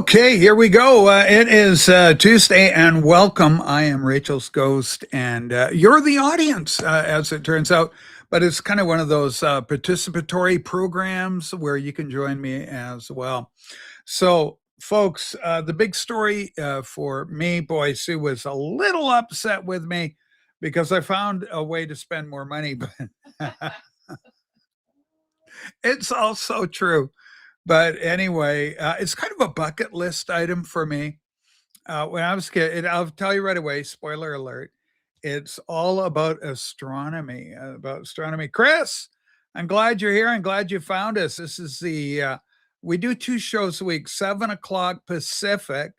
Okay, here we go. It is Tuesday, and welcome. I am Rachel's ghost, and you're the audience, as it turns out. But it's kind of one of those participatory programs where you can join me as well. So, folks, the big story for me, boy, Sue was a little upset with me because I found a way to spend more money, but it's also true. But anyway, it's kind of a bucket list item for me. When I was a kid, I'll tell you right away, spoiler alert, it's all about astronomy, Chris, I'm glad you're here. I'm glad you found us. This is we do two shows a week, 7 o'clock Pacific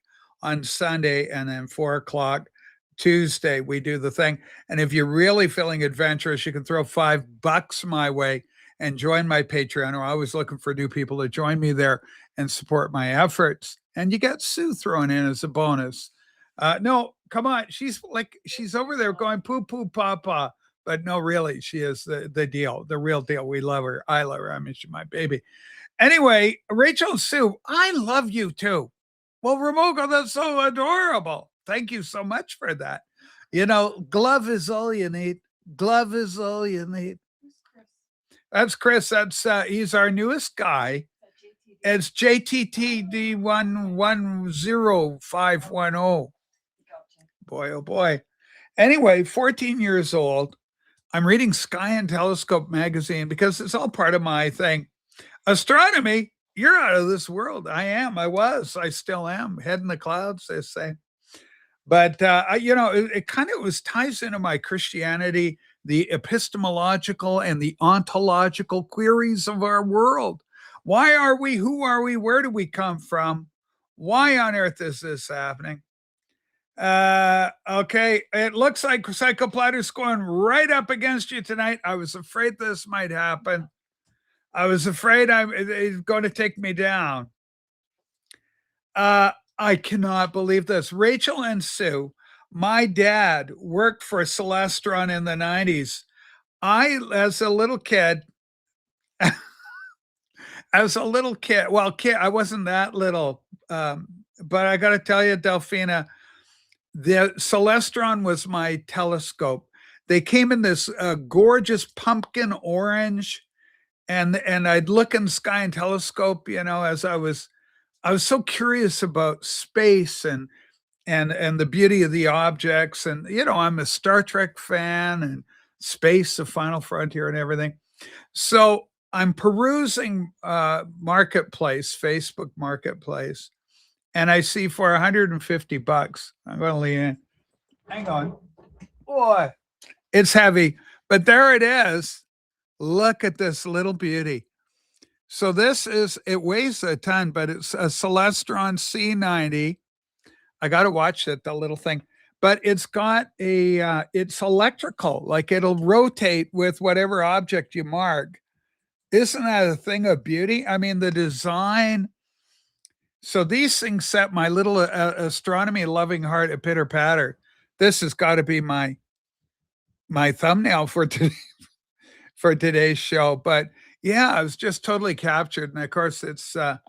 on Sunday, and then 4 o'clock Tuesday. We do the thing. And if you're really feeling adventurous, you can throw $5 my way and join my Patreon. I'm always looking for new people to join me there and support my efforts. And you got Sue thrown in as a bonus. No, come on. She's over there going poo poo papa. But no, really, she is the deal, the real deal. We love her. I love her. I mean, she's my baby. Anyway, Rachel and Sue, I love you too. Well, Ramoka, that's so adorable. Thank you so much for that. You know, glove is all you need. Glove is all you need. That's Chris. That's he's our newest guy. It's JTTD110510. Boy, oh boy. Anyway, 14 years old. I'm reading Sky and Telescope magazine because it's all part of my thing. Astronomy, you're out of this world. I am. I was. I still am. Head in the clouds, they say. But it kind of was ties into my Christianity, the epistemological and the ontological queries of our world. Why are we? Who are we? Where do we come from? Why on earth is this happening? Okay, it looks like Psychoplatter's going right up against you tonight. I was afraid this might happen. I was afraid it's going to take me down. I cannot believe this. Rachel and Sue, my dad worked for Celestron in the 90s. As a little kid, I wasn't that little, but I got to tell you, Delphina, the Celestron was my telescope. They came in this gorgeous pumpkin orange, and I'd look in the sky and telescope, as I was so curious about space and the beauty of the objects. And, I'm a Star Trek fan and space, the final frontier and everything. So I'm perusing Marketplace, Facebook Marketplace, and I see for $150, I'm going to lean in. Hang on. Boy, it's heavy, but there it is. Look at this little beauty. So it weighs a ton, but it's a Celestron C90. I got to watch it, the little thing. But it's got it's electrical, like it'll rotate with whatever object you mark. Isn't that a thing of beauty? I mean, the design. So these things set my little astronomy loving heart a pitter patter. This has got to be my thumbnail for today's show. But yeah, I was just totally captured. And of course, it's got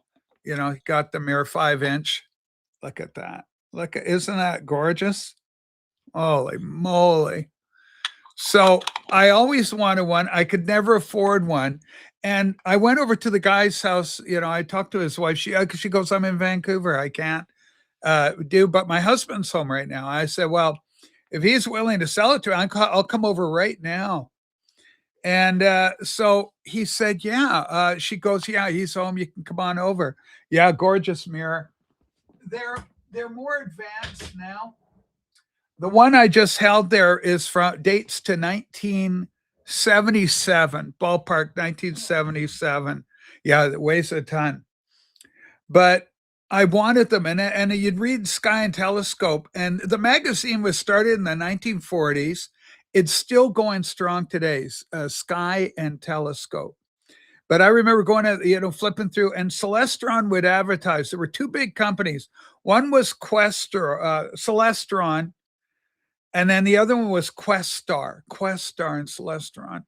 the mere 5-inch. Look at that. Isn't that gorgeous? Holy moly. So I always wanted one. I could never afford one. And I went over to the guy's house. I talked to his wife. She goes, I'm in Vancouver. I can't but my husband's home right now. I said, well, if he's willing to sell it to me, I'll come over right now. And so he said, yeah. She goes, yeah, he's home. You can come on over. Yeah, gorgeous mirror. They're more advanced now. The one I just held there dates to 1977, ballpark 1977. Yeah, it weighs a ton. But I wanted them, and you'd read Sky and Telescope, and the magazine was started in the 1940s. It's still going strong today, Sky and Telescope. But I remember going flipping through, and Celestron would advertise. There were two big companies. One was Celestron, and then the other one was Questar and Celestron.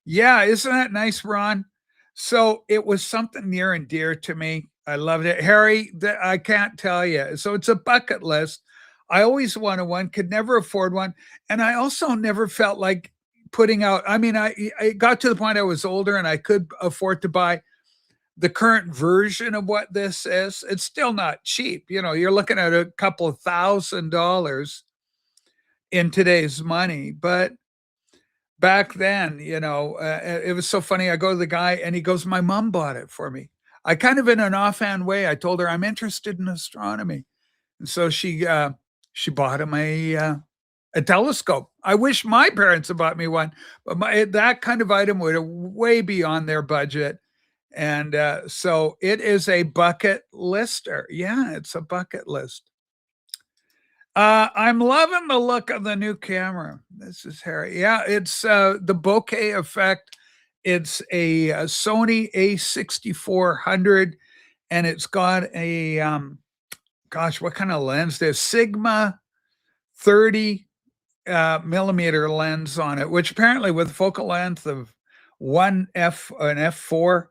Yeah, isn't that nice, Ron? So it was something near and dear to me. I loved it. Harry, I can't tell you. So it's a bucket list. I always wanted one, could never afford one. And I also never felt like putting out, I mean, I got to the point I was older and I could afford to buy the current version of what this is. It's still not cheap. You know, you're looking at a couple of $1,000 in today's money. But back then, it was so funny. I go to the guy and he goes, "My mom bought it for me." I kind of in an offhand way, I told her I'm interested in astronomy. And so she bought him a telescope. I wish my parents had bought me one, but that kind of item would have way beyond their budget. And so it is a bucket lister. Yeah, it's a bucket list. I'm loving the look of the new camera. This is Harry. Yeah, it's the bokeh effect. It's a Sony A6400, and it's got a gosh, what kind of lens? There's Sigma 30 millimeter lens on it, which apparently with focal length of an f4,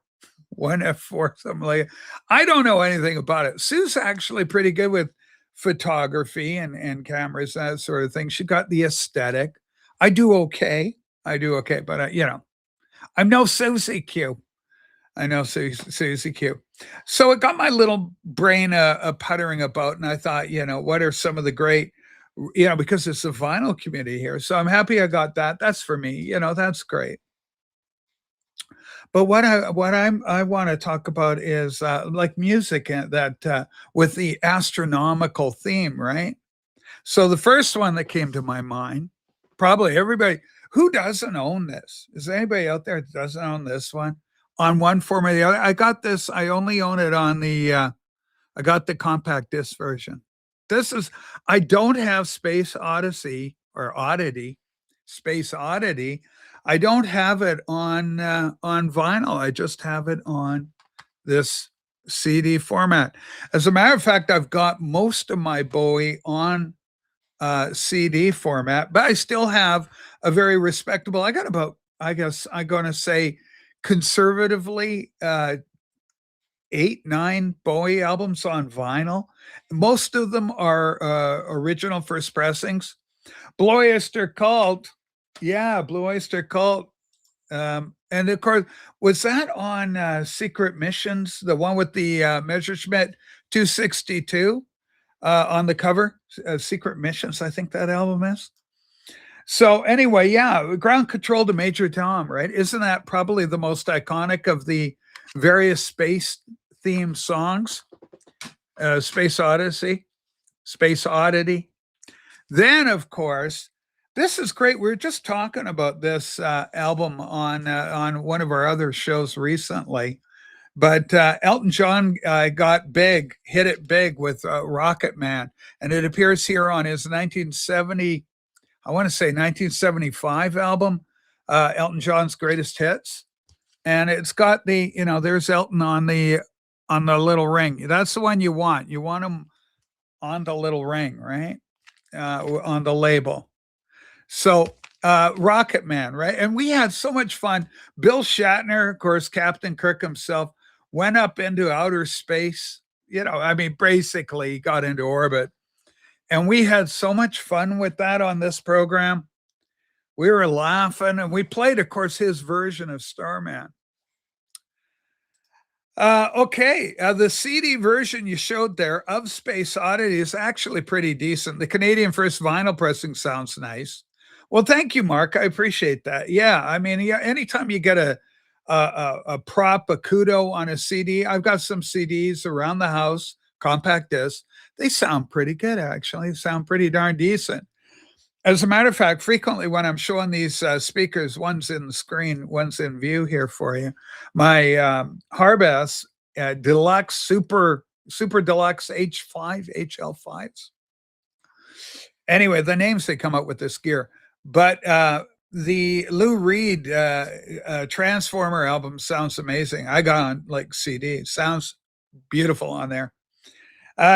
one f4, something like. I don't know anything about it. Sue's actually pretty good with photography and cameras, that sort of thing. She got the aesthetic. I do okay. But I'm no Susie Q. I know Susie Q. So it got my little brain puttering about, and I thought, what are some of the great, because it's a vinyl community here. So I'm happy I got that. That's for me. That's great. But I want to talk about is like music that with the astronomical theme, right? So the first one that came to my mind, probably everybody who doesn't own this. Is there anybody out there that doesn't own this one on one form or the other? I got this. I only own it on I got the compact disc version. I don't have Space Odyssey or Oddity, Space Oddity. I don't have it on vinyl. I just have it on this CD format. As a matter of fact, I've got most of my Bowie on CD format, but I still have a very respectable. I got about, I guess I'm going to say, conservatively, 8-9 Bowie albums on vinyl. Most of them are original first pressings. Blue Oyster Cult, yeah, Blue Oyster Cult. And of course, was that on Secret Missions, the one with the Messerschmitt 262 on the cover? Secret Missions, I think that album is. So anyway, yeah, Ground Control to Major Tom, right? Isn't that probably the most iconic of the various space themed songs? Space Odyssey, Space Oddity. Then, of course, this is great. We were just talking about this album on one of our other shows recently, but Elton John hit it big with Rocket Man, and it appears here on his 1970, I want to say 1975 album, Elton John's Greatest Hits, and it's got there's Elton on the little ring. That's the one you want. You want him on the little ring, right? On the label. So Rocket Man, right? And we had so much fun. Bill Shatner, of course, Captain Kirk himself, went up into outer space. Basically got into orbit. And we had so much fun with that on this program. We were laughing, and we played, of course, his version of Starman. The CD version you showed there of Space Oddity is actually pretty decent. The Canadian first vinyl pressing sounds nice. Well, thank you, Mark. I appreciate that. Yeah, anytime you get a prop, a kudo on a CD, I've got some CDs around the house, compact disc. They sound pretty good, actually. They sound pretty darn decent. As a matter of fact, frequently when I'm showing these speakers, one's in the screen, one's in view here for you. My Harbas Deluxe Super Deluxe HL5s. Anyway, the names they come up with this gear. But the Lou Reed Transformer album sounds amazing. I got on like CD. Sounds beautiful on there.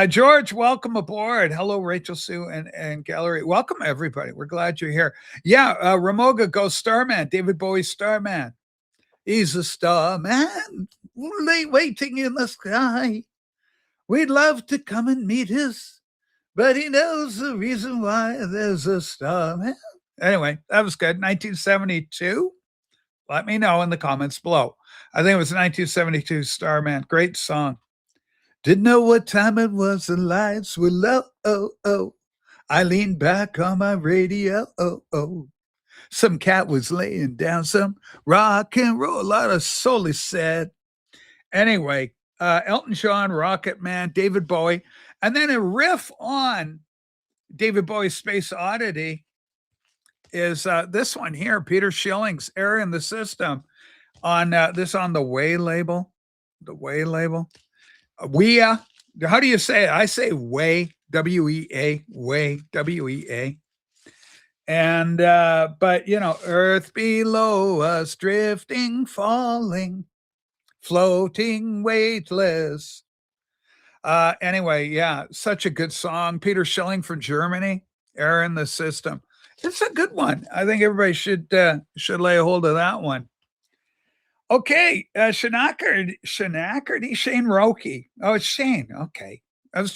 George, welcome aboard. Hello, Rachel Sue and Gallery. Welcome, everybody. We're glad you're here. Yeah, Ramoga goes Starman, David Bowie Starman. He's a starman waiting in the sky. We'd love to come and meet us, but he knows the reason why there's a starman. Anyway, that was good. 1972. Let me know in the comments below. I think it was 1972 Starman. Great song. Didn't know what time it was. The lights were low. Oh, oh. I leaned back on my radio. Oh, oh. Some cat was laying down some rock and roll. A lot of soul is said. Anyway, Elton John, Rocket Man, David Bowie, and then a riff on David Bowie's Space Oddity is this one here, Peter Schilling's Error in the System, on this on the Way label. The Way label. How do you say it? I say Way, W-E-A, Way, W-E-A. And, but, you know, earth below us, drifting, falling, floating, weightless. Anyway, yeah, such a good song. Peter Schilling from Germany, Error in the System. It's a good one. I think everybody should lay a hold of that one. Okay, Shane Roki. Oh, it's Shane. Okay,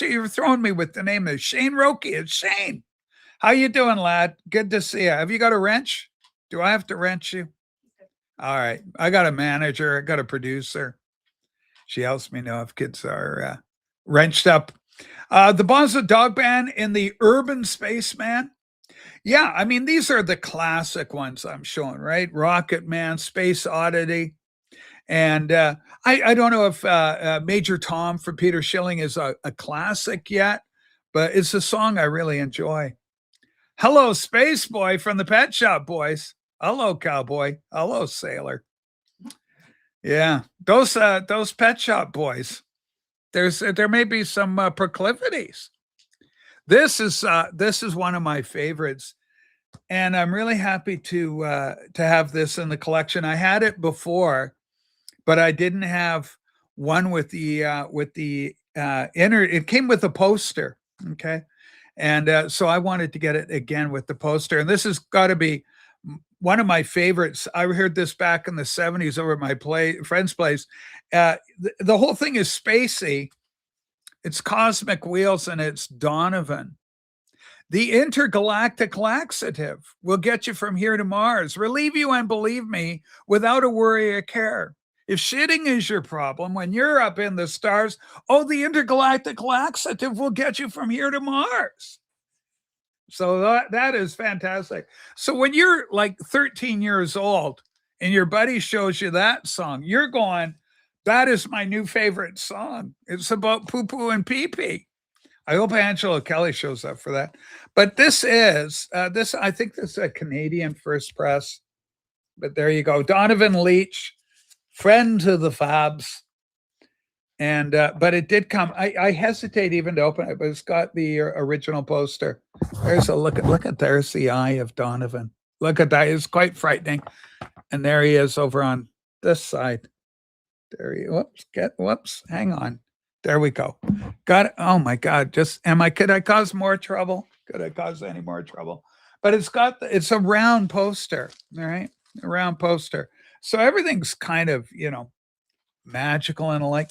you were throwing me with the name of Shane Roki. It's Shane. How you doing, lad? Good to see you. Have you got a wrench? Do I have to wrench you? All right. I got a manager. I got a producer. She helps me know if kids are wrenched up. The Bonzo Dog Band in the Urban Spaceman. Yeah, I mean, these are the classic ones I'm showing, right? Rocket Man, Space Oddity. And I don't know if Major Tom for Peter Schilling is a classic yet, but it's a song I really enjoy. Hello, Space Boy from the Pet Shop Boys. Hello, Cowboy. Hello, Sailor. Yeah, those Pet Shop Boys. There may be some proclivities. This is one of my favorites, and I'm really happy to have this in the collection. I had it before, but I didn't have one with the inner. It came with a poster, okay, and so I wanted to get it again with the poster. And this has got to be one of my favorites. I heard this back in the 70s over at my friend's place. The whole thing is spacey. It's Cosmic Wheels and it's Donovan. The intergalactic laxative will get you from here to Mars, relieve you and believe me without a worry or care. If shitting is your problem when you're up in the stars, oh, the intergalactic laxative will get you from here to Mars. So that is fantastic. So when you're like 13 years old and your buddy shows you that song, you're going, that is my new favorite song. It's about poo-poo and pee-pee. I hope Angela Kelly shows up for that. But this is, I think this is a Canadian first press. But there you go. Donovan Leitch, friend to the Fabs. And, but it did come. I hesitate even to open it, but it's got the original poster. There's a look at, there's the eye of Donovan. Look at that. It's quite frightening. And there he is over on this side. There he, whoops, hang on. There we go. Got it. Oh my God. Could I cause more trouble? Could I cause any more trouble? But it's a round poster. All right. A round poster. So everything's kind of, magical and like,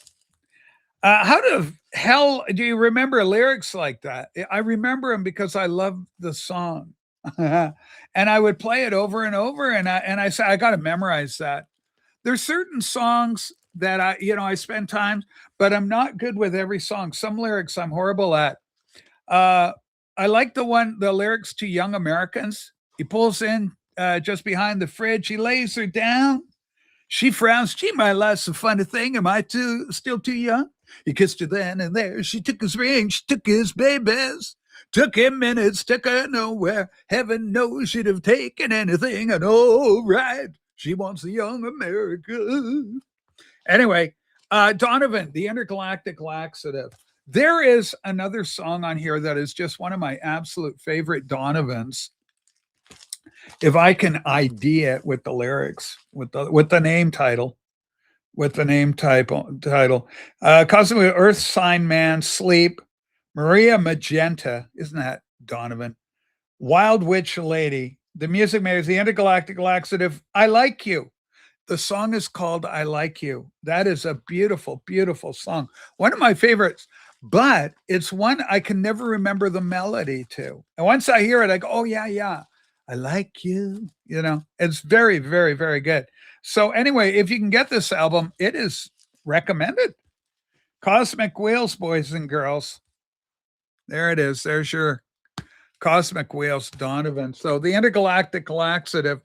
how the hell do you remember lyrics like that? I remember them because I love the song and I would play it over and over. And I said, I got to memorize that. There's certain songs that I spend time, but I'm not good with every song. Some lyrics I'm horrible at. I like the lyrics to Young Americans. He pulls in just behind the fridge. He lays her down. She frowns. Gee, my life's a funny thing. Am I still too young? He kissed her then and there. She took his ring. She took his babies. Took him minutes. Took her nowhere. Heaven knows she'd have taken anything. And all right, she wants a young America. Anyway, Donovan, the Intergalactic Laxative. There is another song on here that is just one of my absolute favorite Donovans. If I can ID it with the lyrics, with the name title, Cosmic Earth Sign Man, Sleep, Maria Magenta, isn't that Donovan? Wild Witch Lady, The Music Makers, The Intergalactic Laxative, I Like You. The song is called I Like You. That is a beautiful, beautiful song. One of my favorites, but it's one I can never remember the melody to. And once I hear it, I go, oh, yeah, yeah. I like you. It's very, very, very good. So, anyway, if you can get this album, it is recommended. Cosmic Wheels, boys and girls. There it is. There's your Cosmic Wheels, Donovan. So, the intergalactic laxative.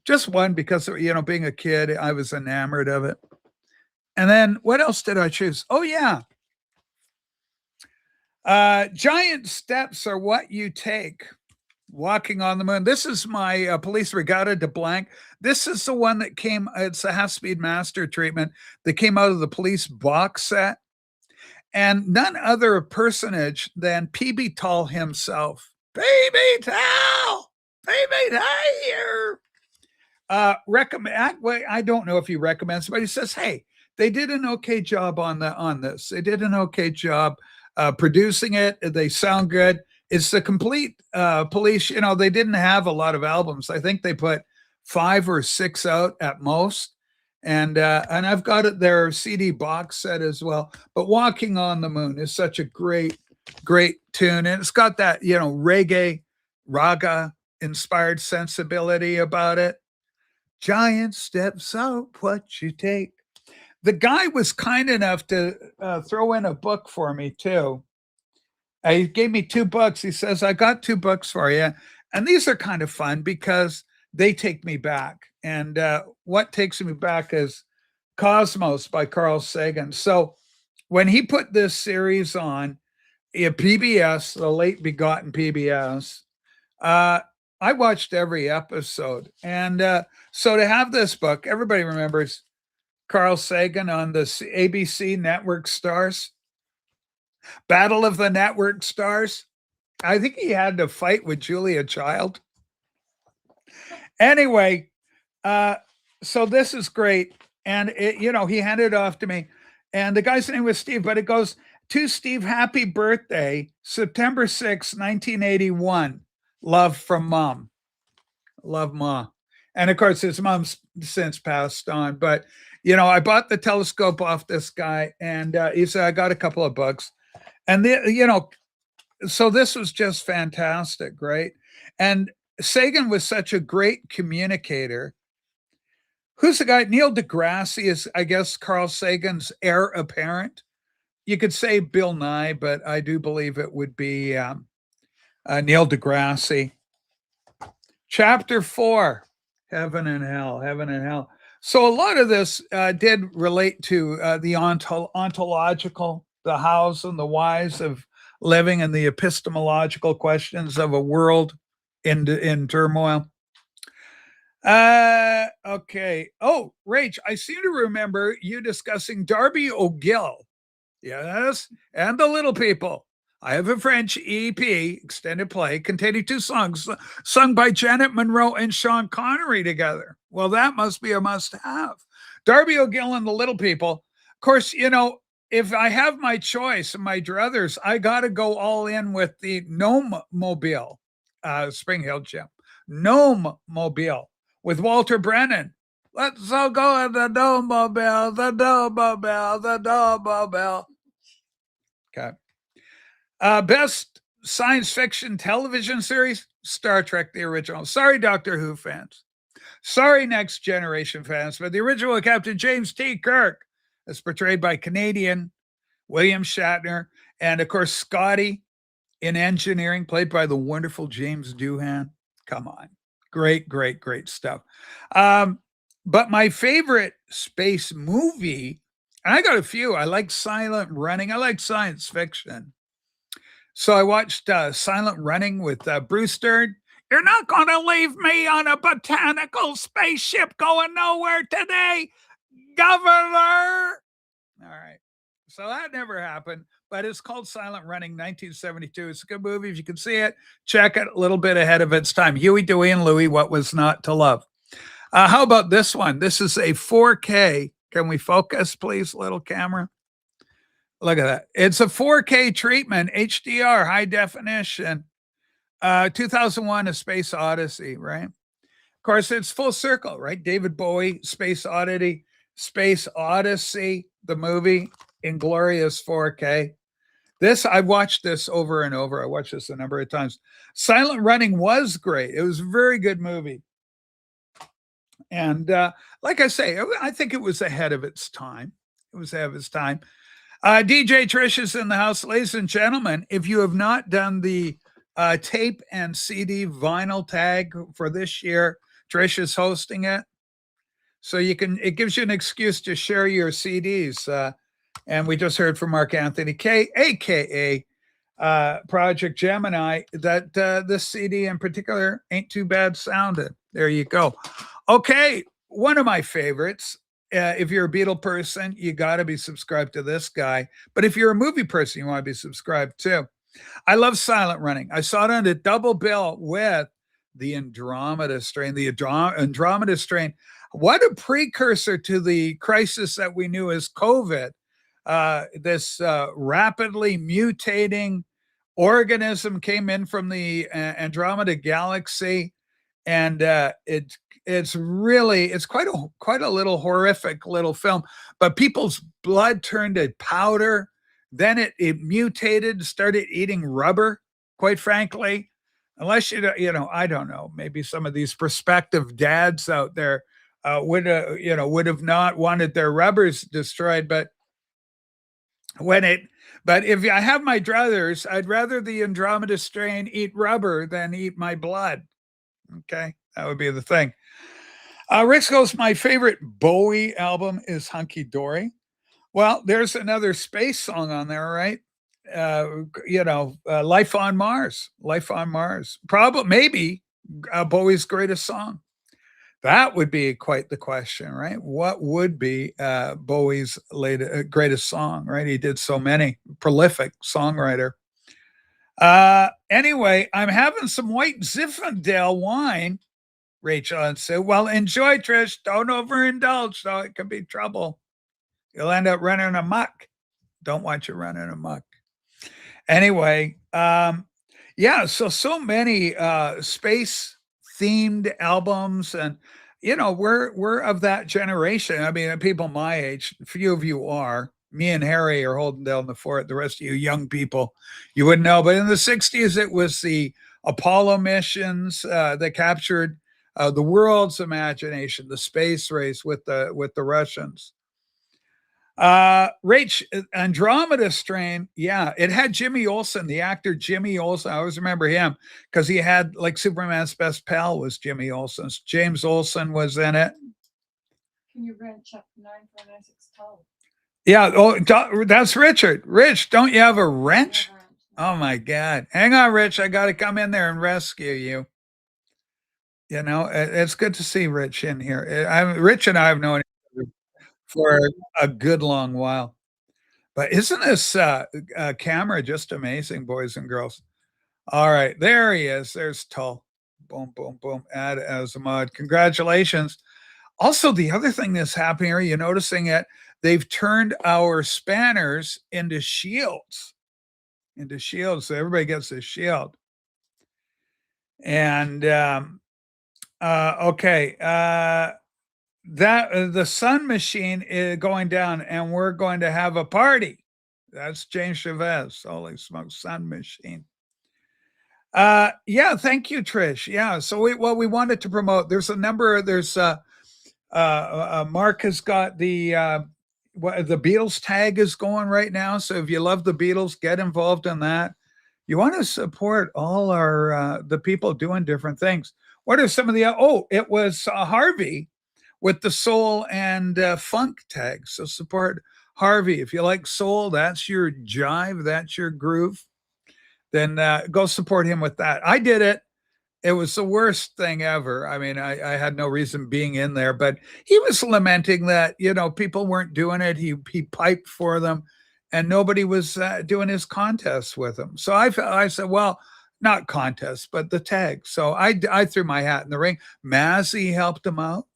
Just one because, being a kid, I was enamored of it. And then what else did I choose? Oh, yeah. Giant steps are what you take. Walking on the Moon. This is my Police Regatta de Blanc. This is the one that came, it's a half-speed master treatment that came out of the Police box set. And none other personage than PB Tall himself. PB Tall! PB Tall here! I don't know if he recommends, but he says, hey, they did an okay job on this. They did an okay job producing it. They sound good. It's the complete Police. They didn't have a lot of albums. I think they put 5 or 6 out at most. And I've got it their CD box set as well. But Walking on the Moon is such a great, great tune. And it's got that, reggae, raga inspired sensibility about it. Giant steps out, what you take. The guy was kind enough to throw in a book for me too. He gave me 2 books. He says, I got 2 books for you. And these are kind of fun because they take me back. And what takes me back is Cosmos by Carl Sagan. So when he put this series on PBS, the late begotten PBS, I watched every episode. And so to have this book, everybody remembers Carl Sagan on the ABC Network Stars. Battle of the Network Stars. I think he had to fight with Julia Child. Anyway, so this is great. And, he handed it off to me. And the guy's name was Steve, but it goes, to Steve, happy birthday, September 6, 1981. Love from Mom. Love, Ma. And of course, his mom's since passed on. But, I bought the telescope off this guy, and he said, I got a couple of books. And, so this was just fantastic, right? And Sagan was such a great communicator. Who's the guy? Neil deGrasse is, I guess, Carl Sagan's heir apparent. You could say Bill Nye, but I do believe it would be Neil deGrasse. Chapter 4, Heaven and Hell, Heaven and Hell. So a lot of this did relate to the ontological, the hows and the whys of living and the epistemological questions of a world in turmoil. Okay. Oh, Rach, I seem to remember you discussing Darby O'Gill. Yes, and the Little People. I have a French EP, extended play, containing 2 songs sung by Janet Monroe and Sean Connery together. Well, that must be a must-have. Darby O'Gill and the Little People. Of course, if I have my choice and my druthers, I got to go all in with the Gnome Mobile, Spring Hill Gym. Gnome Mobile with Walter Brennan. Let's all go in the Gnome Mobile, the Gnome Mobile, the Gnome Mobile. Okay. Best science fiction television series, Star Trek, the original. Sorry, Doctor Who fans. Sorry, Next Generation fans, but the original Captain James T. Kirk is portrayed by Canadian William Shatner. And of course, Scotty in engineering, played by the wonderful James Doohan. Come on. Great, great, great stuff. But my favorite space movie, and I got a few. I like Silent Running. I like science fiction. So I watched Silent Running with Bruce Dern. You're not going to leave me on a botanical spaceship going nowhere today, Governor. All right. So that never happened, but it's called Silent Running, 1972. It's a good movie. If you can see it, check it. A little bit ahead of its time. Huey, Dewey, and Louie, What Was Not to Love. How about this one? This is a 4K. Can we focus, please, little camera? Look at that. It's a 4K treatment, HDR, high definition. 2001, A Space Odyssey, right? course, it's full circle, right? David Bowie, Space Odyssey, the movie, Inglorious 4K. I watched this over and over. I watched this a number of times. Silent Running was great. It was a very good movie. And like I say, I think it was ahead of its time. It was ahead of its time. DJ Trish is in the house. Ladies and gentlemen, if you have not done the tape and CD vinyl tag for this year, Trish is hosting it. So it gives you an excuse to share your CDs. And we just heard from Mark Anthony K, aka Project Gemini, that this CD in particular ain't too bad sounding. There you go. Okay, one of my favorites. If you're a Beatle person, you got to be subscribed to this guy. But if you're a movie person, you want to be subscribed too. I love Silent Running. I saw it on a double bill with the Andromeda Strain. The Andromeda Strain. What a precursor to the crisis that we knew as COVID. This rapidly mutating organism came in from the Andromeda Galaxy, and it's quite a little horrific little film. But people's blood turned to powder. Then it mutated, started eating rubber. Quite frankly, unless I don't know. Maybe some of these prospective dads out there would have not wanted their rubbers destroyed, but if I have my druthers, I'd rather the Andromeda Strain eat rubber than eat my blood. Okay, that would be the thing. Rick goes, my favorite Bowie album is Hunky Dory. Well, there's another space song on there, right? Life on Mars. Life on Mars. Probably, maybe Bowie's greatest song. That would be quite the question, right? What would be Bowie's greatest song, right? He did so many. Prolific songwriter. Anyway, I'm having some white Zinfandel wine, Rachel said. Well, enjoy, Trish. Don't overindulge, though. It could be trouble. You'll end up running amok. Don't want you running amok. Anyway, so many space themed albums, and we're of that generation. I mean, people my age, few of you are. Me and Harry are holding down the fort. The rest of you young people, you wouldn't know. But in the 60s, it was the Apollo missions that captured the world's imagination, the space race with the Russians. Rach, Andromeda Strain, yeah, it had Jimmy Olsen, the actor Jimmy Olsen. I always remember him because he had, like, Superman's best pal was Jimmy Olsen. James Olsen was in it. Can you wrench up 9496 tall? Yeah, that's Richard. Rich, don't you have a wrench? Oh my God. Hang on, Rich. I got to come in there and rescue you. It's good to see Rich in here. Rich and I have known each other for a good long while. But isn't this camera just amazing, boys and girls? All right, there he is. There's Tull. Boom, boom, boom. Add as a mod. Congratulations. Also, the other thing that's happening here, you're noticing it, they've turned our spanners into shields. So everybody gets a shield. And okay. The Sun Machine is going down, and we're going to have a party. That's James Chavez. Holy smokes, Sun Machine. Yeah, thank you, Trish. Yeah, so we wanted to promote. There's a number. There's Mark has got the Beatles tag is going right now. So if you love the Beatles, get involved in that. You want to support all our the people doing different things. What are some of the? It was Harvey with the soul and funk tags. So support Harvey. If you like soul, that's your jive, that's your groove, then go support him with that. I did it. It was the worst thing ever. I mean, I had no reason being in there, but he was lamenting that, people weren't doing it. He piped for them and nobody was doing his contests with him. So I said, well, not contests, but the tag. So I threw my hat in the ring. Mazzy helped him out.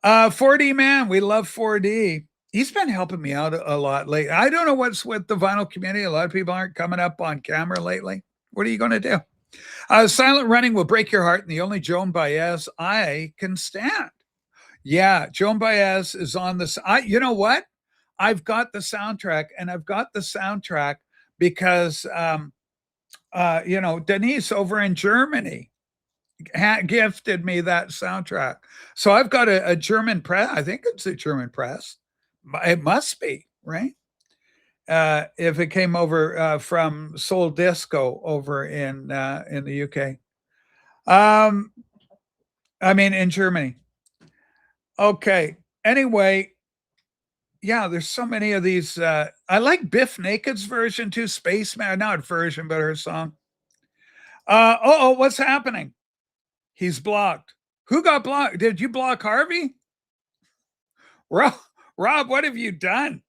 4D man, we love 4D. He's been helping me out a lot lately. I don't know what's with the vinyl community. A lot of people aren't coming up on camera lately. What are you going to do? Silent Running will break your heart, and the only Joan Baez I can stand. Yeah, Joan Baez is on this. You know what? I've got the soundtrack, and I've got the soundtrack because Denise over in Germany gifted me that soundtrack. So I've got a German press. I think it's a German press. It must be, right? If it came over from Soul Disco over in the UK. I mean, in Germany. Okay. Anyway, yeah, there's so many of these. I like Biff Naked's version too. Spaceman, not version, but her song. What's happening? He's blocked. Who got blocked? Did you block Harvey? Rob, what have you done?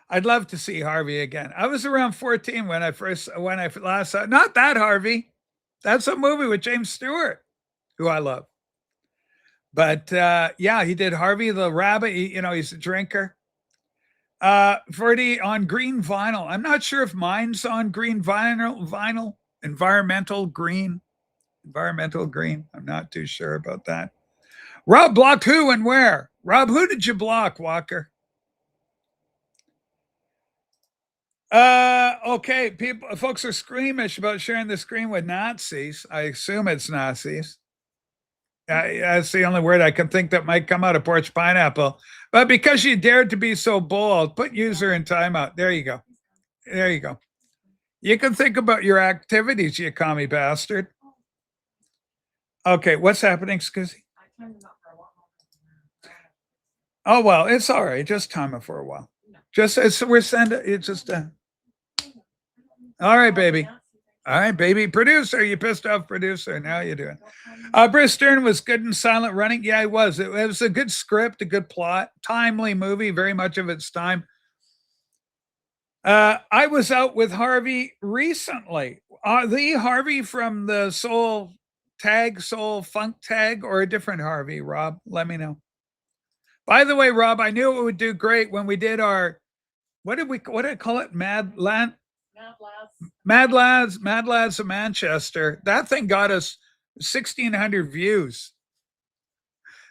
I'd love to see Harvey again. I was around 14 when I last saw. Not that Harvey. That's a movie with James Stewart, who I love. But yeah, he did Harvey the Rabbit. He's a drinker. Verdi on green vinyl. I'm not sure if mine's on green vinyl. Environmental green. I'm not too sure about that. Rob blocked who and where? Rob, who did you block, Walker? Okay, folks are squeamish about sharing the screen with Nazis. I assume it's Nazis. That's the only word I can think that might come out of Porch Pineapple. But because you dared to be so bold, put user in timeout. There you go. There you go. You can think about your activities, you commie bastard. Okay, what's happening, Scuzzy? Oh, well, it's all right. Just time it for a while. Just as we're sending it's just all right, baby. All right, baby. Producer, you pissed off producer. Now you doing. Bruce Stern was good in Silent Running. Yeah, he was. It was a good script, a good plot, timely movie, very much of its time. I was out with Harvey recently. The Harvey from the Soul Funk Tag, or a different Harvey, Rob? Let me know. By the way, Rob, I knew it would do great when we did our, what did I call it? Mad Lads of Manchester. That thing got us 1,600 views.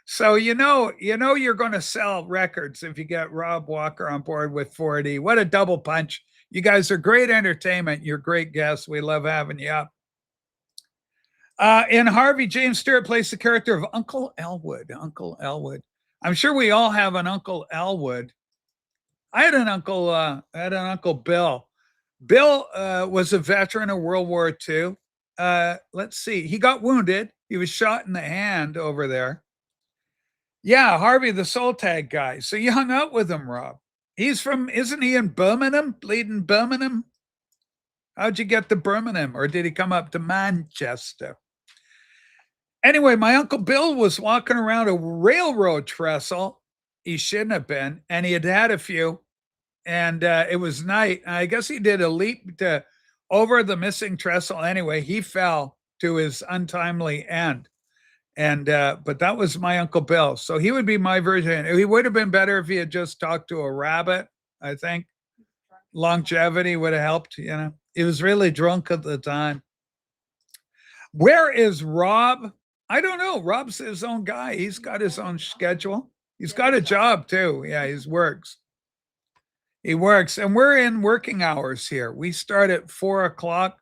So you're going to sell records if you get Rob Walker on board with 4D. What a double punch. You guys are great entertainment. You're great guests. We love having you up. In Harvey, James Stewart plays the character of Uncle Elwood. Uncle Elwood. I'm sure we all have an Uncle Elwood. I had an Uncle Bill. Bill was a veteran of World War II. Let's see. He got wounded. He was shot in the hand over there. Yeah, Harvey, the Soul Tag guy. So you hung out with him, Rob. Isn't he in Birmingham? Bleeding Birmingham? How'd you get to Birmingham? Or did he come up to Manchester? Anyway, my Uncle Bill was walking around a railroad trestle. He shouldn't have been. And he had had a few. And it was night. I guess he did a leap over the missing trestle. Anyway, he fell to his untimely end. And but that was my Uncle Bill. So he would be my version. He would have been better if he had just talked to a rabbit, I think. Longevity would have helped, He was really drunk at the time. Where is Rob? I don't know. Rob's his own guy. He's got his own schedule. He's got a job too. Yeah, he works. He works. And we're in working hours here. We start at 4:00.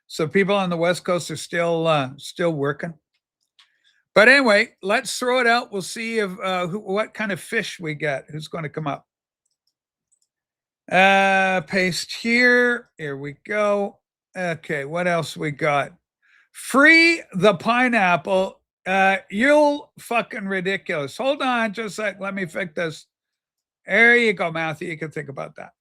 So people on the West Coast are still working. But anyway, let's throw it out. We'll see if what kind of fish we get. Who's going to come up? Paste here. Here we go. Okay, what else we got? Free the pineapple. You'll fucking ridiculous. Hold on just a sec. Let me fix this. There you go, Matthew. You can think about that.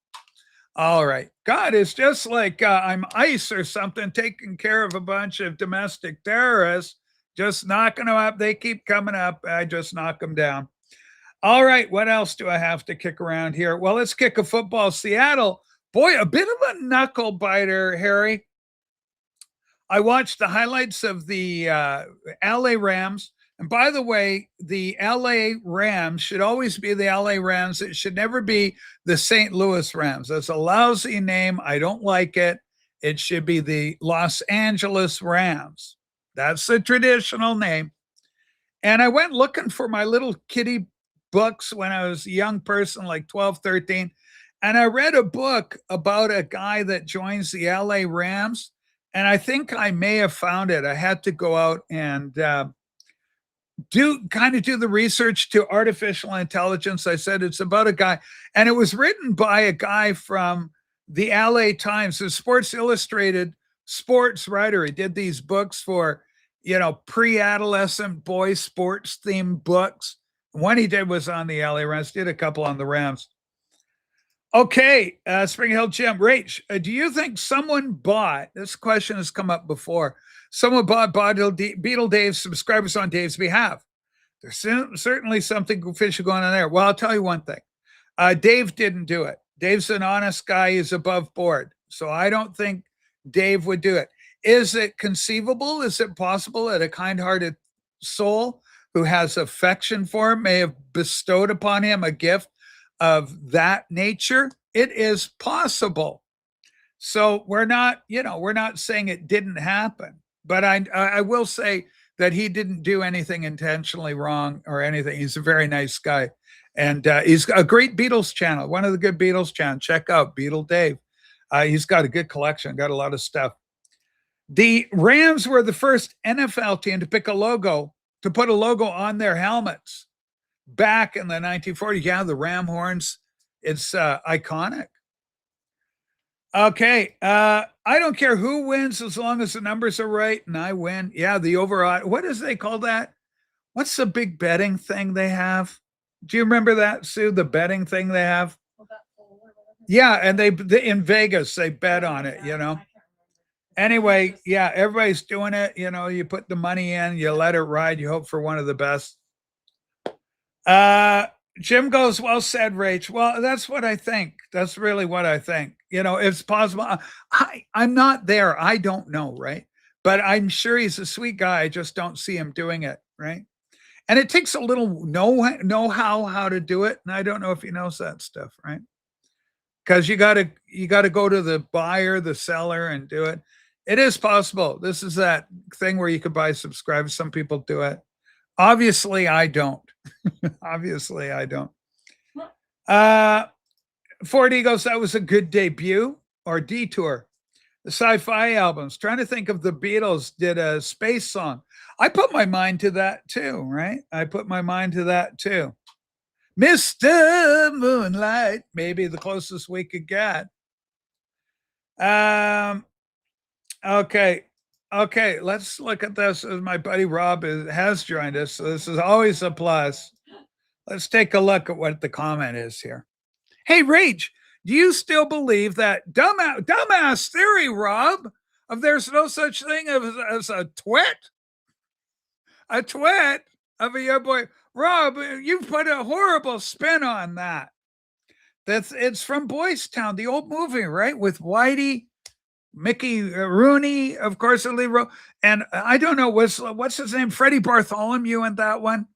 All right. God, it's just like I'm ICE or something, taking care of a bunch of domestic terrorists. Just knocking them up. They keep coming up. I just knock them down. All right. What else do I have to kick around here? Well, let's kick a football. Seattle. Boy, a bit of a knuckle biter, Harry. I watched the highlights of the LA Rams. And by the way, the LA Rams should always be the LA Rams. It should never be the St. Louis Rams. That's a lousy name. I don't like it. It should be the Los Angeles Rams. That's the traditional name. And I went looking for my little kitty books when I was a young person, like 12, 13. And I read a book about a guy that joins the LA Rams. And I think I may have found it. I had to go out and do the research to artificial intelligence. I said it's about a guy, and it was written by a guy from the LA Times, the Sports Illustrated sports writer. He did these books for, pre-adolescent boys sports themed books. One he did was on the LA Rams, did a couple on the Rams. Okay, Spring Hill Jim, Rach, do you think someone bought, this question has come up before, someone bought Beetle Dave's subscribers on Dave's behalf? There's certainly something fishy going on there. Well, I'll tell you one thing. Dave didn't do it. Dave's an honest guy. He's above board. So I don't think Dave would do it. Is it conceivable? Is it possible that a kind-hearted soul who has affection for him may have bestowed upon him a gift of that nature? It is possible. So we're not saying it didn't happen, but I will say that he didn't do anything intentionally wrong or anything. He's a very nice guy. And he's a great Beatles channel, one of the good Beatles channels. Check out Beetle Dave. He's got a good collection, got a lot of stuff. The Rams were the first NFL team to put a logo on their helmets back in the 1940s. Yeah, the ram horns. It's iconic. Okay. I don't care who wins as long as the numbers are right and I win. Yeah, the overall. What does they call that? What's the big betting thing they have? Do you remember that, Sue? The betting thing they have? Yeah, and they in Vegas, they bet on it, Anyway, yeah, everybody's doing it. You put the money in, you let it ride, you hope for one of the best. Jim goes, well said, Rach. Well, that's what I think. That's really what I think. It's possible. I'm not there. I don't know, right? But I'm sure he's a sweet guy. I just don't see him doing it, right? And it takes a little know-how how to do it. And I don't know if he knows that stuff, right? Because you gotta go to the buyer, the seller, and do it. It is possible. This is that thing where you could buy subscribers. Some people do it. Obviously, I don't. Obviously, I don't. Ford Eagles, that was a good debut or detour. The sci-fi albums. Trying to think of the Beatles did a space song. I put my mind to that too, right? I put my mind to that too. Mr. Moonlight, maybe the closest we could get. Okay, let's look at this. My buddy Rob has joined us, so this is always a plus. Let's take a look at what the comment is here. Hey, Rage, do you still believe that dumbass theory, Rob, of there's no such thing as a twit? A twit of your boy. Rob, you put a horrible spin on that. It's from Boys Town, the old movie, right? With Whitey, Mickey Rooney, of course, and I don't know, what's his name? Freddie Bartholomew in that one.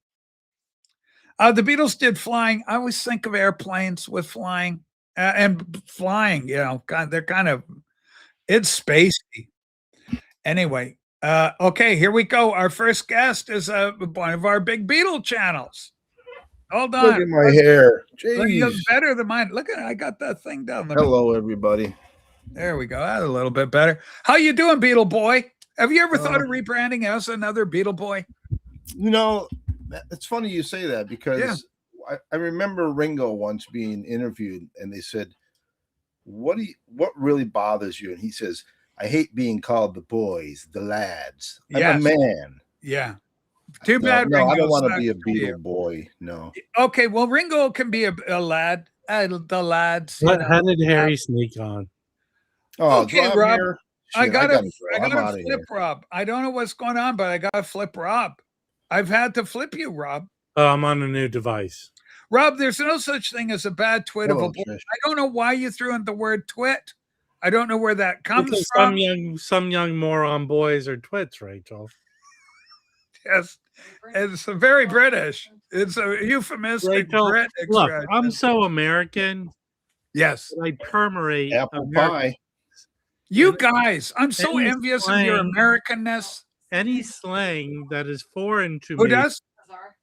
The Beatles did Flying. I always think of airplanes with flying and flying, they're kind of, it's spacey. Anyway, okay, here we go. Our first guest is one of our big Beatle channels. Hold on. Look at my hair. Jeez. Better than mine. Look at it. I got that thing down there. Hello, everybody. There we go. That's a little bit better. How you doing, Beetle Boy? Have you ever thought of rebranding as another Beetle Boy? It's funny you say that because I remember Ringo once being interviewed and they said, what really bothers you? And he says, I hate being called the boys, the lads. I'm a man. Yeah. Too bad. No, I don't want to be a Beetle boy. No. Okay. Well, Ringo can be a lad. The lads. How did Harry sneak on? Oh, okay, Rob. I got to flip here. Rob. I don't know what's going on, but I got to flip Rob. I've had to flip you, Rob. Oh, I'm on a new device. Rob, there's no such thing as a bad twit of a boy. I don't know why you threw in the word twit. I don't know where that comes from. Some young moron boys are twits, Rachel. Yes, it's a very British. It's a euphemistic Brit expression. Look, I'm so American. Yes, I permeate apple pie. You And guys, I'm so any envious of your slang- Americanness. Any slang that is foreign to Who me. does? Azar.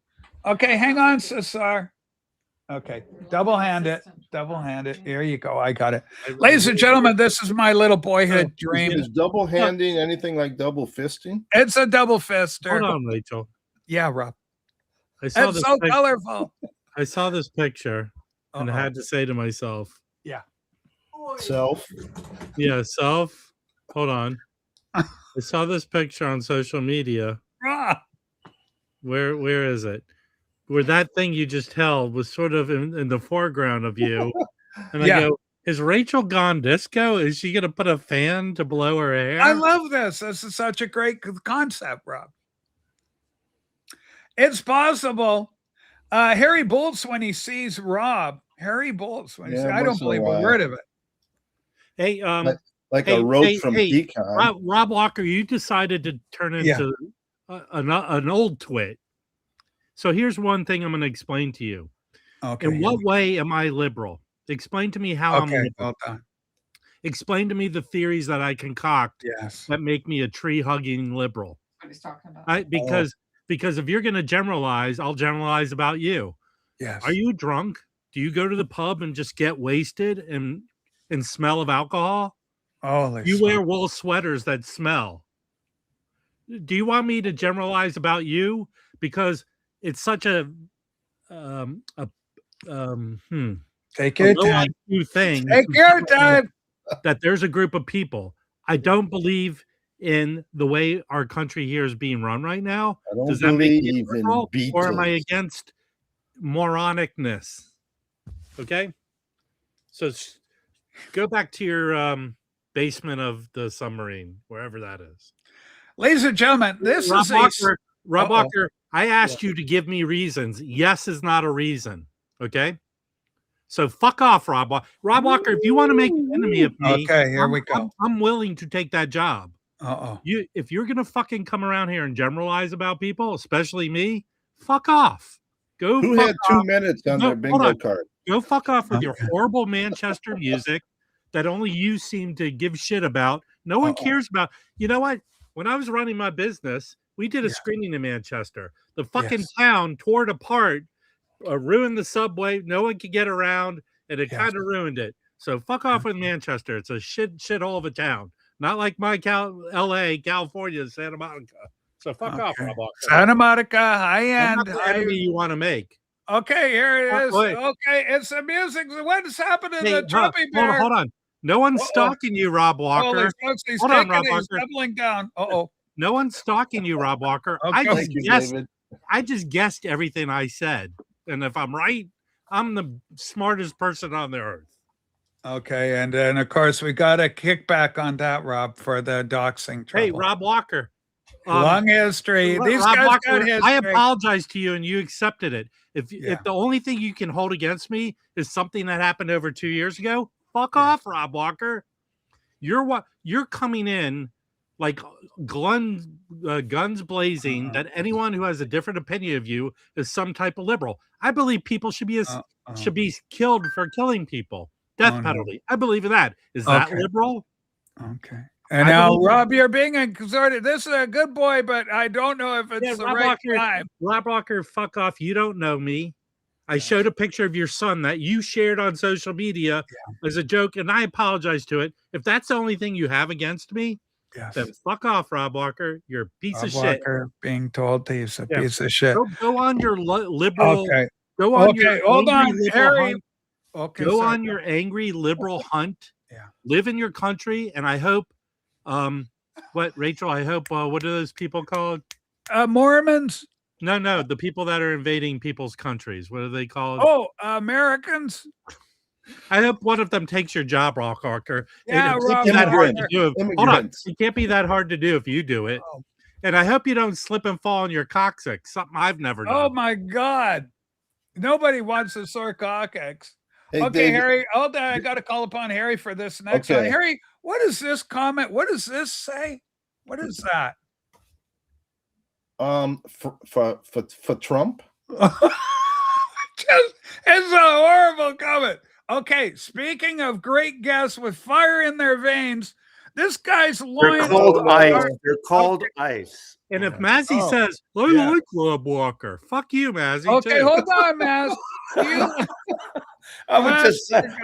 Okay, hang on, Cesar. Okay, Your double lovely hand it. assistant. Double hand it. Here you go. I got it. I Ladies and really- gentlemen, this is my little boyhood Oh, dream. Is double handing anything like double fisting? It's a double fister. Hold on, Rachel. Yeah, Rob. I saw It's this. so colorful. I saw this picture, and I Uh-oh. had to say to myself, Self. "Yeah, self. Hold on." I saw this picture on social media. Rob. Where is it? Where that thing you just held was sort of in the foreground of you, and Yeah. I go, "Is Rachel gone disco? Is she gonna put a fan to blow her hair?" I love this. This is such a great concept, Rob. It's possible. Harry bolts when he sees Rob. Harry bolts when he Yeah, sees. I don't once in a believe a while. word of it. Hey, Like Hey, a roach hey, from hey, Pecan. Rob Walker, you decided to turn Yeah. into an old twit. So here's one thing I'm going to explain to you. Okay. In what way am I liberal? Explain to me how I'm Okay. liberal. Well done. Explain to me the theories that I concoct Yes. that make me a tree-hugging liberal. What he's talking about. Because if you're going to generalize, I'll generalize about you. Yes. Are you drunk? Do you go to the pub and just get wasted and smell of alcohol? Holy You smokes. wear wool sweaters that smell. Do you want me to generalize about you? Because it's such a Take your low time. IQ thing Take your time. that there's a group of people. I don't believe in the way our country here is being run right now. I don't Does that make me believe in liberal, or am I Beatles. against moronicness? Okay, so go back to your basement of the submarine, wherever that is. Ladies and gentlemen, this Rob is Walker, Rob Uh-oh. Walker, I asked you to give me reasons. Yes is not a reason. Okay. So fuck off, Rob Walker. Rob Walker, if you want to make an enemy of me, Okay, here we go. I'm willing to take that job. Uh-oh. If you're gonna fucking come around here and generalize about people, especially me, fuck off. Go Who fuck had off. 2 minutes on No, their hold bingo on. card? Go fuck off with your Okay. horrible Manchester music that only you seem to give shit about. No one Uh-oh. cares about. You know what? When I was running my business, we did a Yeah. screening in Manchester. The fucking Yes. town tore it apart, ruined the subway. No one could get around, and it Yes. kind of ruined it. So fuck off with Manchester. It's a shithole of a town. Not like my LA, California, Santa Monica. So fuck off, Okay. Rob Walker. Santa Monica, high I'm end. not the enemy you want to make. Okay, here it is. Wait. Okay, it's the music. What's happening to Hey, the Chubby Bear? hold on. No one's Uh-oh. stalking you, Rob Holy Walker. smokes, he's Hold on, taking Rob it. He's Walker. doubling down. Uh-oh. No one's stalking you, Rob Walker. Okay. Thank you, David. I just guessed everything I said. And if I'm right, I'm the smartest person on the earth. Okay, and then of course we got a kickback on that, Rob, for the doxing trouble. Hey, Rob Walker. Long history. These Rob guys Walker, got history. I apologize to you and you accepted it. If Yeah. the only thing you can hold against me is something that happened over 2 years ago, fuck Yeah. off, Rob Walker. You're coming in like guns blazing that anyone who has a different opinion of you is some type of liberal. I believe people should be killed for killing people. Death Oh, no. penalty. I believe in that. Is that Okay. liberal? Okay. And I now, believe- Rob, you're being exhorted. This is a good boy, but I don't know if it's the Rob right Walker, time. Rob Walker, fuck off. You don't know me. I showed a picture of your son that you shared on social media as a joke, and I apologize to it. If that's the only thing you have against me, Yes. then fuck off, Rob Walker. You're a piece Rob of shit. Walker being told he's a Yeah. piece of shit. Go on your liberal. Okay. Go on Okay. your Hold angry on, liberal Harry. hunt. Okay. Go sorry. on your angry liberal hunt. Yeah. Live in your country, and I hope, what Rachel? I hope. What are those people called? Mormons. No, the people that are invading people's countries. What are they called? Oh, Americans. I hope one of them takes your job, Rock Walker. Yeah, And it can't Rob be that hard to Walker. do. Hold on, Immigrants. it can't be that hard to do if you do it. Oh. And I hope you don't slip and fall on your coccyx. Something I've never done. Oh my God. Nobody wants a sore coccyx. Hey, Okay, David, Harry. Hold on. I got to call upon Harry for this next one. Okay. Harry, what is this comment? What does this say? What is that? for Trump. It's a horrible comment. Okay, speaking of great guests with fire in their veins, This guy's They're lying. called ice. Are- They're called ice. And if Mazzy Oh, says, I yeah. like Rob Walker, fuck you, Mazzy. Okay, too. hold on, Maz. You, I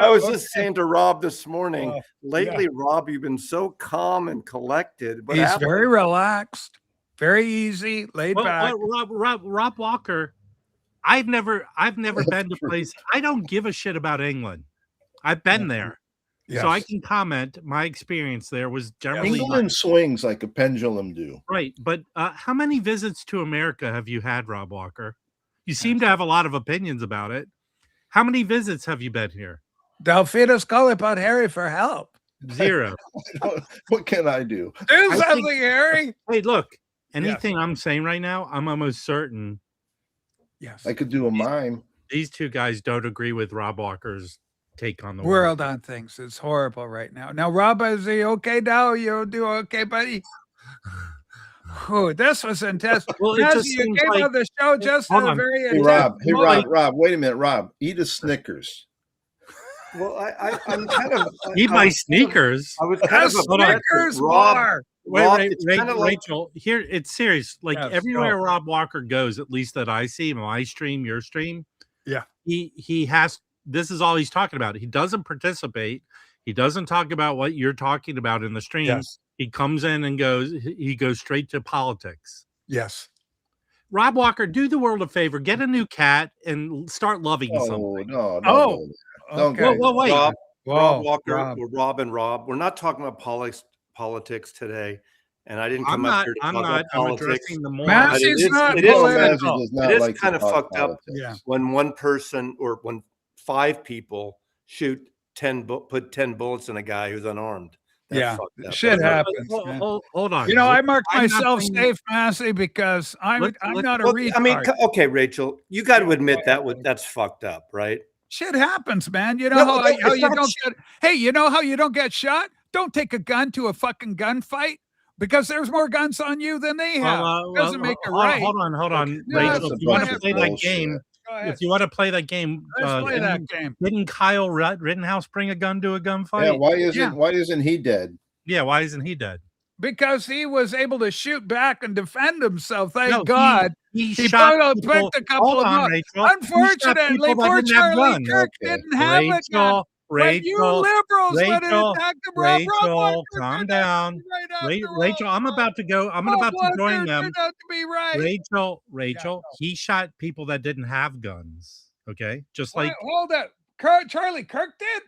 was Okay. just saying to Rob this morning. Oh, Lately, Rob, you've been so calm and collected. What he's happened? very relaxed, very easy, laid back. Rob Walker, I've never been to place. I don't give a shit about England. I've been there. Yes. So I can comment. My experience there was generally England swings like a pendulum do. right. But how many visits to America have you had, Rob Walker? You seem to have a lot of opinions about it. How many visits have you been here? Delphina's calling about Harry for help. 0. What can I do? Do I think- something, Harry. Hey, look, anything I'm saying right now, I'm almost certain Yes. I could do a mime. these two guys don't agree with Rob Walker's take on the World on things. It's horrible right now. Now, Rob, is he okay now? You do okay, buddy? Oh, this was intense. Well, it Yes, just you seems came like- on the show just Hold at a on. very Hey, intense moment. Rob, wait a minute, Rob. Eat a Snickers. Well, I'm kind of Eat my sneakers. I was kind A of upset Snickers that Rob. bar. Rob, Wait, it's kinda like- Rachel, here it's serious. Like Yes, everywhere go. Rob Walker goes, at least that I see, my stream, your stream, Yeah. he has. This is all he's talking about. He doesn't participate. He doesn't talk about what you're talking about in the stream. Yes. He comes in and he goes straight to politics. Yes. Rob Walker, do the world a favor, get a new cat and start loving Oh, something. no. Oh, Don't okay. go. Wait. Rob, Whoa, Rob Walker, Rob. or Rob and Rob. We're not talking about politics today, and I didn't come I'm up not. here to I'm talk not. about I'm politics. addressing the more. Massey's But it is- not it is- political. Mazzy does not It is like to kind of talk fucked up. politics. Yeah. When one person or when 5 people shoot 10 put 10 bullets in a guy who's unarmed. That's Yeah. fucked up. Shit That's- happens. man. Hold on. You know, I mark I'm not myself saying- safe, Massey, because I'm Let's- not a Well, retard. I mean, okay, Rachel, you got to admit that's fucked up, right? Shit happens, man. You know No, how, no, how it's you not don't get. Hey, you know how you don't get shot? Don't take a gun to a fucking gunfight because there's more guns on you than they have. Doesn't make it right. Hold on, No, Rachel. that's If a you want bunch to of play that bullshit. game, Go ahead. if you want to play that game, Let's play that game. didn't Kyle Rittenhouse bring a gun to a Yeah, gunfight? why isn't he dead? Yeah, why isn't he dead? Because he was able to shoot back and defend himself. Thank No, God. He He shot picked people. a couple Hold of on, them. Rachel. He shot Unfortunately, people that poor didn't have Charlie guns. Kirk Okay. didn't have a gun. But you Rachel, liberals went and Rachel, attacked him. Rob Rachel, Walker calm turned down. out right after Rachel, I'm Rob about to go. I'm Rob about to Walker join them. turned out to be right. Rachel, he shot people that didn't have guns. Okay, just Wait, like hold it. Charlie Kirk did.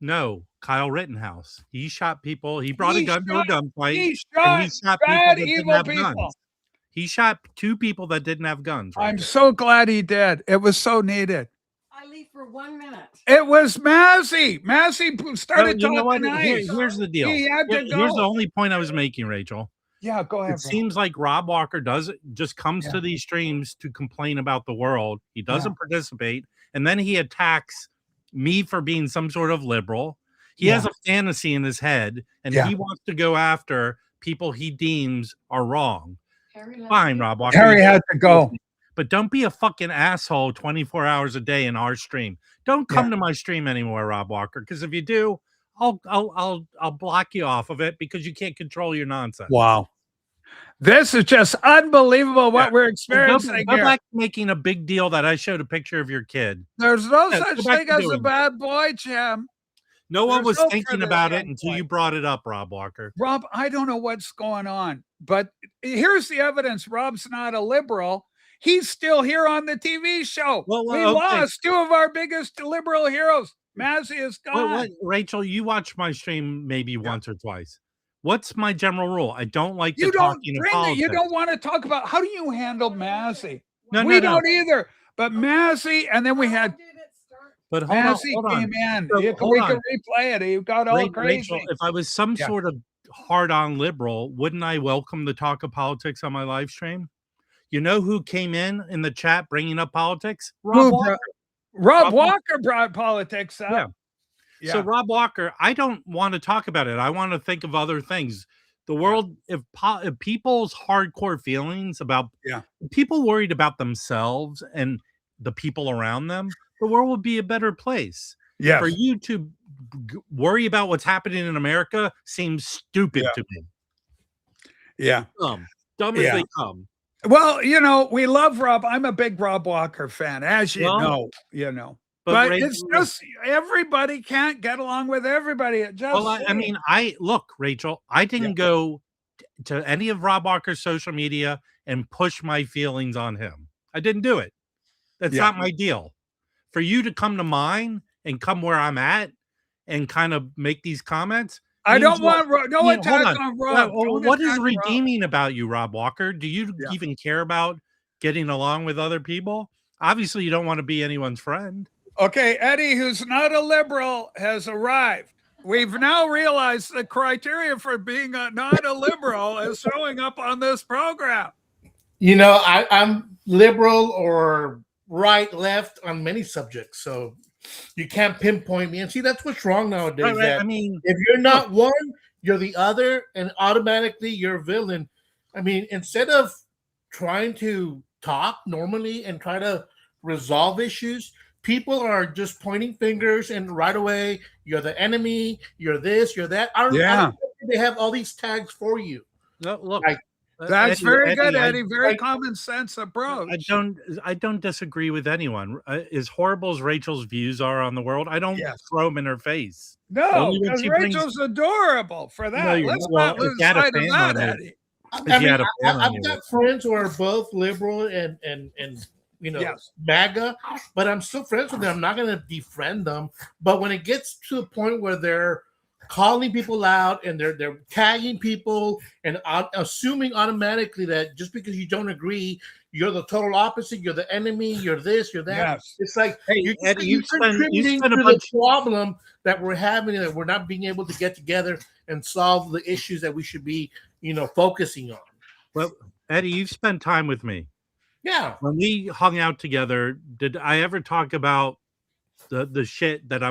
no, Kyle Rittenhouse. He shot people. He brought He a gun to a gunfight. He And shot he shot bad, people that didn't evil have people. guns. He shot 2 people that didn't have guns. I'm Rachel. so glad he did. It was so needed. I leave for 1 minute. It was Massey. Massey started You know what? talking nice. Here's the deal. He had to Here's the go. only point I was making, Rachel. Yeah, go ahead. It bro. seems like Rob Walker just comes Yeah. to these streams to complain about the world. He doesn't participate, and then he attacks me for being some sort of liberal. He has a fantasy in his head, and Yeah. he wants to go after people he deems are wrong. Harry left Fine, me. Rob Walker. Harry you had to go. But don't be a fucking asshole 24 hours a day in our stream. Don't come to my stream anymore, Rob Walker. Because if you do, I'll block you off of it because you can't control your nonsense. Wow. This is just unbelievable what we're Go experiencing here. back to making a big deal that I showed a picture of your kid. There's no Yeah, such go back thing to as a doing bad boy, Jim. No one There's was no thinking further about it gunfight. until you brought it up, Rob Walker. Rob, I don't know what's going on, but here's the evidence. Rob's not a liberal. He's still here on the TV show. Well, we okay. lost 2 of our biggest liberal heroes. Massey is gone. What, Rachel, you watch my stream maybe once or twice. What's my general rule? I don't like You the don't talking of bring it. politics. You don't want to talk about how do you handle Massey? No, we no. don't either. But Massey, and then we had How did it start? But hold on, Massey hold on. came in. So, we hold can on. replay it. He got all crazy. Rachel, if I was some Yeah. sort of hard-on liberal, wouldn't I welcome the talk of politics on my live stream? You know who came in the chat bringing up politics? Rob Who Walker. Rob Rob Walker brought politics up. Yeah. Yeah. So Rob Walker, I don't want to talk about it. I want to think of other things. The world, if people's hardcore feelings about people worried about themselves and the people around them, the world would be a better place. Yes. For you to worry about what's happening in America seems stupid to me. Yeah. Dumb as they come. Well, we love Rob. I'm a big Rob Walker fan, as you know. But it's just everybody can't get along with everybody. It just look, Rachel, I didn't go to any of Rob Walker's social media and push my feelings on him. I didn't do it. That's not my deal. For you to come to mine and come where I'm at and kind of make these comments. I don't want no attack on Rob. What is redeeming about you, Rob Walker? Do you even care about getting along with other people? Obviously, you don't want to be anyone's friend. Okay, Eddie, who's not a liberal, has arrived. We've now realized the criteria for being not a liberal is showing up on this program. I'm liberal or right, left on many subjects, so you can't pinpoint me. And see, that's what's wrong nowadays. Right. If you're not one, you're the other, and automatically you're a villain. Instead of trying to talk normally and try to resolve issues, people are just pointing fingers, and right away, you're the enemy, you're this, you're that. I don't think they have all these tags for you. No, look, that's very good, Eddie. Very common sense approach. I don't disagree with anyone. As horrible as Rachel's views are on the world, I don't throw them in her face. No, because Rachel's adorable for that. Let's not lose sight of that, Eddie. I've got friends who are both liberal and MAGA, but I'm still friends with them. I'm not going to defriend them. But when it gets to a point where they're calling people out and they're tagging people and assuming automatically that just because you don't agree, you're the total opposite, you're the enemy, you're this, you're that. It's like you're contributing to the problem that we're having, that we're not being able to get together and solve the issues that we should be, focusing on. Well, Eddie, you've spent time with me. Yeah. When we hung out together, did I ever talk about the shit that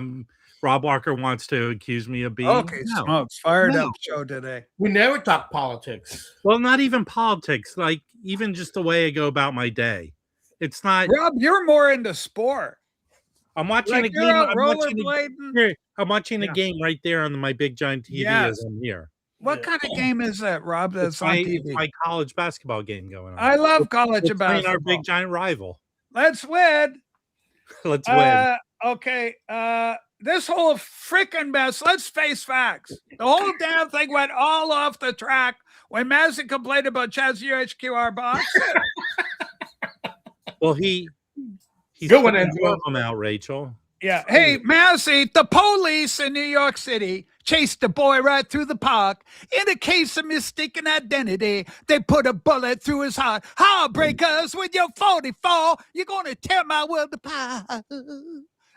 Rob Walker wants to accuse me of being? Okay, Smokes, fired up show today. We never talk politics. Well, not even politics, like even just the way I go about my day. It's not. Rob, you're more into sport. I'm watching a game. I'm watching a game right there on my big giant TV as I'm here. What kind of game is that, Rob? That's on TV. It's my college basketball game going on. I love college basketball. Our big giant rival. Let's win. Let's win. Okay. This whole freaking mess. Let's face facts. The whole damn thing went all off the track when Mazzy complained about Chad's UHQR box. Well, he's good one, them out, Rachel. Yeah. Hey, Mazzy, the police in New York City chased the boy right through the park. In a case of mistaken identity, they put a bullet through his heart. Heartbreakers, with your 44, you're going to tear my world apart.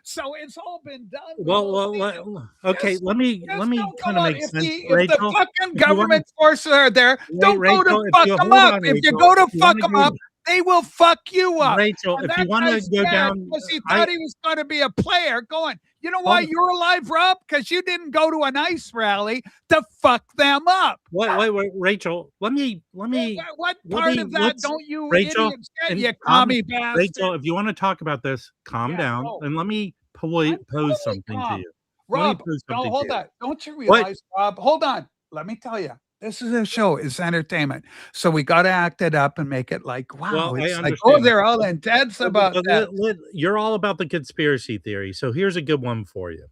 So it's all been done. Well, okay. Let me kind of make sense. If the fucking government forces are there, don't go to fuck them up. If you go to fuck them up, they will fuck you up. Rachel, if you want to go down, because he thought he was going to be a player. Going, you know why you're alive, Rob? Because you didn't go to an ICE rally to fuck them up. Wait, Rachel. Let me. What part of that don't you Rachel, idiots get, you commie bastard? Rachel, if you want to talk about this, calm down and let me pose something to you. Rob, hold on. Don't you realize, Rob? Hold on. Let me tell you. This is a show. It's entertainment. So we got to act it up and make it like, wow. It's like, they're all intense about that. You're all about the conspiracy theory. So here's a good one for you.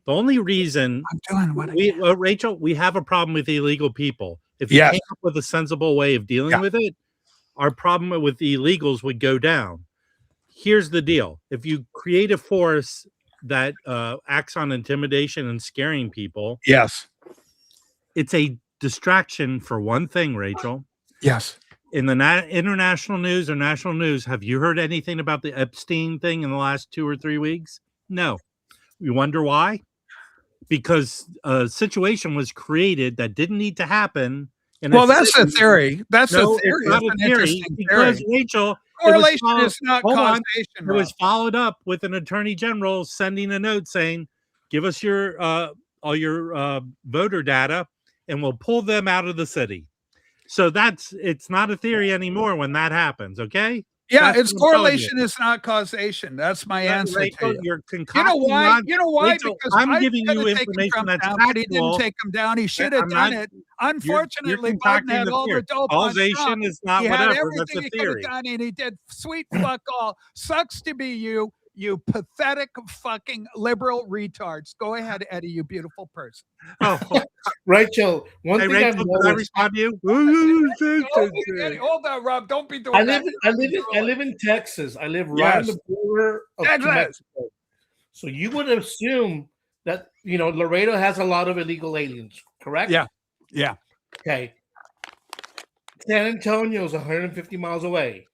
The only reason I'm doing Rachel, we have a problem with illegal people. If you came up with a sensible way of dealing with it, our problem with the illegals would go down. Here's the deal. If you create a force that acts on intimidation and scaring people, it's a distraction for one thing, Rachel. Yes. In the international news or national news, have you heard anything about the Epstein thing in the last 2 or 3 weeks? No. You wonder why? Because a situation was created that didn't need to happen. And that's a theory. That's a theory. It's not a theory because Rachel, correlation is not causation. It was followed up with an attorney general sending a note saying, "Give us your all your voter data, and we'll pull them out of the city." So it's not a theory anymore when that happens. Okay. Yeah, That's it's what I'm telling you. correlation is not causation. That's my answer Rachel, to you. you're You know concocting why? You know why? Rachel, Because I'm Biden giving you could have taken information Trump that's down, but he didn't factual. take him down. He should have I'm done not- it. Unfortunately, Biden concocting had the all theory. the dope on Trump. Causation is not He had whatever. That's everything a he could have theory. done, and he did sweet fuck all. Sucks to be you, you pathetic fucking liberal retards. Go ahead, Eddie, you beautiful person. Oh, Rachel, one hey, thing I've Rachel, can I noticed. respond to you? Eddie, hold on, Rob. Don't be doing I that. live in Texas. I live right on Yes. the border of Texas. Mexico. So you would assume that Laredo has a lot of illegal aliens, correct? Yeah. Yeah. Okay. San Antonio is 150 miles away.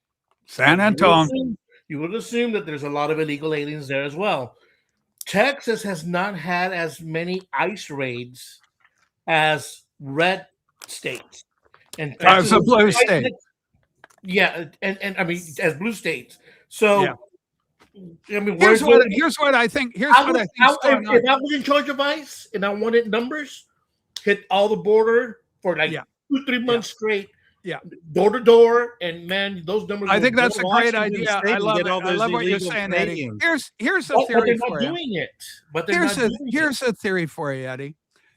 San Antonio. You would assume that there's a lot of illegal aliens there as well. Texas has not had as many ICE raids as red states. And As a blue state. Yeah, and I mean as blue states. So Yeah. I mean, Here's what I think. Here's what I think. if I was in charge of ICE and I wanted numbers, hit all the border for like 2-3 months straight. Yeah. Door to door, and man, those numbers. I think that's a great Washington idea. State I and love get it. all I those love what you're illegal saying, Eddie. Canadians. Here's a but theory they're for not you. doing it. But they're not doing it. Here's a theory for you, Eddie.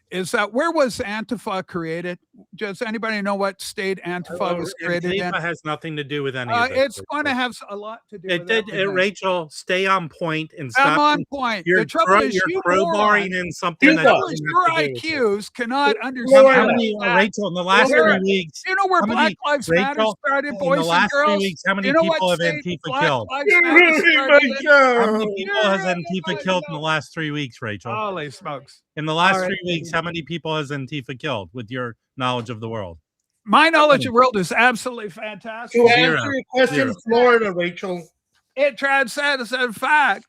Is that where was Antifa created? Does anybody know what state Antifa was created in? Antifa has nothing to do with any of this. It's going to have a lot to do It with did. everything. Rachel, stay on point and stop. I'm on point. You're, The trouble is, you're you crowbarring morons, in something that Cuba. doesn't your have to do with it. IQs cannot How understand. many, that. Rachel, in the last Where- 3 weeks, You know where how Black many- Lives Matter Rachel, started, in boys the last and 3 girls? weeks, how many You know people what have state Antifa Black killed? Lives Matter started in? How many people has You're Antifa right, killed in no. the last 3 weeks, Rachel? Holy smokes. In the last All right. 3 weeks, how many people has Antifa killed with your knowledge of the world? My knowledge of the world is absolutely fantastic. To Zero. answer your question, Zero. Florida, Rachel. It transcends. In fact,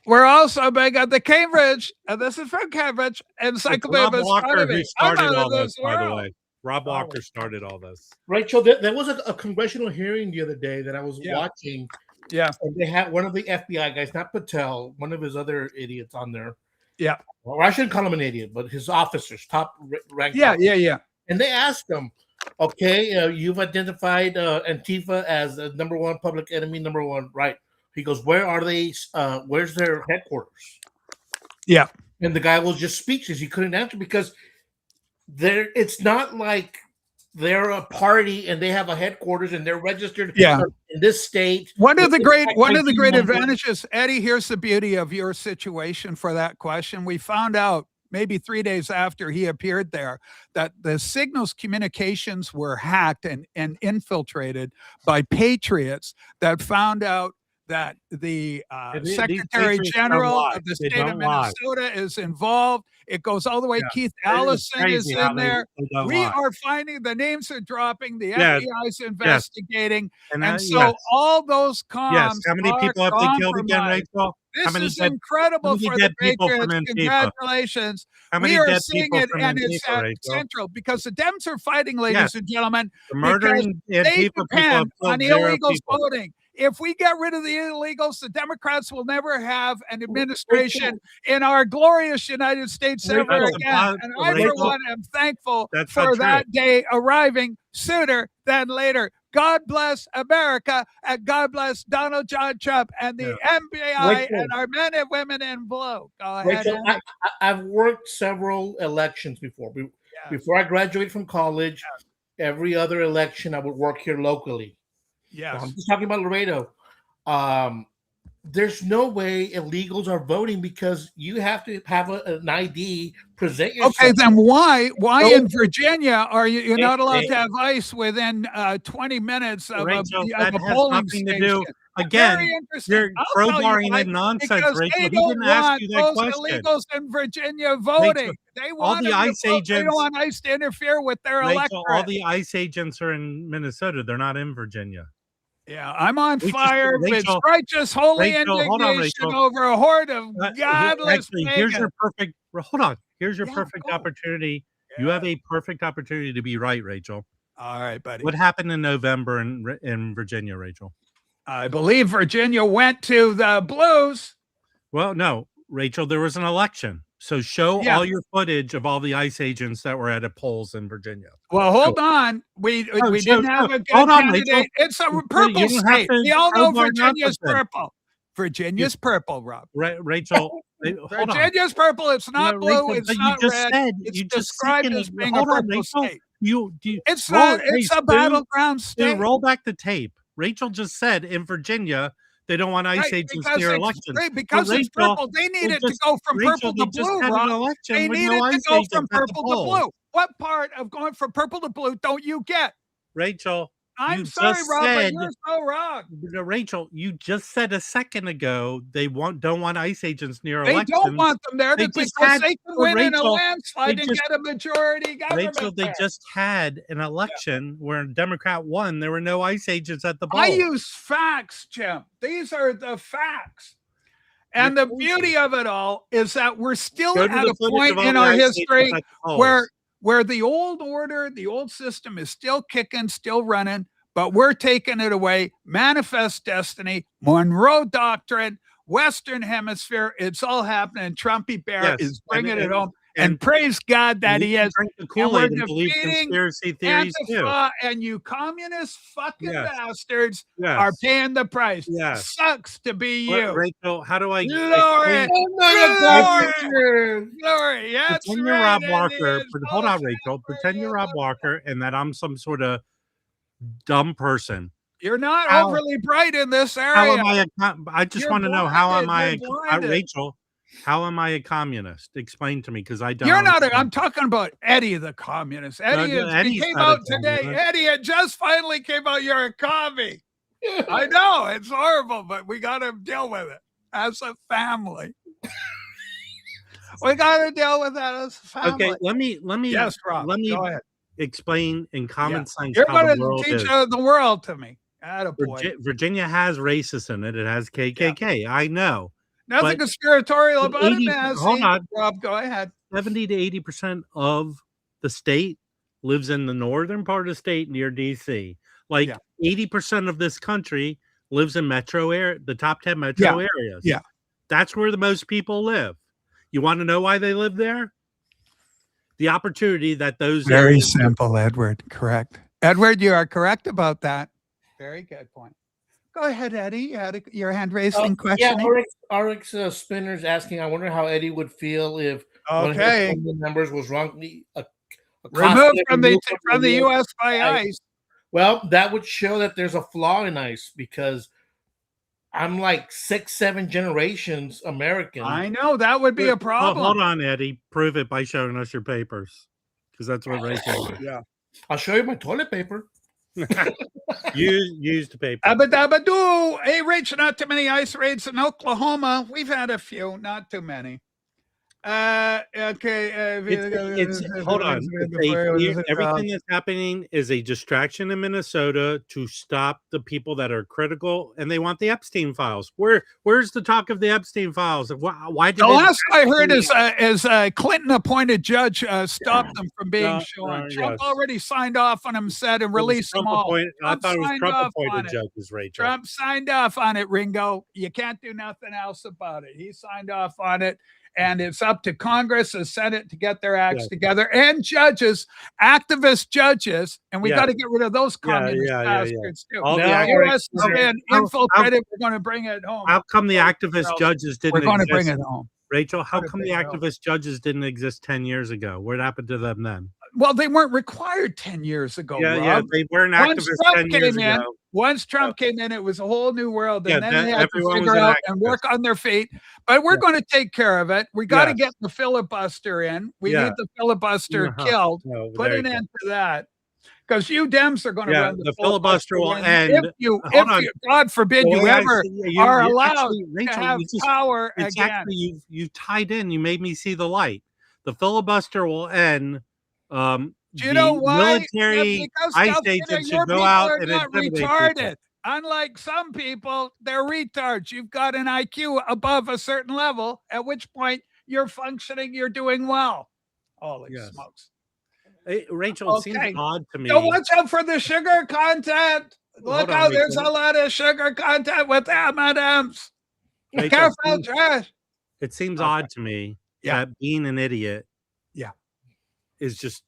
we're also big at the Cambridge, and this is from Cambridge, It's Encyclopedia Rob of Walker Astronomy. who started I'm out all of this, by the world. way. Rob Walker started all this. Rachel, there was a congressional hearing the other day that I was watching. Yeah. And they had one of the FBI guys, not Patel, one of his other idiots on there. Yeah. Or I shouldn't call him an idiot, but his officers, top ranked. Yeah, officers. yeah. And they asked him, okay, you've identified Antifa as the number one public enemy, number one, right? He goes, where are they? Where's their headquarters? Yeah. And the guy was just speechless. He couldn't answer because it's not like they're a party and they have a headquarters and they're registered in this state. One of the great number. advantages, Eddie, here's the beauty of your situation for that question. We found out maybe 3 days after he appeared there that the signals communications were hacked and infiltrated by patriots that found out that the Secretary General of the state of Minnesota is involved. It goes all the way. Keith Allison is in there. We are finding the names are dropping. The FBI is investigating. And so all those comms. Yes. How many people have they killed again, Rachel? This is incredible for the Patriots. Congratulations. We are seeing it, and it's central because the Dems are fighting, ladies and gentlemen. Murdering they depend on illegals voting. If we get rid of the illegals, the Democrats will never have an administration in our glorious United States ever again. And I, for one, am thankful for that day arriving sooner than later. God bless America, and God bless Donald John Trump and the FBI and our men and women in blue. Go ahead. Rachel, I've worked several elections before. Before I graduated from college, every other election I would work here locally. Yes. I'm just talking about Laredo. There's no way illegals are voting because you have to have an ID, present yourself. Okay, then why in Virginia are you're not allowed to have ICE within 20 minutes of Rachel, a polling station? Again, you're crowbarring in nonsense, Rachel. He didn't ask you that question. Illegals in Virginia voting. Rachel, they want all the ICE agents. They don't want ICE to interfere with their electorate. All the ICE agents are in Minnesota. They're not in Virginia. Yeah, I'm on fire with righteous, holy indignation over a horde of godless pagans. Here's your perfect. Hold on. Here's your perfect opportunity. You have a perfect opportunity to be right, Rachel. All right, buddy. What happened in November in Virginia, Rachel? I believe Virginia went to the Blues. Well, no, Rachel. There was an election. So show Yeah. all your footage of all the ICE agents that were at polls in Virginia. Well, hold on. We didn't have a good Hold on, candidate. Rachel. It's a You purple don't have state. to We all know crowbar Virginia's nonsense. purple. Virginia's purple, Rob. Rachel, hold on. Virginia's purple. It's not blue. Rachel, It's but not you just red. said It's you just described seconded- as being a hold on, purple Rachel. state. You It's roll- not. It's hey, a battleground state. Dude, roll back the tape. Rachel just said in Virginia they don't want ICE Right, agents because near it's- elections. right, because it's Rachel, purple. They need they it to just- go from Rachel, purple they to just blue, had an Rob. election They with need no it to ICE go agents from at the purple to polls. blue. What part of going from purple to blue don't you get? Rachel, I'm you sorry, just Rob, but said- you're so wrong. Rachel, you just said a second ago they don't want ICE agents near They elections. don't want them there They because just had- they can win in a Rachel, landslide they and just- get a majority government. Rachel, they there. just had an election where a Democrat won. There were no ICE agents at the polls. I use facts, Jim. These are the facts. And the You're beauty of it all is that we're still Go to at the a footage point of all in the our ICE agents history at the polls. where the old order, the old system is still kicking, still running, but we're taking it away. Manifest destiny, Monroe Doctrine, Western Hemisphere, it's all happening. Trumpy Bear Yes, is bringing and- it home. and- And praise God that you he can is. drink the And we're Kool-Aid and believe defeating conspiracy theories too. Antifa and you communist fucking Yes. bastards Yes. are paying the price. Yes. Sucks to be But, you. Rachel, how do I Glory. explain- Glory. That's pretend you're right, Rob Andy. Walker. It's Hold on, bullshit Rachel. for Pretend you're you. Rob Walker and that I'm some sort of dumb person. You're not How- overly bright in this How area. am I just You're want to know how am blinded. I You're blinded. Rachel? How am I a communist? Explain to me because I don't. You're not. understand. I'm talking about Eddie the communist. Eddie, no, he Eddie's came not a out today. communist. Eddie, it just finally came out. You're a commie. I know it's horrible, but we got to deal with it as a family. We got to deal with that as a family. Okay, let me Yes, Rob. let me Go ahead. explain in common sense You're how going the to world teach is. the world to me. Attaboy. Virginia has racists in it. It has KKK. I know. Nothing but- conspiratorial but about 80 it, Nancy. hold on. Rob, go ahead. 70 to 80% of the state lives in the northern part of the state near DC. Like Yeah. 80% of this country lives in the top 10 metro areas. Yeah. That's where the most people live. You want to know why they live there? The opportunity that those Very areas- simple, Edward. Correct. Edward, you are correct about that. Very good point. Go ahead, Eddie. You had your hand raised in Yeah, questioning. RX Spinner's asking, I wonder how Eddie would feel if one of his Okay. family members was wrongly Removed accosted from the U.S. by ICE. ICE. Well, that would show that there's a flaw in ICE because I'm like 6-7 generations American. I know that would be a Oh, problem. hold on, Eddie. Prove it by showing us your papers. Because that's what Rachel did. I'll show you my toilet paper. Use the paper. Abba dabba doo. Hey, Rich, not too many ICE raids in Oklahoma. We've had a few, not too many. Okay. Hold on. Everything that's happening is a distraction in Minnesota to stop the people that are critical, and they want the Epstein files. Where's the talk of the Epstein files? Why did The they- last I heard is Clinton appointed judge stopped them from being shown. Trump yes. already signed off on them, said, and It was released them Trump all. appointed- I Trump thought it was signed Trump off on appointed it. judges, Rachel. Trump signed off on it, Ringo. You can't do nothing else about it. He signed off on it. And it's up to Congress, the Senate to get their acts together, and judges, activist judges, and we got to get rid of those communist bastards too. All the Now, U.S. has activists- been how- infiltrated. We're going to bring it home. How come the activist else? judges We're didn't going to exist? bring it home. Rachel, how Gotta come the bring it home. activist judges didn't exist 10 years ago? What happened to them then? Well, they weren't required 10 years ago. Rob. They weren't Once activists Trump 10 years came in, ago. Once Trump came in, it was a whole new world. And Yeah, then they had to everyone was figure an out and work on their feet. But we're going to take care of it. We got to Yes. get the filibuster in. We Yeah. need the filibuster Uh-huh. killed. No, Put there an you go. end to that. Because you Dems are going to Yeah, run the filibuster will end. If you, Hold on. God forbid, The you way I ever see it, are you allowed actually- Rachel, to have you just- power It's again. actually you tied in. You made me see the light. The filibuster will end. Do you the know why? military Because ICE Delphina, agents your should go people out are and not intimidate retarded. people. Unlike some people, they're retards. You've got an IQ above a certain level, at which point you're functioning, you're doing well. Holy Yes. smokes. Hey, Rachel, it Okay. seems odd to me. So watch out for the sugar content. Hold Look on, out, there's Rachel. a lot of sugar content with M&Ms. Rachel, Careful, it seems- Josh. It seems Okay. odd to me Yeah. that being an idiot Yeah. is just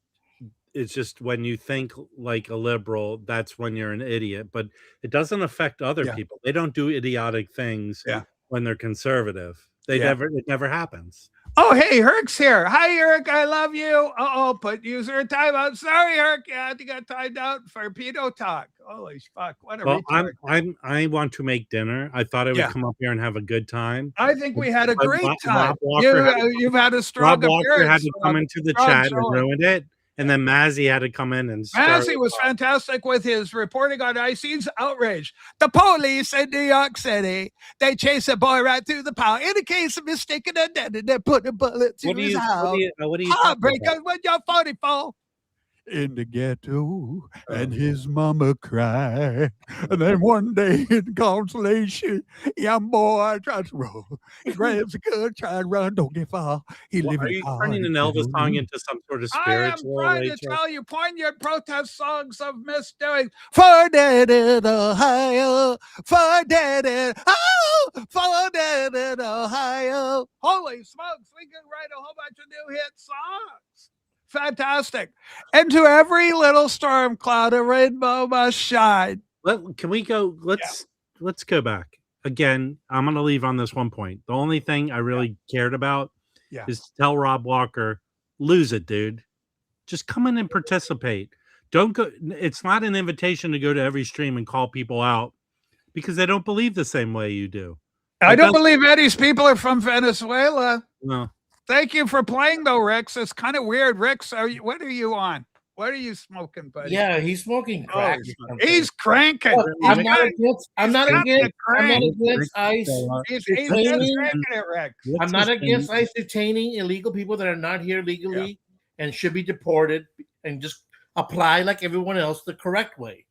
it's just when you think like a liberal, that's when you're an idiot. But it doesn't affect other Yeah. people. They don't do idiotic things Yeah. when they're conservative. It never happens. Oh, hey, Herc's here. Hi, Herc. I love you. Put user in timeout. Sorry, Herc. Yeah, you got timed out for pedo talk. Holy fuck. What a Well, retard. I want to make dinner. I thought I would Yeah. come up here and have a good time. I think we had a But great Rob time. Walker You've had a strong Rob Walker had appearance. to come into the strong chat and showing. ruined it. And then Mazzy had to come in and start Massey it was off. fantastic with his reporting on IC's outrage. The police in New York City, they chase a boy right through the power. In the case of mistaken identity, they put a bullet through his house. What are you talking Heartbreakers about? when you're 44. In the ghetto, and his mama cried. And then one day in consolation, young boy tries to roll. He grabs a gun, try to run, don't get far. He What, live are in you turning an Elvis song into some sort of I am spiritual? trying to Rachel? tell you poignant protest songs of misdoing. For dead in Ohio, for dead in, for dead in Ohio. Holy smokes, we can write a whole bunch of new hit songs. Fantastic. And to every little storm cloud, a rainbow must shine. Can we go? Let's go back again. I'm going to leave on this one point. The only thing I really cared about is to tell Rob Walker, lose it, dude. Just come in and participate. Don't go. It's not an invitation to go to every stream and call people out because they don't believe the same way you do. I don't believe Eddie's people are from Venezuela. No. Thank you for playing, though, Rex. It's kind of weird. Rex, what are you on? What are you smoking, buddy? Yeah, he's smoking crack. He's cranking. Look, I'm not against ICE. He's just cranking it, Rex. I'm not against ICE detaining illegal people that are not here legally and should be deported and just apply like everyone else the correct way.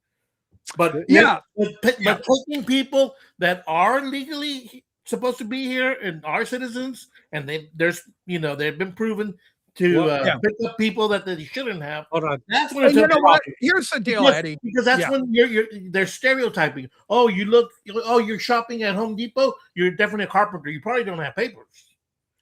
But taking people that are legally supposed to be here and are citizens, and they've been proven to pick up people that they shouldn't have. Hold on. That's when it's you know what? Here's the deal, Eddie. Because that's when they're stereotyping. Oh, you're shopping at Home Depot. You're definitely a carpenter. You probably don't have papers.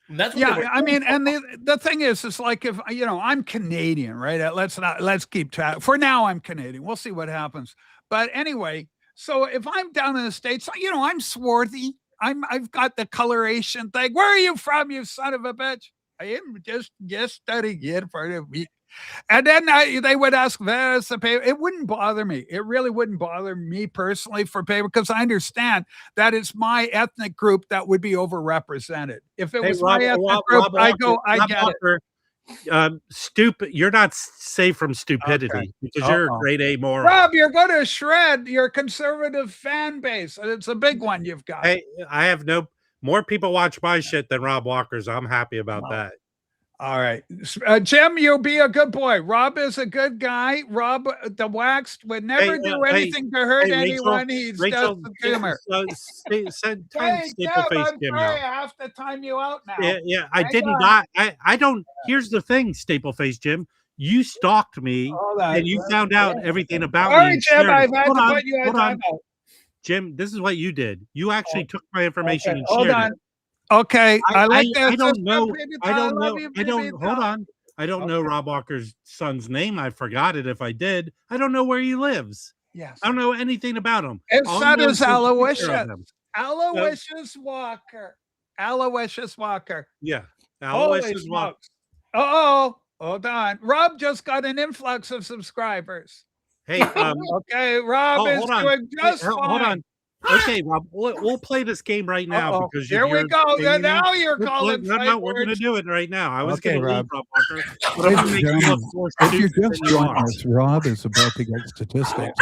And that's what I mean, and the thing is like if I'm Canadian, right? Let's keep track. For now, I'm Canadian. We'll see what happens. But anyway, so if I'm down in the States, I'm swarthy. I've got the coloration thing. Where are you from, you son of a bitch? I am just studying it for the week. And then they would ask, where's the paper? It wouldn't bother me. It really wouldn't bother me personally for paper because I understand that it's my ethnic group that would be overrepresented. If it was my ethnic group, I get it. Stupid. You're not safe from stupidity because you're a grade A moron. Rob, you're going to shred your conservative fan base. It's a big one you've got. Hey, I have more people watch my shit than Rob Walker's. I'm happy about that. All right. Jim, you'll be a good boy. Rob is a good guy. Rob, the waxed, would never do anything to hurt anyone. He's just a tumor. Send Staple Face Jim now. I have to time you out now. Yeah. I didn't die. I don't. Here's the thing, Staple Face Jim. You stalked me and you found out everything about me. All right, Jim, I've had to put you on timeout. Jim, this is what you did. You actually took my information and shared it. Okay, I like that. I don't know. Hold on. I don't know Rob Walker's son's name. I forgot it if I did. I don't know where he lives. Yes. I don't know anything about him. His son is Aloysius. Aloysius Walker. Aloysius Walker. Yeah. Aloysius Walker. Hold on. Rob just got an influx of subscribers. Hey, okay, Rob is doing just fine. Hold on. Okay, Rob, we'll play this game right now because here we go. Now you're calling. No, we're going to do it right now. I was going to leave Rob Walker, but I'm going to make you look more stupid. If you just join us, Rob is about to get statistics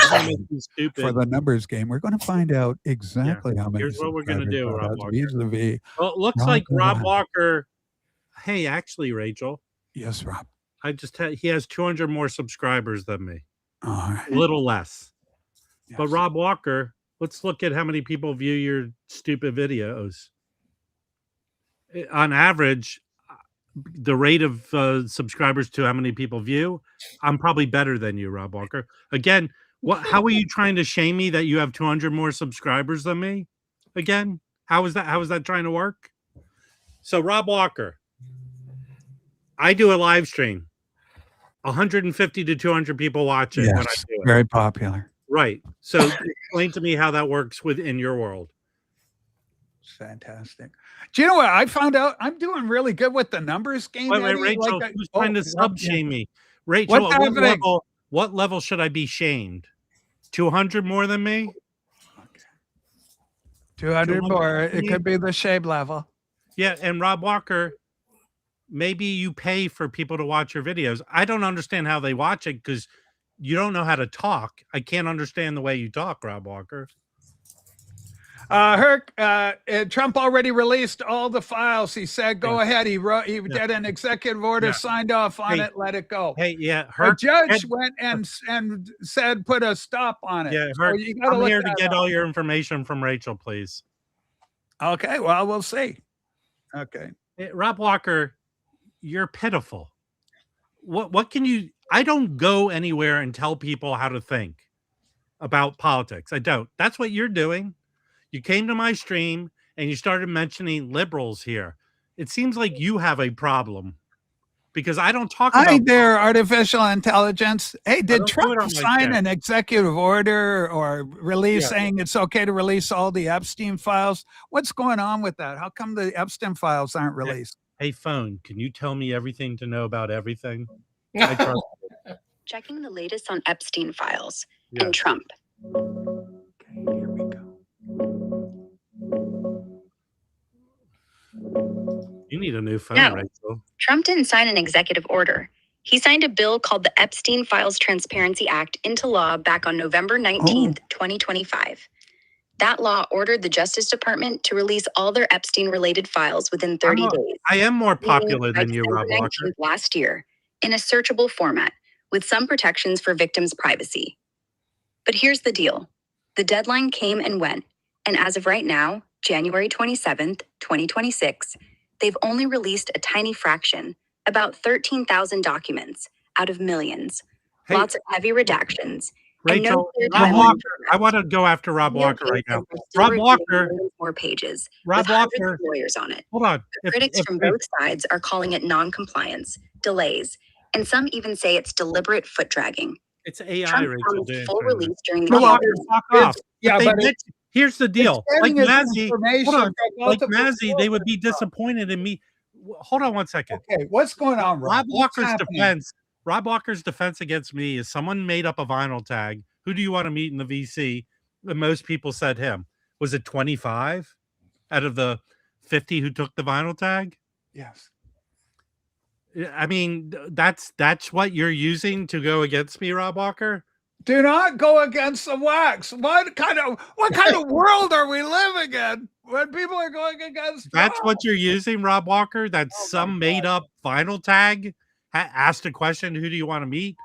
for the numbers game. We're going to find out exactly how many. Here's what we're going to do, Rob Walker. Vis-a-vis well, it looks like Rob Walker. Hey, actually, Rachel. Yes, Rob. He has 200 more subscribers than me. All right. A little less. Yes. But Rob Walker. Let's look at how many people view your stupid videos. On average, the rate of subscribers to how many people view, I'm probably better than you, Rob Walker. Again, how are you trying to shame me that you have 200 more subscribers than me? Again, how is that trying to work? So, Rob Walker, I do a live stream. 150 to 200 people watch it when I Yes, do it. very popular. Right. So explain to me how that works within your world. Fantastic. Do you know what I found out? I'm doing really good with the numbers game. Wait, Eddie. Rachel, Like who's trying to sub shame me? Rachel, What's at happening? what level should I be shamed? 200 more than me? 200 more. It could be the shade level. Yeah, and Rob Walker, maybe you pay for people to watch your videos. I don't understand how they watch it because you don't know how to talk. I can't understand the way you talk, Rob Walker. Herc, Trump already released all the files. He said, go ahead. He did an executive order, signed off on it, let it go. Hey, yeah, The Herc, judge went and said, put a stop on it. yeah, So Herc, you gotta I'm look here to that get up. all your information from Rachel, please. Okay, well, we'll see. Okay. Rob Walker, you're pitiful. What can you? I don't go anywhere and tell people how to think about politics. I don't. That's what you're doing. You came to my stream and you started mentioning liberals here. It seems like you have a problem because I don't talk Hi about there, artificial intelligence. Hey, did don't do Trump it on my sign chat. an executive order or release Yeah. saying it's okay to release all the Epstein files? What's going on with that? How come the Epstein files aren't released? Hey, phone, can you tell me everything to know about everything? I trust you. Checking the latest on Epstein files Yeah. and Trump. Okay, here we go. You need a new phone, No. Rachel. Trump didn't sign an executive order. He signed a bill called the Epstein Files Transparency Act into law back on November 19th, 2025. That law ordered the Justice Department to release all their Epstein-related files within 30 days. I am more meaning popular by than you, Rob December Walker. 19th last year, in a searchable format, with some protections for victims' privacy. But here's the deal. The deadline came and went, and as of right now, January 27th, 2026, they've only released a tiny fraction, about 13,000 documents out of millions. Hey, Lots of heavy redactions. and no Rachel, clear Rob timeline Walker, for I want to go after Rob Real Walker right cases now. are still Rob reviewing Walker, millions more pages, Rob with hundreds Walker, of lawyers on it. hold on. But critics from both sides are calling it non-compliance, delays, and some even say it's deliberate foot dragging. It's AI, Trump Rachel. promised doing full things. release during the Rob Walker, campaign. fuck off. Yeah, If they but mention- here's the deal. Like getting his Mazzy, information hold on. from Like multiple Mazzy, they would be sources. disappointed in me. Hold on one second. Okay, what's going on, Rob? Rob What's Walker's happening? defense. Rob Walker's defense against me is someone made up a vinyl tag. Who do you want to meet in the VC? And most people said him. Was it 25 out of the 50 who took the vinyl tag? Yes. I mean, that's what you're using to go against me, Rob Walker. Do not go against the wax. What kind of world are we living in when people are going against? That's Trump? what you're using, Rob Walker. That's Oh my some made up vinyl tag. Asked a question. Who do you want to meet?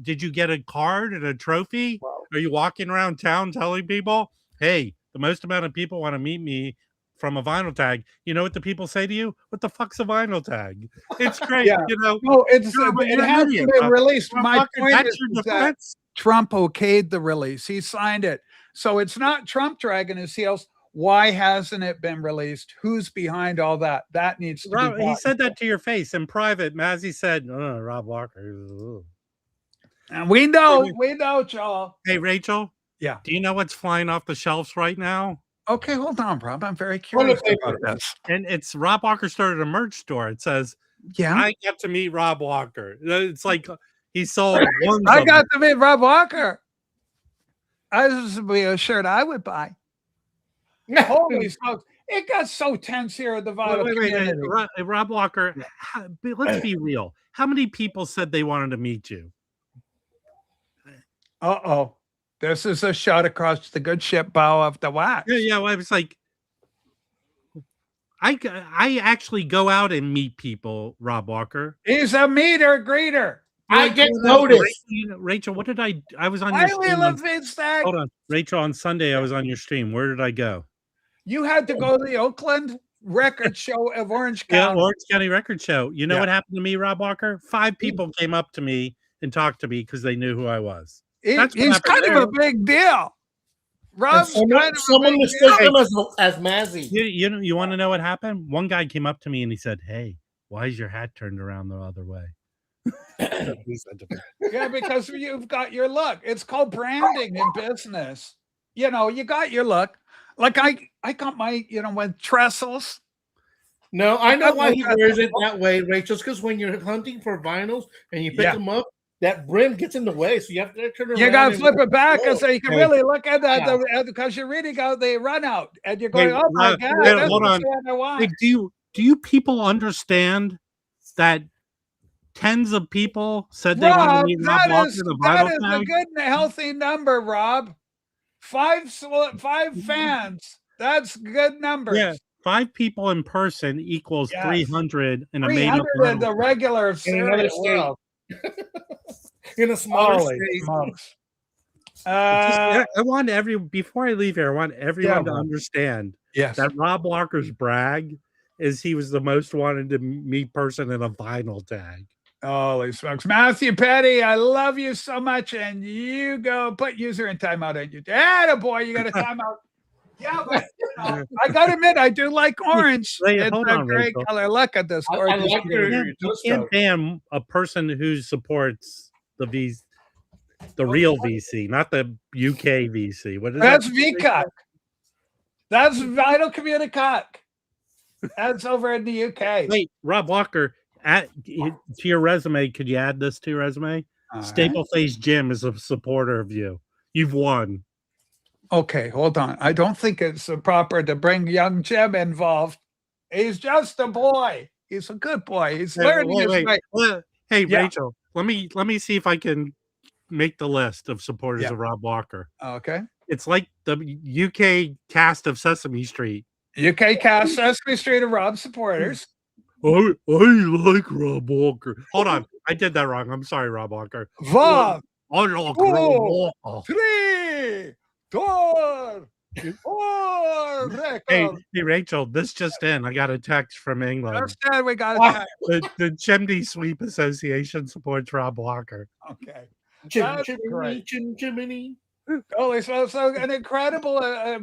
Did you get a card and a trophy? Wow. Are you walking around town telling people, "Hey, the most amount of people want to meet me from a vinyl tag"? You know what the people say to you? What the fuck's a vinyl tag? It's great. Yeah. You know. No, it You're an hasn't idiot, been Rob. released. Rob My Walker, point that's is your that defense. Trump okayed the release. He signed it. So it's not Trump dragging his heels. Why hasn't it been released? Who's behind all that? That needs to Rob, be he brought- said that to your face in private. Mazzy said, Rob Walker. Ugh." And we know, Joel. Hey, Rachel. Yeah. Do you know what's flying off the shelves right now? Okay, hold on, Rob. I'm very curious about this. And it's Rob Walker started a merch store. It says, Yeah. I got to meet Rob Walker. It's like he sold one. I got to meet Rob Walker. This would be a shirt I would buy. Holy smokes. It got so tense here at the Vital Wait. community. Rob Walker, let's be real. How many people said they wanted to meet you? Uh-oh. This is a shot across the good ship bow of the wax. Yeah. Well, I was like, I actually go out and meet people, Rob Walker. He's a meter greeter. I get noticed. Rachel, what did I was on your Highly stream. Levinstag. Hold on. Rachel, on Sunday, I was on your stream. Where did I go? You had to go to the Oakland record show of Orange Yeah, County. Orange County Record Show. You know Yeah. what happened to me, Rob Walker? 5 people came up to me and talked to me because they knew who I was. That's what He's happened kind of a big deal. Rob's kind of a Someone big mistook deal. him as Mazzy. You want to know what happened? One guy came up to me and he said, "Hey, Why is your hat turned around the other way? Yeah, because you've got your look. It's called branding in business. You know, you got your look. Like I got my, with trestles. No, I know why he got wears it that way, Rachel. It's because when you're hunting for vinyls and you pick them up, that brim gets in the way, so you have to turn around. You got to flip it back so you can really look at that because you're reading out the run out and you're going, oh my God, that's hold on. what I want. Hey, do you people understand that tens of people said they want to meet Rob Walker in the vinyl that is tag? a good and healthy number, Rob. Five fans. That's good numbers. Yeah, 5 people in person equals 300 in a made up in the regular world. In a smaller state. I want before I leave here, I want everyone to understand that Rob Walker's brag is he was the most wanted to meet person in a vinyl tag. Holy smokes. Matthew Petty, I love you so much. And you go put user in timeout on you. Attaboy, you got a timeout. Yeah, but I got to admit, I do like orange. It's a great color. Look at this. I like you can't ban a person who supports the real VC, not the UK VC. What is That's VCOC. That's Vital Communicock. That's over in the UK. Wait, Rob Walker, to your resume, could you add this to your resume? Staple Face Jim is a supporter of you. You've won. Okay, hold on. I don't think it's proper to bring young Jim involved. He's just a boy. He's a good boy. He's learning his way. Hey, Rachel, let me see if I can make the list of supporters of Rob Walker. Okay. It's like the UK cast of Sesame Street. UK cast Sesame Street of Rob supporters. I like Rob Walker. Hold on. I did that wrong. I'm sorry, Rob Walker. 1, I like Rob Walker. 3, 4, 4. Hey, Rachel, this just in. I got a text from England. Just said we got a text. The Chimney Sweep Association supports Rob Walker. Okay. Jiminy. Holy so an incredible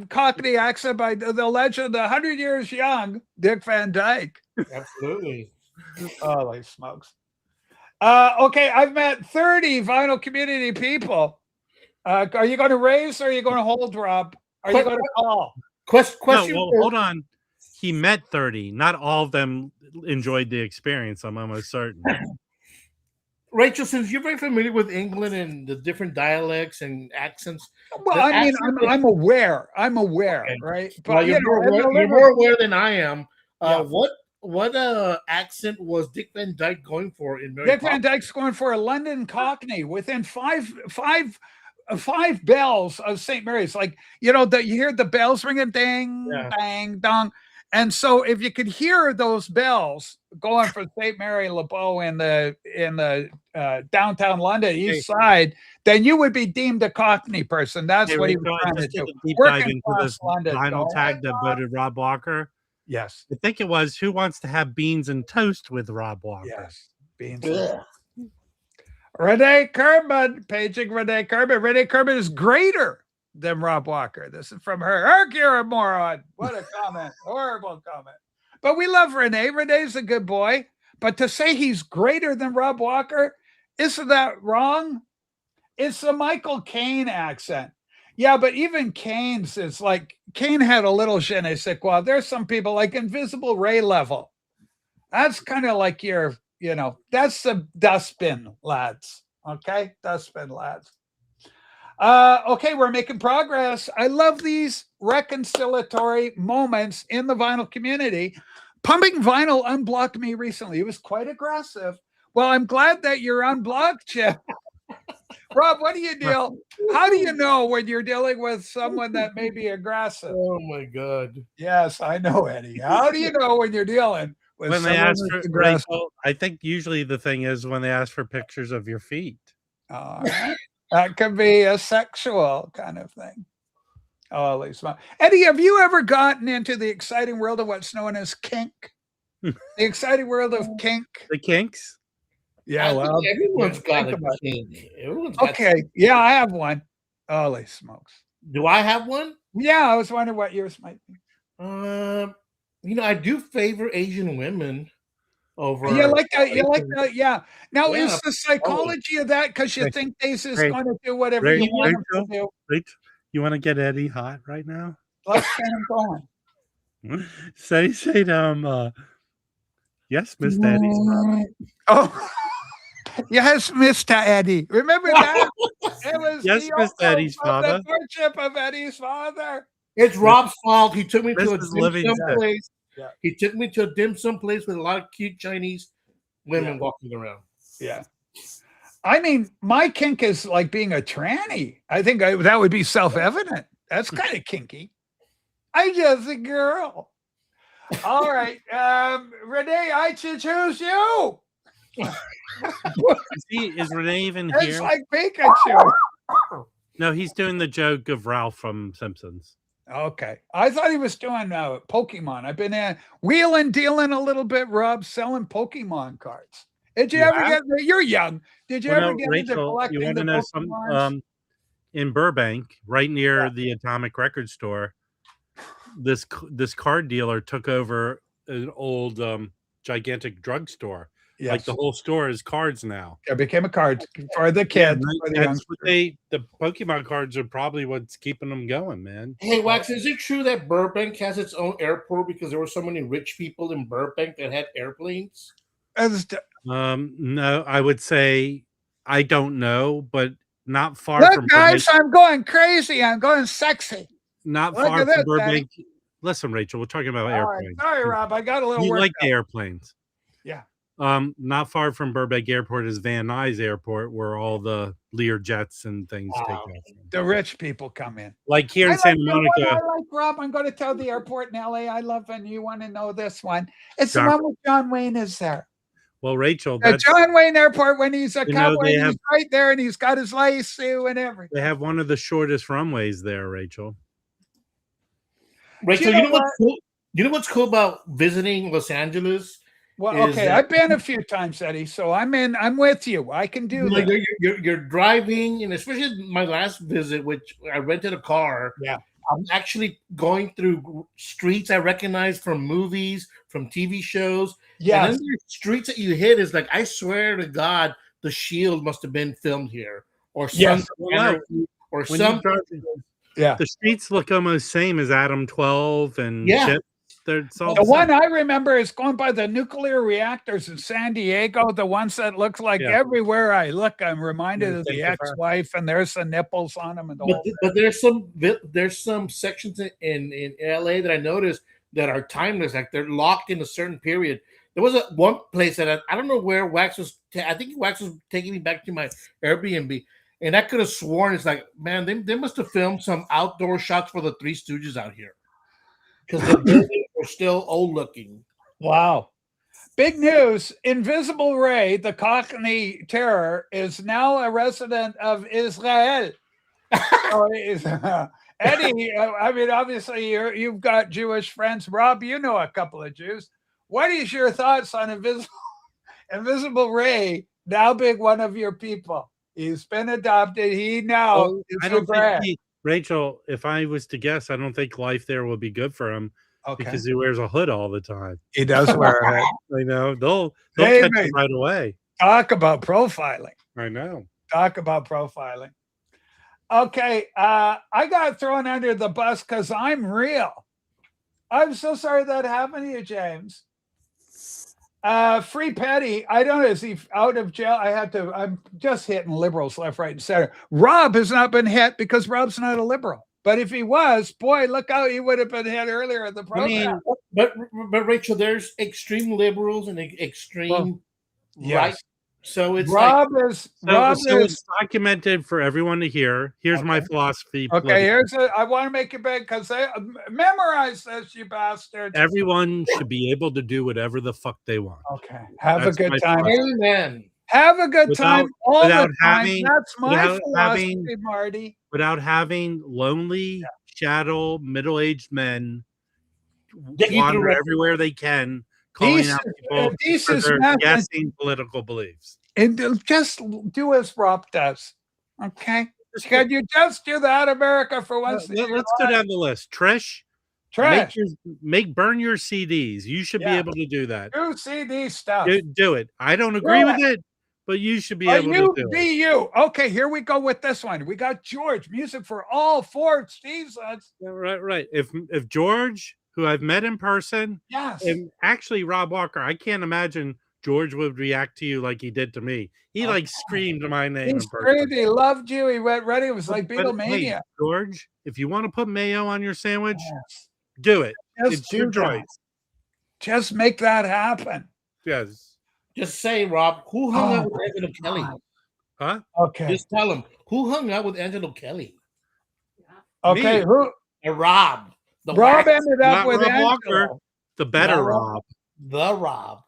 Cockney accent by the legend, 100 years young, Dick Van Dyke. Absolutely. Holy smokes. Okay, I've met 30 vinyl community people. Are you going to raise or are you going to hold, Rob? Are you going to call? Question. No, hold on. He met 30. Not all of them enjoyed the experience, I'm almost certain. Rachel, since you're very familiar with England and the different dialects and accents. Well, I mean, I'm aware. Okay. Right? But well, you're more aware than I am. What accent was Dick Van Dyke going for in Mary Dick Poppins? Van Dyke's going for a London Cockney within five bells of St. Mary's. Like, that you hear the bells ringing, ding, bang, dong. And so if you could hear those bells going from St. Mary Le Beau in the downtown London east side, then you would be deemed a Cockney person. That's what he was trying to do. Deep dive into this vinyl tag that voted Rob Walker. Yes. I think it was Who Wants to Have Beans and Toast with Rob Walker. Yes. Beans. Renee Kerman, paging Renee Kerman. Renee Kerman is greater than Rob Walker. This is from her. Herc, you're a moron. What a comment. Horrible comment. But we love Renee. Renee's a good boy. But to say he's greater than Rob Walker, isn't that wrong? It's the Michael Caine accent. Yeah, but even Caine's is like, Caine had a little je ne sais quoi. There's some people like Invisible Ray level. That's kind of like your, that's the dustbin lads. Okay? Dustbin lads. Okay, we're making progress. I love these reconciliatory moments in the vinyl community. Pumping Vinyl unblocked me recently. It was quite aggressive. Well, I'm glad that you're unblocked, Chip. Rob, what do you deal? How do you know when you're dealing with someone that may be aggressive? Oh my God. Yes, I know, Eddie. How do you know when you're dealing with when someone they ask that's for aggressive? I think usually the thing is when they ask for pictures of your feet. That could be a sexual kind of thing. Holy smoke. Eddie, have you ever gotten into the exciting world of what's known as kink? The exciting world of kink? The kinks? Yeah, well, everyone's got a kink. Okay, yeah, I have one. Holy smokes. Do I have one? Yeah, I was wondering what yours might be. I do favor Asian women. over. You like that? You like that? Yeah. Now, Yeah. is the psychology of that because you Hey, think Dace is hey, going to do whatever Ray- you want him to Rachel? do? Right? You want to get Eddie hot right now? Let's get him going. Say yes, Mr. Eddie. Oh, yes, Mr. Eddie. Remember that? It was Yes, the Mr. uncle Eddie's from father. the courtship of Eddie's father. It's Rob's fault. He took me to a Mrs. dim Livingston. sum place. Yeah. He took me to a dim sum place with a lot of cute Chinese women walking around. Yeah. I mean, my kink is like being a tranny. I think that would be self-evident. That's kind of kinky. I'm just a girl. All right. Renee, I should choose you. Is Renee even It's here? like Pikachu. No, he's doing the joke of Ralph from Simpsons. Okay. I thought he was doing Pokemon. I've been wheeling, dealing a little bit, Rob, selling Pokemon cards. Did you You ever have? get? You're young. Did you Well, ever no, get into Rachel, you collecting want the to know Pokemons? in Burbank, right near the Atomic Record Store, this card dealer took over an old gigantic drugstore. Yes. Like the whole store is cards now. It became a card for the kids. For the That's what youngsters. the Pokemon cards are probably what's keeping them going, man. Hey, Wax, is it true that Burbank has its own airport because there were so many rich people in Burbank that had airplanes? No, I would say I don't know, but not far Look, from guys, Burbank, I'm going crazy. I'm going sexy. not look far at from this, Burbank. Listen, Rachel, we're talking about All right. airplanes. Sorry, Rob. I got a little You worked like up. the airplanes. Yeah. Not far from Burbank Airport is Van Nuys Airport, where all the Lear jets and things take off. The rich people come in. Like here I in Santa like the one Monica, I like, Rob. I'm going to tell the airport in LA I love, and you want to know this one. It's John- the one with John Wayne is there. well, Rachel, The that's John Wayne Airport when he's a You know, cowboy, they and have- he's right there, and he's got his lasso and everything. they have one of the shortest runways there, Rachel. Rachel, you you know know what's cool? You know what's cool about visiting Los Angeles? Well, Is okay, that- I've been a few times, Eddie, so I'm in. I'm with you. I can do Like that. you're driving, and especially my last visit, which I rented a car. Yeah. I'm actually going through streets I recognize from movies, from TV shows. Yes. And then the streets that you hit is like, I swear to God, The Shield must have been filmed here, or Yes. some, or When some. you drive, Yeah. the streets look almost same as Adam 12 and Yeah. Chip. It's all The the same. one I remember is going by the nuclear reactors in San Diego. The ones that looks like Yeah. everywhere I look, I'm reminded Yeah, of thank the you for- ex-wife, and there's the nipples on them and the whole. But there's some sections in LA that I noticed that are timeless, like they're locked in a certain period. There was one place that I don't know where Wax was. I think Wax was taking me back to my Airbnb, and I could have sworn it's like, man, they must have filmed some outdoor shots for the Three Stooges out here because the buildings are still old looking. Wow. Big news. Invisible Ray, the Cockney terror, is now a resident of Israel. Eddie, I mean, obviously you've got Jewish friends. Rob, you know a couple of Jews. What is your thoughts on Invisible Ray, now being one of your people? He's been adopted. He now is I a don't grad. think Rachel, if I was to guess, I don't think life there will be good for him Okay. because he wears a hood all the time. He does wear a hat. I know they'll Hey, catch mate. him right away. Talk about profiling. I know. Talk about profiling. Okay, I got thrown under the bus because I'm real. I'm so sorry that happened to you, James. Free Petty, I don't know, is he out of jail? I'm just hitting liberals left, right, and center. Rob has not been hit because Rob's not a liberal. But if he was, boy, look how he would have been hit earlier in the program. But Rachel, there's extreme liberals and extreme right. So it's Rob like, is It's documented for everyone to hear. Here's my philosophy. okay. I want to make it big because they memorize this, you bastards. Everyone should be able to do whatever the fuck they want. Okay. Have That's a my good time. philosophy. amen. Have a good time all without the time. having- That's my without philosophy, having- Marty. Without having lonely, shadow, middle-aged men Dig you wander through- everywhere they can, calling out people This for is their message. guessing political beliefs. And just do as Rob does. Okay? Can you just do that, America, for once? Let's go down the list. Trish, Trash. Burn your CDs. You should be Yeah. able to do that. Do CD stuff. Do it. I don't agree with it, but you should be able to do it. Be you. Okay, here we go with this one. We got George, music for all 4 seasons. Right. If George, who I've met in person, Yes. and actually Rob Walker, I can't imagine George would react to you like he did to me. He like screamed my name. He's crazy. He loved you. He went ready. It was like Beatlemania. Hey, George, if you want to put mayo on your sandwich, do it. It's your choice. Just make that happen. Yes. Just say, Rob, who hung out with Angelo Kelly? Huh? Okay. Just tell him who hung out with Angelo Kelly. Okay. Me. Who? Rob. Rob ended up Not with Rob Angelo. Walker, the better Rob. The Rob.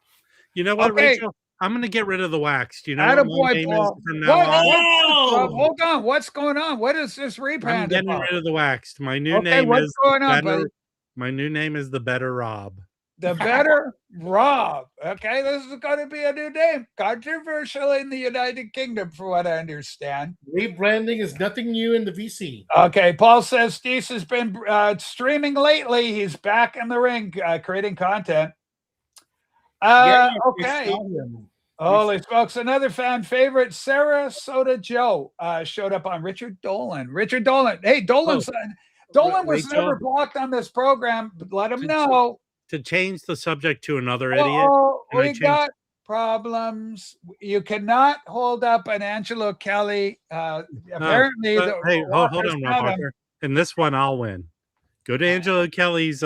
You know what, Okay. Rachel? I'm going to get rid of the wax. Do you know Attaboy, what my name is Paul. from now on? Hold on. What's going on? What is this I'm rebrand getting about? rid of the wax. My new Okay, name what's is going on, better, buddy? My new name is the better Rob. The better Rob. Okay, this is going to be a new name. Controversial in the United Kingdom, for what I understand. Rebranding is nothing new in the VC. Okay, Paul says Steese has been streaming lately. He's back in the ring, creating content. Okay. Holy smokes. Another fan favorite, Sarasota Joe, showed up on Richard Dolan. Richard Dolan. Hey, Dolan was Rachel, never blocked on this program, but let him know. To change the subject to another idiot. Can I We change- got problems. You cannot hold up an Angelo Kelly. Apparently, hey, hold on, Rob Walker. And this one I'll win. Go to Angelo Kelly's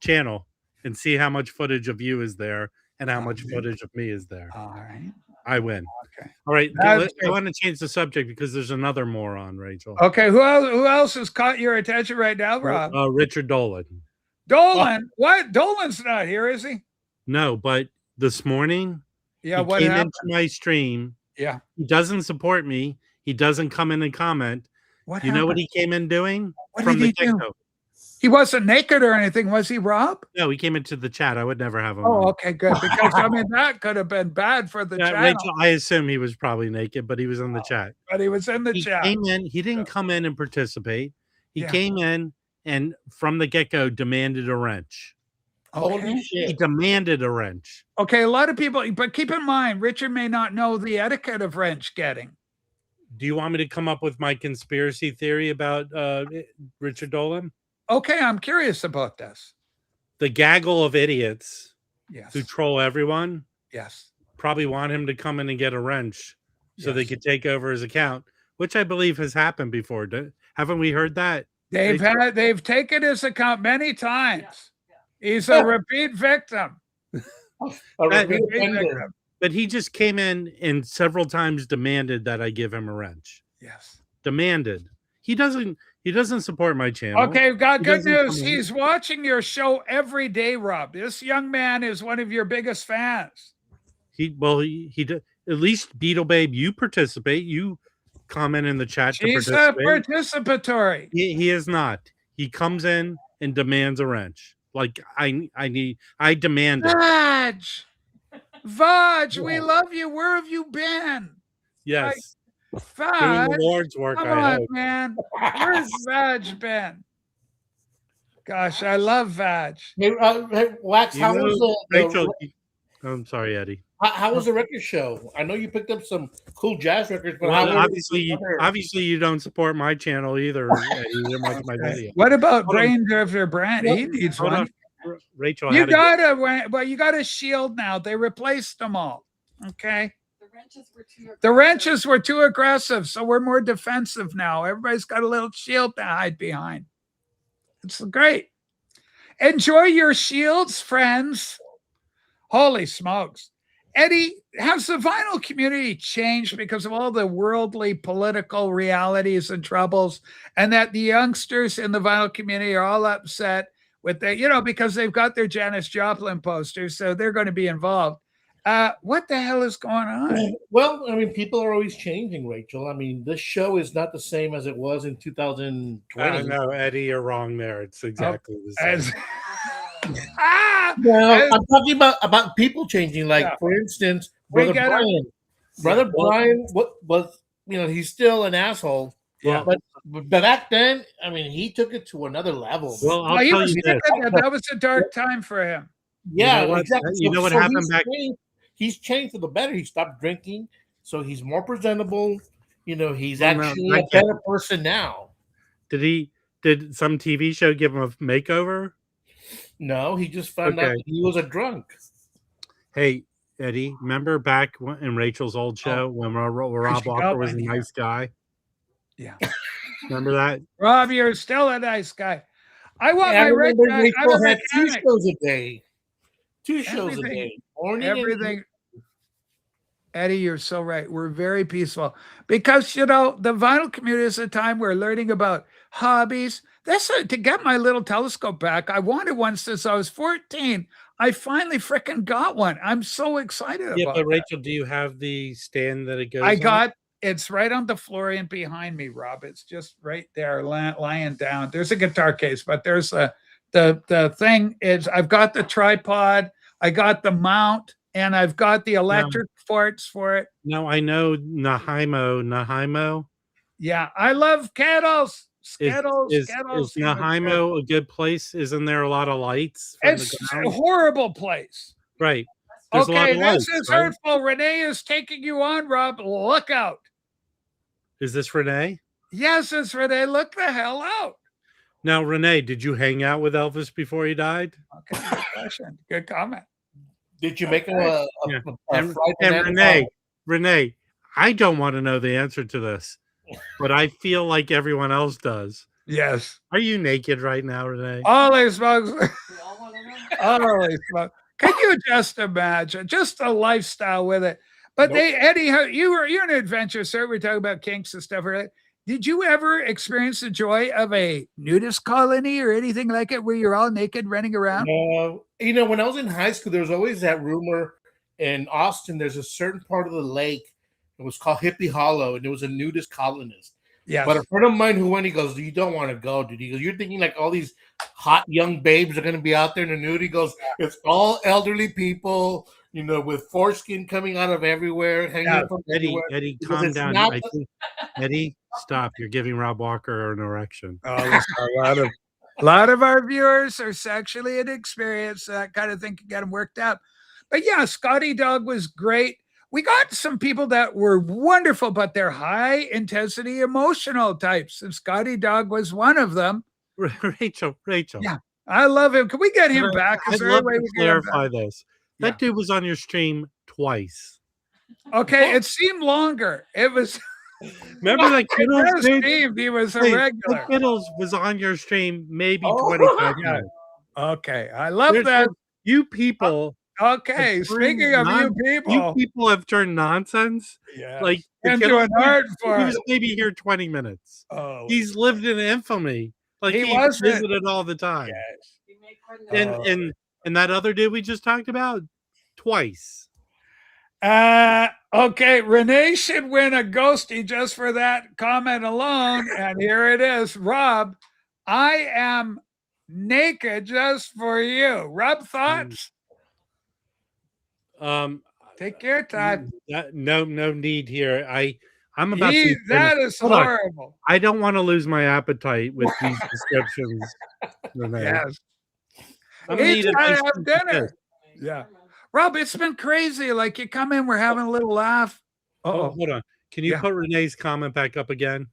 channel and see how much footage of you is there and how much footage of me is there. All right. I win. Okay. All right. That's I want to change the subject because there's another moron, Rachel. Okay. Who else has caught your attention right now, Rob? Richard Dolan. Dolan. What? Dolan's not here, is he? No, but this morning, Yeah. he What came happened? into my stream. Yeah. He doesn't support me. He doesn't come in and comment. What You know what happened? he came in doing? What From did he the do? get-go. He wasn't naked or anything, was he, Rob? No, he came into the chat. I would never have him. Oh, on. okay, good. Because I mean, that could have been bad for the Yeah, channel. Rachel, I assume he was probably naked, but he was in the chat. But he was in the He chat. came in. He didn't come in and participate. He Yeah. came in and from the get-go demanded a wrench. Holy He shit. demanded a wrench. Okay, a lot of people, but keep in mind, Richard may not know the etiquette of wrench getting. Do you want me to come up with my conspiracy theory about Richard Dolan? Okay, I'm curious about this. The gaggle of idiots Yes. who troll everyone Yes. probably want him to come in and get a wrench so they Yes. could take over his account, which I believe has happened before. Haven't we heard that? They've taken his account many times. He's a repeat victim. A repeat offender. But he just came in and several times demanded that I give him a wrench. Yes. Demanded. He doesn't support my channel. Okay, we've got He good doesn't news. come in. He's watching your show every day, Rob. This young man is one of your biggest fans. He did, at least Beetle Babe, you participate. You comment in the chat to He's participate. participatory. He is not. He comes in and demands a wrench. Like I demand it. Vaj, we love you. Where have you been? Yes. Doing Vaj, the Lord's work, come I on, hope. man. Where's Vaj been? Gosh, I love Vaj. Hey, Wax, You how know, was Rachel, I'm sorry, Eddie. how was the record show? I know you picked up some cool jazz records, but Well, how obviously you don't support my channel either. You didn't watch my video. What about Hold on. Brain Drifter Brand? He needs Hold one. on. Rachel, I You had to- you got a shield now. They replaced them all. Okay. The wrenches were too The wrenches were too aggressive, so we're more defensive now. Everybody's got a little shield to hide behind. It's great. Enjoy your shields, friends. Holy smokes. Eddie, has the vinyl community changed because of all the worldly political realities and troubles, and that the youngsters in the vinyl community are all upset with the, because they've got their Janis Joplin posters, so they're going to be involved. What the hell is going on? Well, I mean, people are always changing, Rachel. I mean, this show is not the same as it was in 2020. No, Eddie, you're wrong there. It's exactly the same. As- No, I'm talking about people changing. Like, Yeah. for instance, We Brother gotta- Brian. Brother Brian, what was he's still an asshole, Yeah. But back then, I mean, he took it to another level. Well, I'll Well, he tell was you this. thinking that was a dark time for him. Yeah, You know what? exactly. You know what happened back- He's changed for the better. He stopped drinking, so he's more presentable. You know, he's Well, no, actually I a get better it. person now. Did some TV show give him a makeover? No, he just found out Okay. that he was a drunk. Hey, Eddie, remember back in Rachel's old show when Rob she Walker got was a one, yeah. nice guy? Yeah. Remember that? Rob, you're still a nice guy. I want I my rich remember guy. I'm Rachel a had two mechanic. shows a day. Two shows a Everything- day. Morning and Everything. Eddie, you're so right. We're very peaceful because, you know, the vinyl community is a time we're learning about hobbies. To get my little telescope back. I wanted one since I was 14. I finally freaking got one. I'm so excited Yeah, about but that. Rachel, do you have the stand that it goes I on? got it's right on the floor and behind me, Rob. It's just right there, lying down. There's a guitar case, but there's the thing is I've got the tripod, I got the mount, and I've got the electric ports for it. No, I know Nahaimo. Yeah, I love kettles. Skittles, Is Skittles. Nahaimo a good place? Isn't there a lot of lights? From It's the a ground? horrible place. Right. There's a lot Okay, of this lights, is right? hurtful. Renee is taking you on, Rob. Look out. Is this Renee? Yes, it's Renee. Look the hell out. Now, Renee, did you hang out with Elvis before he died? Okay, good question. Good comment. did you make him a Yeah. fried And banana? Renee, I don't want to know the answer to this, but I feel like everyone else does. Yes. Are you naked right now, Renee? Holy smokes. We all want to know. Holy smokes. Can you just imagine? Just a lifestyle with it. But Nope. Eddie, you're an adventure, sir. We're talking about kinks and stuff. Right? Did you ever experience the joy of a nudist colony or anything like it where you're all naked running around? You know, when I was in high school, there was always that rumor in Austin. There's a certain part of the lake. It was called Hippie Hollow, and it was a nudist colonist. Yes. But a friend of mine who went, he goes, "You don't want to go, dude." He goes, "You're thinking like all these hot young babes are going to be out there in the nude." He goes, "It's all elderly people, you know, with foreskin coming out of everywhere, hanging Yeah, from Eddie, everywhere." Eddie, Because calm it's down. not- I think, Eddie, stop. You're giving Rob Walker an erection. Oh, there's a lot of our viewers are sexually inexperienced. So that kind of thing can get them worked up. But yeah, Scotty Dog was great. We got some people that were wonderful, but they're high intensity emotional types. And Scotty Dog was one of them. Rachel. Yeah, I love him. Can we get him back? Is I'd there any love way to we can get him clarify back? this. Yeah. That dude was on your stream twice. Okay, it seemed longer. It was Remember that it Kittles does dude? seem he was a Hey, regular. that Kittles was on your stream maybe Oh, 25 yeah. times. Okay, I love There's that. You people, Okay, have speaking turned of you you people, people have turned nonsense. yeah, Like the into Kittles an dude, art he form. was maybe here 20 minutes. Oh, He's lived in infamy. Like He he wasn't- visited all the time. yes. You made quite an Oh. And that other dude we just talked about twice. Okay, Renee should win a ghosty just for that comment alone. And here it is. Rob, I am naked just for you. Rob, thoughts? Take your time. No need here. I'm about to That is Hold on. horrible. I don't want to lose my appetite with these descriptions. Renee. Yes. I'm gonna He's eat a trying nice to have piece of dinner. fish. Yeah. Rob, it's been crazy. Like you come in, we're having a little laugh. Oh, Oh, hold on. Can you Yeah. put Renee's comment back up again?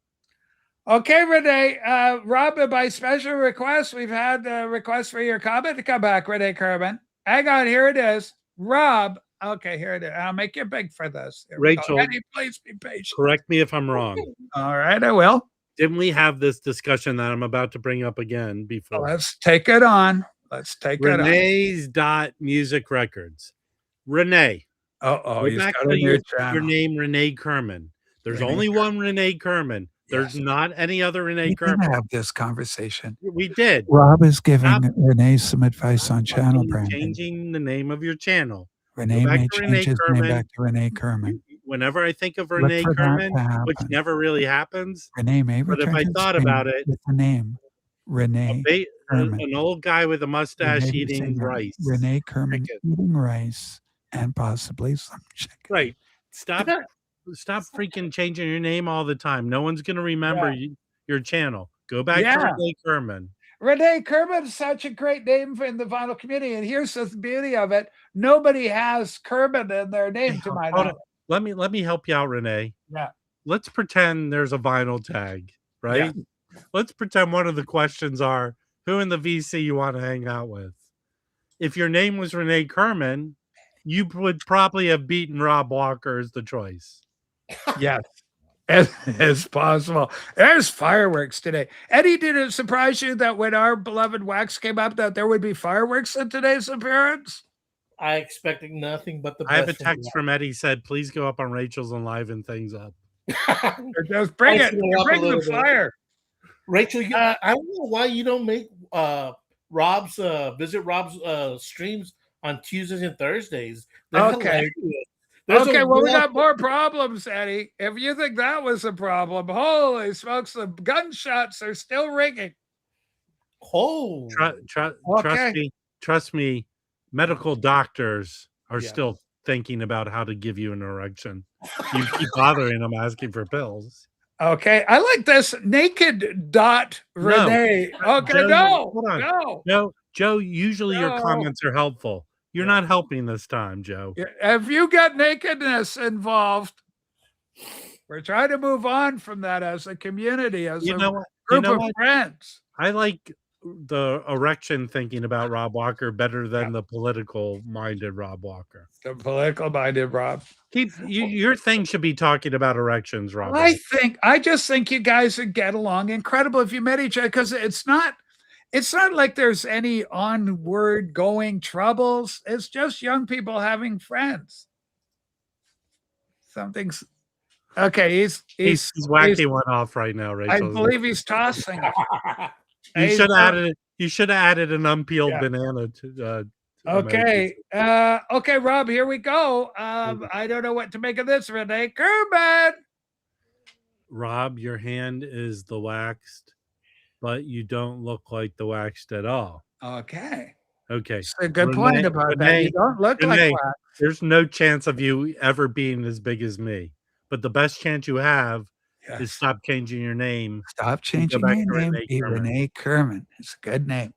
okay, Renee. Rob, by special request, we've had a request for your comment to come back, Renee Kerman. Hang on, here it is. Rob, okay, here it is. I'll make you big for this. Here we go. Rachel. Eddie, please be patient. Correct me if I'm wrong. All right, I will. Didn't we have this discussion that I'm about to bring up again before? Let's take it on. Let's take it on. Renee's dot music records. Renee. Oh, Go he's back got to a new your channel. name, Renee Kerman. There's Renee only one Renee Kerman. There's Yes. not any other Renee We can Kerman. have this conversation. We did. Rob is giving Stop- Renee some advice on channel Fucking branding. changing the name of your channel. Renee back may to change Renee his name Kerman. back to Renee Kerman. Whenever I think of Look Renee for that Kerman, to which happen. never really happens, Renee may but if return I to the thought stream about it, with the name Renee Kerman. an old guy with a mustache Renee eating singer, rice. Renee Kerman Chicken. eating rice and possibly some chicken. Right. Stop. stop freaking changing your name all the time. No one's gonna remember your channel. Go back to Renee Kerman. Renee Kerman is such a great name in the vinyl community, and here's the beauty of it: nobody has Kerman in their name, to my knowledge. Let me help you out, Renee. Yeah. Let's pretend there's a vinyl tag, right? Yeah. Let's pretend one of the questions are who in the VC you want to hang out with. If your name was Renee Kerman, you would probably have beaten Rob Walker as the choice. Yes. As possible. There's fireworks today. Eddie, did it surprise you that when our beloved Wax came up that there would be fireworks in today's appearance? I expected nothing but the best. I have a text from Eddie said, please go up on Rachel's and liven things up. Just bring it. Bring the fire. Rachel, I don't know why you don't make Rob's visit Rob's streams on Tuesdays and Thursdays. They're okay. Okay, well, we got more problems, Eddie. If you think that was a problem, holy smokes, the gunshots are still ringing. Oh, trust me, medical doctors are still thinking about how to give you an erection. You keep bothering them asking for pills. Okay, I like this naked dot Renee. Okay, no, Joe. Usually your comments are helpful. You're not helping this time, Joe. If you got nakedness involved, we're trying to move on from that as a community, as a group of friends. I like the erection thinking about Rob Walker better than the political-minded Rob Walker. The political-minded Rob. Your thing should be talking about erections, Rob. I just think you guys would get along incredible if you met each other, because it's not like there's any onward going troubles. It's just young people having friends. Something's okay. He's whacking one off right now, Rachel. I believe he's tossing. You should have added an unpeeled banana to. Okay. Okay, Rob. Here we go. I don't know what to make of this, Renee Kerman. Rob, your hand is the waxed, but you don't look like the waxed at all. Okay. That's a good point about that. You don't look like wax. There's no chance of you ever being as big as me. But the best chance you have is stop changing your name. Stop changing your name. Be Renee Kerman. It's a good name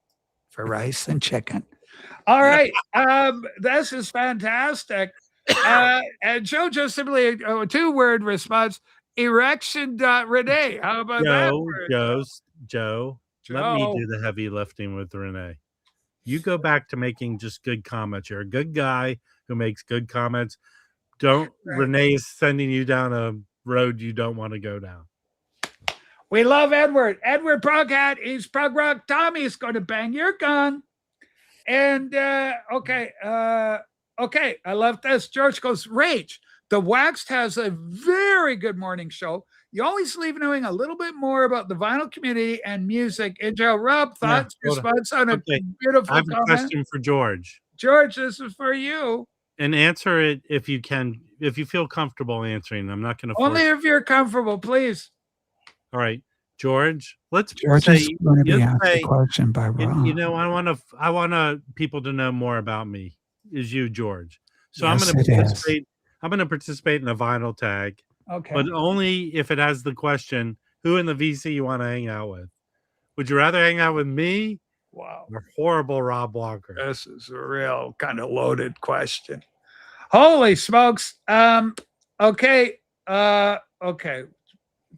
for rice and chicken. All right. This is fantastic. And Joe just simply a 2-word response. Erection.Renee. How about that? Joe, let me do the heavy lifting with Renee. You go back to making just good comments. You're a good guy who makes good comments. Renee is sending you down a road you don't want to go down. We love Edward. Edward Proghat. He's prog rock. Tommy's going to bang your gun. And okay. I love this. George goes, Rage. The Waxed has a very good morning show. You always leave knowing a little bit more about the vinyl community and music. And Joe, Rob, thoughts, response on a beautiful comment? I have a question for George. George, this is for you. And answer it if you can, if you feel comfortable answering. I'm not going to. Only if you're comfortable, please. All right, George. George is going to be asked a question by Rob. I want people to know more about me. Is you, George? So yes, I'm going to participate. I'm going to participate in a vinyl tag. Okay. But only if it has the question, who in the VC you want to hang out with? Would you rather hang out with me? Wow. Or horrible Rob Walker? This is a real kind of loaded question. Holy smokes. Okay. Okay.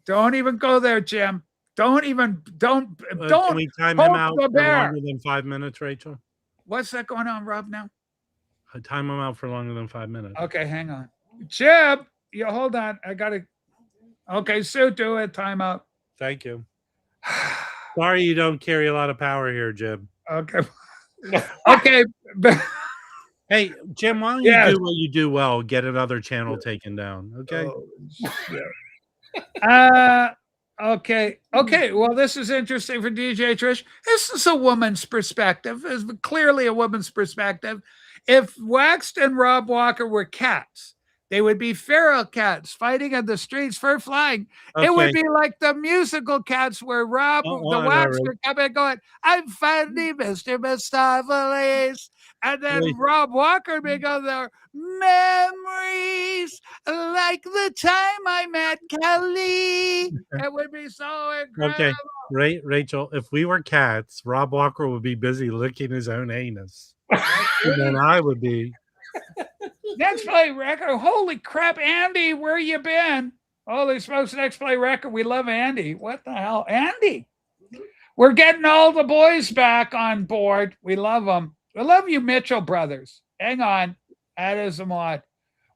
Don't even go there, Jim. Don't. Can we time him out for longer than 5 minutes, Rachel? What's that going on, Rob, now? Time him out for longer than 5 minutes. Okay, hang on. Jim, you hold on. I got to. Okay, Sue, do it. Time out. Thank you. Sorry you don't carry a lot of power here, Jim. Okay. Okay. Hey, Jim, why don't you do what you do well? Get another channel taken down. Okay. Okay. Okay. Well, this is interesting for DJ Trish. This is a woman's perspective. It's clearly a woman's perspective. If Waxed and Rob Walker were cats, they would be feral cats fighting in the streets for flying. Okay. It would be like the musical Cats where Rob, the Wax, would come in going, I'm finally Mr. Mistopheles. And then Wait. Rob Walker may go there. Memories like the time I met Kelly. It would be so incredible. Okay, Rachel, if we were cats, Rob Walker would be busy licking his own anus. And then I would be. Next play record. Holy crap, Andy, where you been? Holy smokes, next play record. We love Andy. What the hell? Andy. We're getting all the boys back on board. We love them. We love you, Mitchell brothers. Hang on. That is a mod.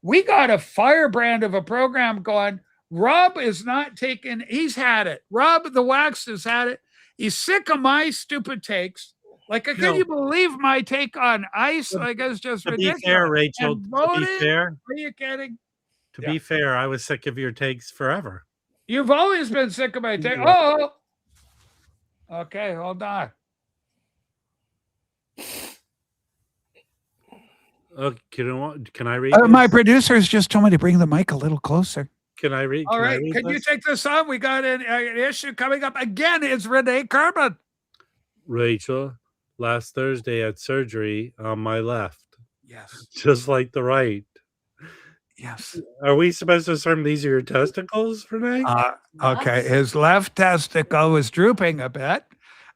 We got a firebrand of a program going. Rob is not taking, he's had it. Rob the Wax has had it. He's sick of my stupid takes. Like, can you believe my take on ice? Like, it's just ridiculous. To be fair, Rachel, to be fair. Are you kidding? To be fair, I was sick of your takes forever. You've always been sick of my take. Oh, okay, hold on. Can I read? My producers just told me to bring the mic a little closer. Can I read? All right, can you take this on? We got an issue coming up again. It's Renee Kerman. Rachel, last Thursday at surgery on my left. Yes. Just like the right. Yes. Are we supposed to assume these are your testicles, Renee? Okay, his left testicle was drooping a bit.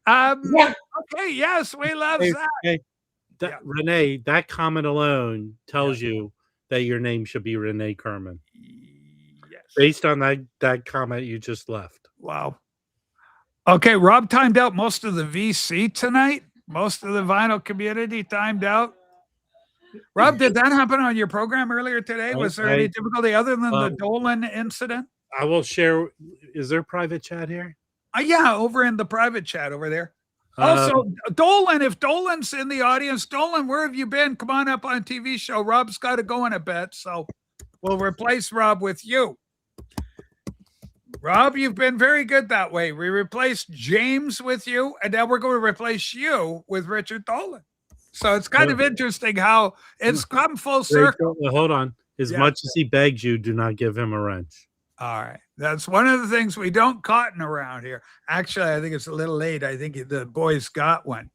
Okay, yes, we love that. Hey, Renee, that comment alone tells you that your name should be Renee Kerman. Yes. Based on that comment you just left. Wow. Okay, Rob timed out most of the VC tonight. Most of the vinyl community timed out. Rob, did that happen on your program earlier today? Was there any difficulty other than the Dolan incident? I will share. Is there private chat here? Yeah, over in the private chat over there. Also, Dolan, if Dolan's in the audience, Dolan, where have you been? Come on up on TV show. Rob's got to go in a bit, so we'll replace Rob with you. Rob, you've been very good that way. We replaced James with you, and now we're going to replace you with Richard Dolan. So it's kind of interesting how it's come full circle. Hold on. As much as he begs you, do not give him a wrench. All right. That's one of the things we don't cotton around here. Actually, I think it's a little late. I think the boys got one.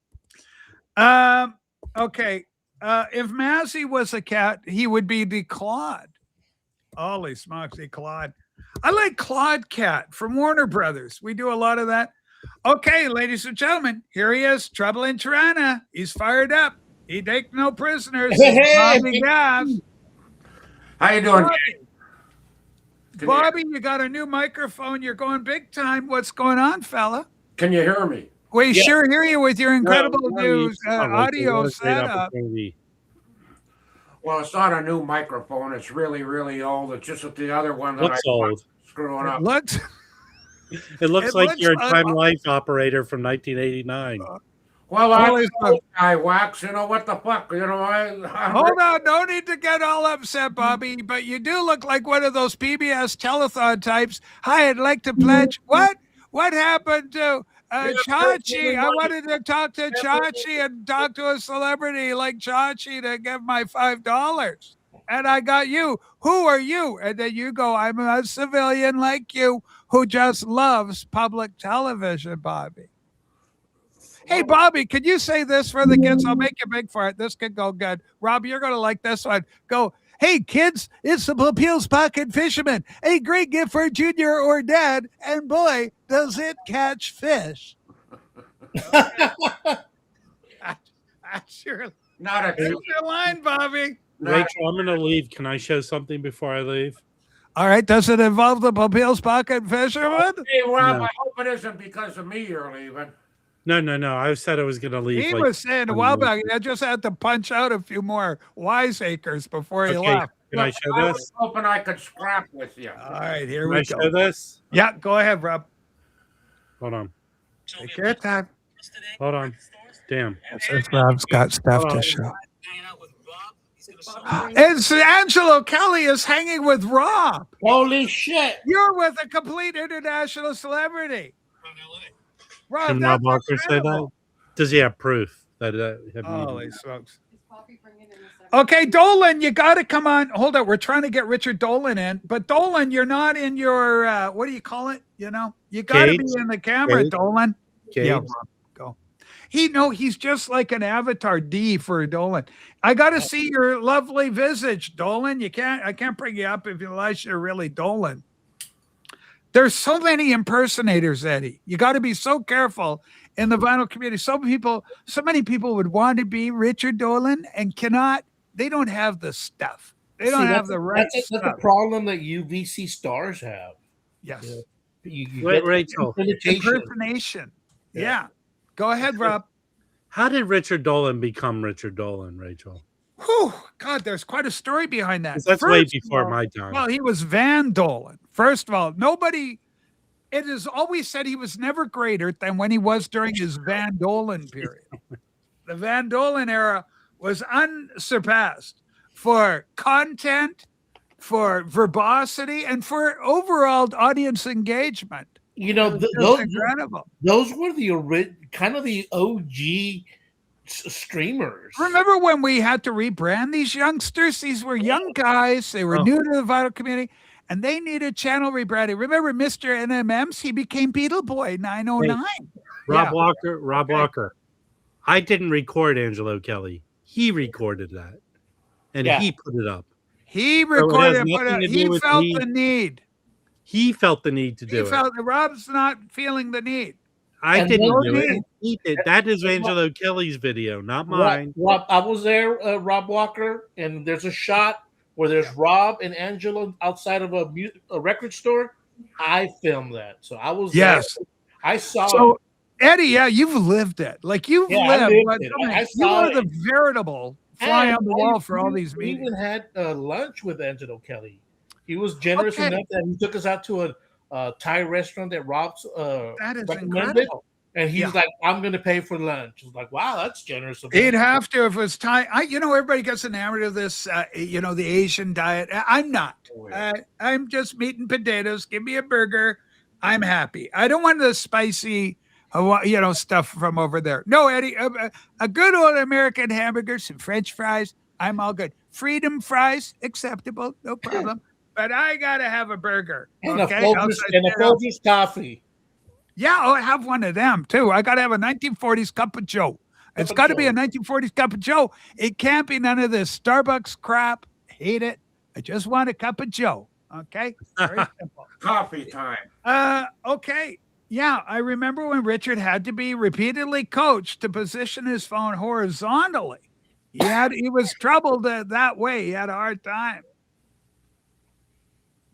Okay. If Mazzy was a cat, he would be the Claude. Holy smokes, the Claude. I like Claude Cat from Warner Brothers. We do a lot of that. Okay, ladies and gentlemen, here he is, Trouble in Tirana. He's fired up. He take no prisoners. Bobby Gass. How you doing? Bobby, you got a new microphone. You're going big time. What's going on, fella? Can you hear me? We sure hear you with your incredible new audio setup. Well, it's not a new microphone. It's really, really old. It's just the other one that Looks old. Screwing up. It looks like you're a Time Life operator from 1989. Well, I wax. You know what the fuck? You know, hold on. No need to get all upset, Bobby. But you do look like one of those PBS telethon types. Hi, I'd like to pledge. What? What happened to Chachi? I wanted to talk to Chachi and talk to a celebrity like Chachi to give my $5. And I got you. Who are you? And then you go, I'm a civilian like you who just loves public television, Bobby. Hey, Bobby, could you say this for the kids? I'll make you big for it. This could go good. Rob, you're going to like this one. Go, hey, kids, it's the Papil's Pocket Fisherman. A great gift for Junior or Dad. And boy, does it catch fish. That's your line, Bobby. Rachel, I'm going to leave. Can I show something before I leave? All right. Does it involve the Papil's Pocket Fisherman? Hey, Rob, I hope it isn't because of me you're leaving. No. I said I was going to leave. He was saying a while back, I just had to punch out a few more wiseacres before he left. Can I show I this? was hoping I could scrap with you. All right, here Can we I go. show this? Yeah, go ahead, Rob. Hold on. Take your time. Hold on. Damn. Rob's got stuff to show. It's Angelo Kelly is hanging with Rob. Holy shit. You're with a complete international celebrity. Rob, Can Rob Walker say that? Does he have proof that? Holy smokes. Okay, Dolan, you got to come on. Hold on. We're trying to get Richard Dolan in. But Dolan, you're not in your, what do you call it? You know, you got to be in the camera, Dolan. Yeah, Rob, go. He's just like an avatar D for Dolan. I got to see your lovely visage, Dolan. I can't bring you up if you're really Dolan. There's so many impersonators, Eddie. You got to be so careful in the vinyl community. So many people would want to be Richard Dolan and cannot. They don't have the stuff. They don't have the right stuff. That's a problem that UVC stars have. Yes. You Wait, get Rachel. Impersonation. Yeah. Go ahead, Rob. How did Richard Dolan become Richard Dolan, Rachel? Whew, God, there's quite a story behind that. That's way before my time. Well, he was Van Dolan. First of all, it is always said he was never greater than when he was during his Van Dolan period. The Van Dolan era was unsurpassed for content, for verbosity, and for overall audience engagement. Those incredible. Those were the kind of the OG streamers. Remember when we had to rebrand these youngsters? These were young guys. They were new to the vinyl community, and they needed channel rebranding. Remember Mr. NMMs? He became Beetle Boy 909. Rob Walker. I didn't record Angelo Kelly. He recorded that, and he put it up. He recorded it, but he felt the need. He felt the need to do it. He felt that Rob's not feeling the need. I didn't do it. He did. That is Angelo Kelly's video, not mine. Rob, I was there, Rob Walker, and there's a shot where there's Rob and Angelo outside of a record store. I filmed that, so I was there. I saw. So, Eddie, you've lived it. Like you've lived. You are the veritable fly on the wall for all these meetings. We even had lunch with Angelo Kelly. He was generous enough that he took us out to a Thai restaurant that Rob's that is recommended. incredible. And he's like, I'm going to pay for lunch. I was like, wow, that's generous of him. He'd have to if it was Thai. Everybody gets enamored of this, the Asian diet. I'm not. I'm just meat and potatoes. Give me a burger. I'm happy. I don't want the spicy, stuff from over there. No, Eddie, a good old American hamburger, some French fries. I'm all good. Freedom fries, acceptable, no problem. But I got to have a burger. And a Folgers coffee. Yeah, I'll have one of them too. I got to have a 1940s cup of Joe. It's got to be a 1940s cup of Joe. It can't be none of this Starbucks crap. Hate it. I just want a cup of Joe. Okay. Very simple. Coffee time. Okay. Yeah, I remember when Richard had to be repeatedly coached to position his phone horizontally. He was troubled that way. He had a hard time.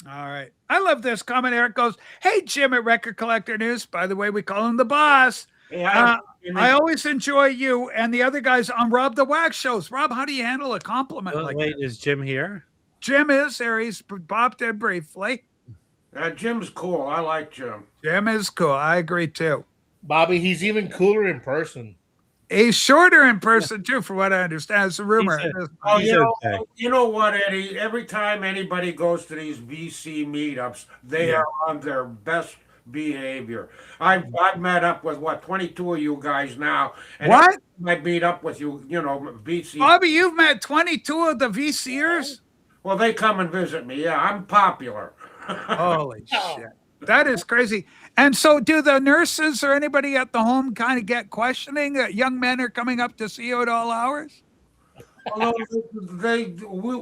All right. I love this comment. Eric goes, hey, Jim at Record Collector News. By the way, we call him the boss. I always enjoy you and the other guys on Rob the Wax shows. Rob, how do you handle a compliment like that? Is Jim here? Jim is there. He's popped in briefly. Jim's cool. I like Jim. Jim is cool. I agree, too. Bobby, he's even cooler in person. He's shorter in person, too, for what I understand. It's a rumor. You know what, Eddie? Every time anybody goes to these VC meetups, they are on their best behavior. I've met up with, 22 of you guys now. And what? I meet up with you, VC. Bobby, you've met 22 of the VCers? Well, they come and visit me. Yeah, I'm popular. Holy shit. That is crazy. And so do the nurses or anybody at the home kind of get questioning that young men are coming up to see you at all hours? Well,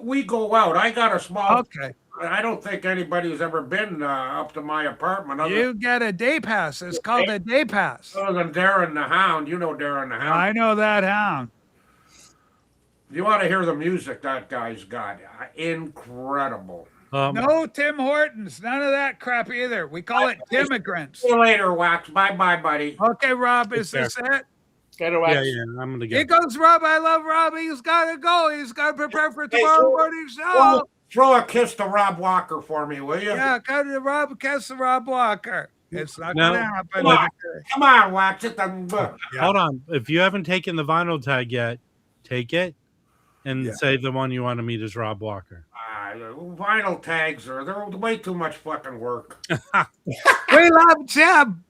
we go out. I got a small. Okay. I don't think anybody's ever been up to my apartment. You get a day pass. It's called a day pass. Other than Darren the Hound. You know Darren the Hound. I know that hound. You want to hear the music that guy's got. Incredible. No Tim Hortons. None of that crap either. We call it Timmigrants. See you later, Wax. Bye-bye, buddy. Okay, Rob, is this it? Yeah, I'm going to go. Here goes Rob. I love Rob. He's got to go. He's got to prepare for tomorrow morning show. Throw a kiss to Rob Walker for me, will you? Yeah, go to Rob, kiss to Rob Walker. It's not going to happen. Come on, Wax. Hold on. If you haven't taken the vinyl tag yet, take it and say the one you want to meet is Rob Walker. Vinyl tags they're way too much fucking work. We love Jim.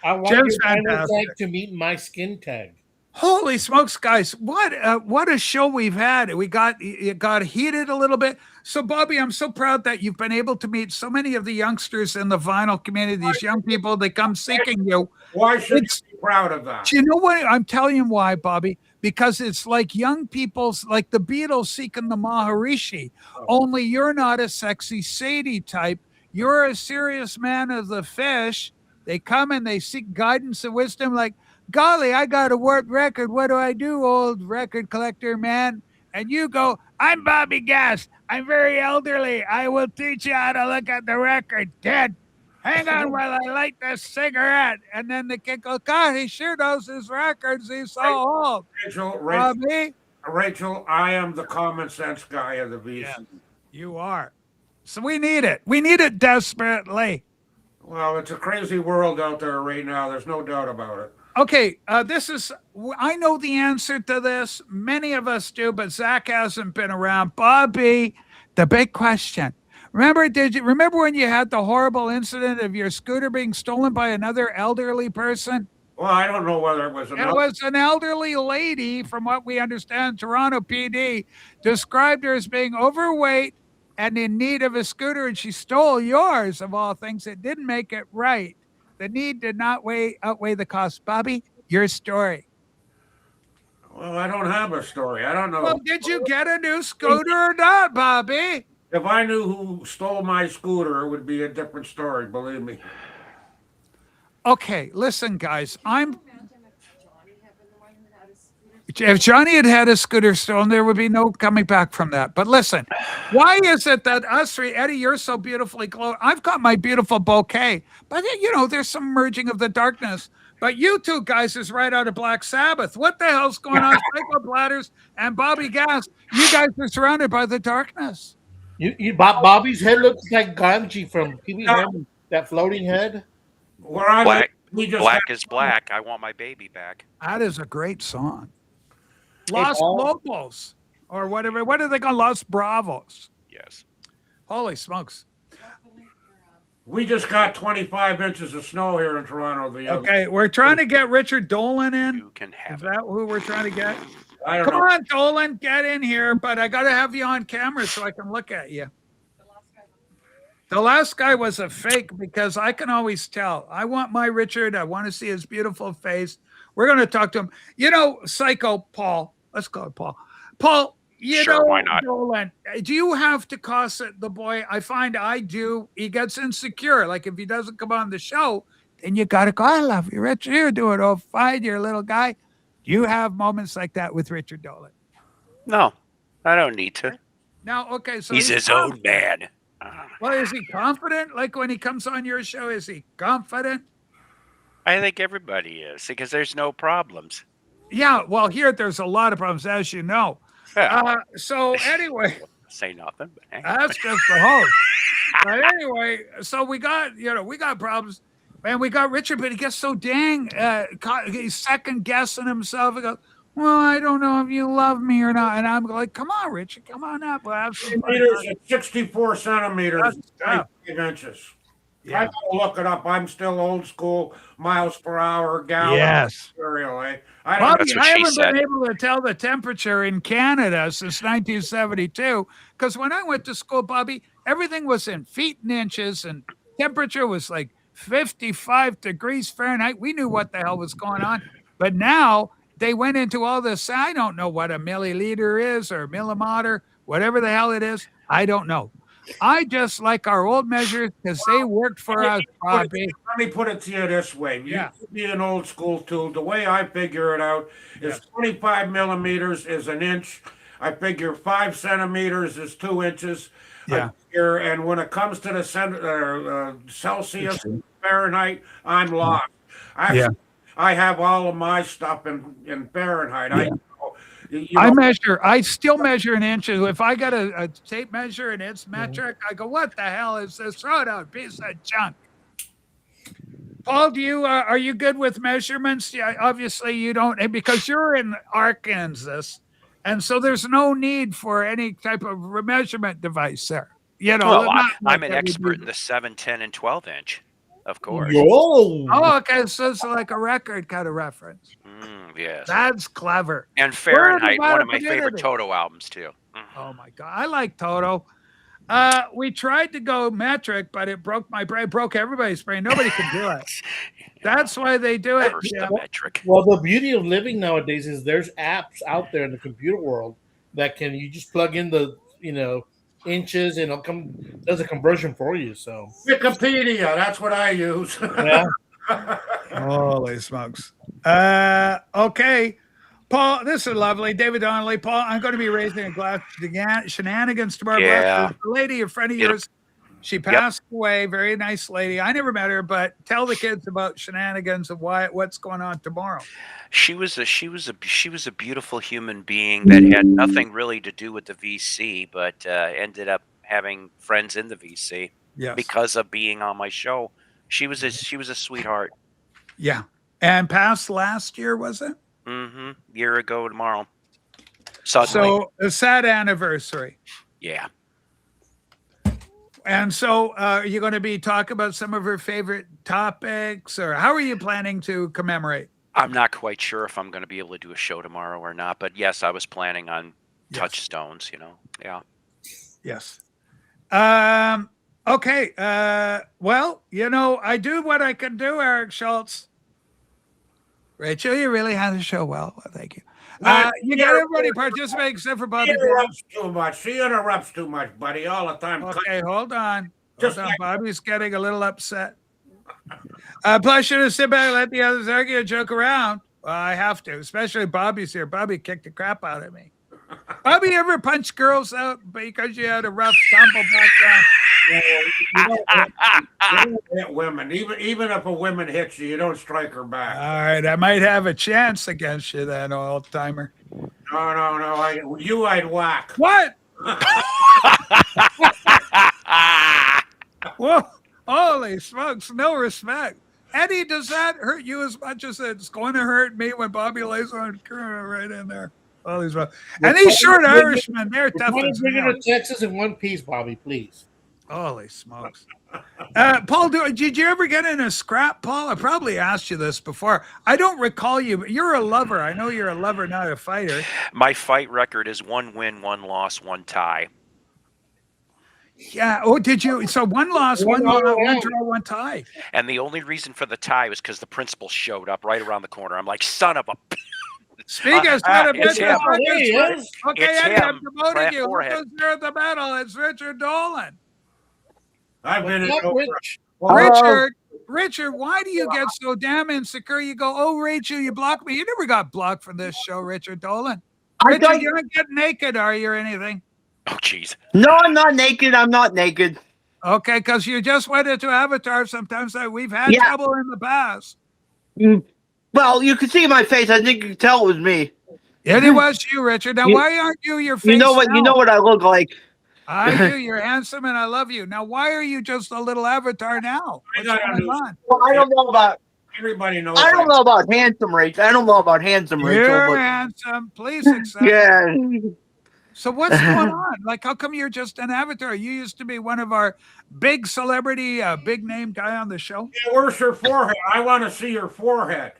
I want your vinyl tag to meet my skin tag. Holy smokes, guys! What a show we've had. It got heated a little bit. So, Bobby, I'm so proud that you've been able to meet so many of the youngsters in the vinyl community. These young people, they come seeking you. Why should you be proud of that? Do you know what? I'm telling you why, Bobby. Because it's like young people's, like the Beatles seeking the Maharishi. Only you're not a sexy Sadie type. You're a serious man of the fish. They come and they seek guidance and wisdom. Like, golly, I got a warped record. What do I do, old record collector man? And you go, I'm Bobby Gass. I'm very elderly. I will teach you how to look at the record. Dad, hang on while I light this cigarette. And then the kid goes, God, he sure knows his records. He's so old. Rachel, I am the common sense guy of the VC. Yeah, you are. So we need it. We need it desperately. Well, it's a crazy world out there right now. There's no doubt about it. Okay, I know the answer to this. Many of us do, but Zach hasn't been around. Bobby, the big question. Remember when you had the horrible incident of your scooter being stolen by another elderly person? Well, I don't know whether it was It was an elderly lady, from what we understand. Toronto PD described her as being overweight and in need of a scooter, and she stole yours, of all things. It didn't make it right. The need did not outweigh the cost. Bobby, your story. Well, I don't have a story. I don't know. Well, did you get a new scooter or not, Bobby? If I knew who stole my scooter, it would be a different story, believe me. Okay, listen, guys. If Johnny had had a scooter stolen, there would be no coming back from that. But listen, why is it that us three, Eddie, you're so beautifully clothed. I've got my beautiful bouquet, but there's some merging of the darkness. But you two guys is right out of Black Sabbath. What the hell's going on? Psycho Bladders and Bobby Gass, you guys are surrounded by the darkness. Bobby's head looks like Ganji from PBM, that floating head. Black is black. I want my baby back. That is a great song. Los Lobos, or whatever. What do they call Los Bravos? Yes. Holy smokes. We just got 25 inches of snow here in Toronto. Okay, we're trying to get Richard Dolan in. You can have Is that who we're trying to get? I don't Come know. on, Dolan, get in here, but I got to have you on camera so I can look at you. The last guy was a fake because I can always tell. I want my Richard. I want to see his beautiful face. We're going to talk to him. Psycho Paul. Let's go, Paul. Paul, why not? Dolan, do you have to cost it the boy? I find I do. He gets insecure. Like if he doesn't come on the show, then you got to go, I love you, Richard. You're doing all fine. You're a little guy. Do you have moments like that with Richard Dolan? No, I don't need to. No, okay. So he's his own man. Well, is he confident? Like when he comes on your show, is he confident? I think everybody is because there's no problems. Yeah, well, here there's a lot of problems, as you know. So anyway, say nothing. But hey. That's just the host. But anyway, so we got problems, and we got Richard, but he gets so dang he's second guessing himself. He goes, well, I don't know if you love me or not, and I'm like, come on, Richard, come on up. We'll have some meters at 64 centimeters, 5 inches. Yeah. I gotta look it up. I'm still old school, miles per hour, gallon. Yes. Material, eh? Bobby, I haven't been able to tell the temperature in Canada since 1972 because when I went to school, Bobby, everything was in feet and inches, and temperature was like 55 degrees Fahrenheit. We knew what the hell was going on, but now they went into all this. I don't know what a milliliter is or millimotor, whatever the hell it is. I don't know. I just like our old measures because they worked for us, Bobby. Let me put it to you this way. You be an old school tool. The way I figure it out is 25 millimeters is an inch. I figure 5 centimeters is 2 inches. Yeah. And when it comes to the Celsius, Fahrenheit, I'm lost. Actually, I have all of my stuff in Fahrenheit. I still measure in inches. If I got a tape measure and it's metric, I go, what the hell is this? Throw it out, piece of junk. Paul, are you good with measurements? Yeah, obviously you don't, because you're in Arkansas, and so there's no need for any type of measurement device there. I'm an expert in the 7, 10, and 12 inch. Of course. Yo. Oh, okay. So it's like a record kind of reference. Yes. That's clever. And Fahrenheit, Word one about of my a favorite community. Toto albums too. Oh my God. I like Toto. We tried to go metric, but it broke my brain, broke everybody's brain. Nobody can do it. That's why they do it. First Yeah. the metric. Well, the beauty of living nowadays is there's apps out there in the computer world that you just plug in the inches and it'll does a conversion for you. So Wikipedia, that's what I use. yeah. Holy smokes. Okay. Paul, this is lovely. David Donnelly. Paul, I'm going to be raising a glass to shenanigans tomorrow. Yeah. The lady, a friend of yours, she passed away. Very nice lady. I never met her, but tell the kids about shenanigans of what's going on tomorrow. She was a beautiful human being that had nothing really to do with the VC, but ended up having friends in the VC because of being on my show. She was a sweetheart. Yeah. And passed last year, was it? Mm-hmm. Year ago tomorrow. Suddenly. So a sad anniversary. Yeah. And so are you going to be talking about some of her favorite topics, or how are you planning to commemorate? I'm not quite sure if I'm going to be able to do a show tomorrow or not, but yes, I was planning on touchstones, Yeah. Yes. Okay. Well, I do what I can do, Eric Schultz. Rachel, you really had the show well. Thank you. You got everybody participating except for Bobby. She interrupts too much, buddy, all the time. Okay, hold on. Just Hold on. Bobby's getting a little upset. Pleasure to sit back and let the others argue and joke around. Well, I have to, especially Bobby's here. Bobby kicked the crap out of me. Bobby, you ever punch girls out because you had a rough stumble back You don't hit women. Even if a woman hits you, you don't strike her back. All right, I might have a chance against you then, old timer. No. I'd whack. What? Whoa! Holy smokes! No respect. Eddie, does that hurt you as much as it's going to hurt me when Bobby lays on right in there? Holy smokes! And these short Irishmen, they're tough. Bring it to Texas in one piece, Bobby, please. Holy smokes. Paul, did you ever get in a scrap, Paul? I probably asked you this before. I don't recall you, but you're a lover. I know you're a lover, not a fighter. My fight record is 1 win, 1 loss, 1 tie. Yeah. Oh, did you? So 1 loss, 1 draw, 1 tie. And the only reason for the tie was because the principal showed up right around the corner. I'm like, son of a... Speak as son of it's him. Okay, It's Eddie, I'm him. promoting Flat you. forehead. Who's there at the battle? It's Richard Dolan. I've been in Richard, why do you get so damn insecure? You go, oh, Rachel, you blocked me. You never got blocked from this show, Richard Dolan. Richard, you don't get naked, are you, or anything? Oh, jeez. No, I'm not naked. I'm not naked. Okay, because you just went into Avatar. Sometimes we've had trouble in the past. Well, you can see my face. I think you can tell it was me. It was you, Richard. Now, why aren't you your face? You know what? now? You know what I look like. I do. You're handsome, and I love you. Now, why are you just a little Avatar now? What's going on? Well, I don't know about. Everybody knows. I don't know about handsome, Rachel. I don't know about handsome, Rachel. You're handsome. Please accept. Yeah. So what's going on? Like, how come you're just an avatar? You used to be one of our big celebrity, big name guy on the show. Yeah, where's your forehead? I want to see your forehead.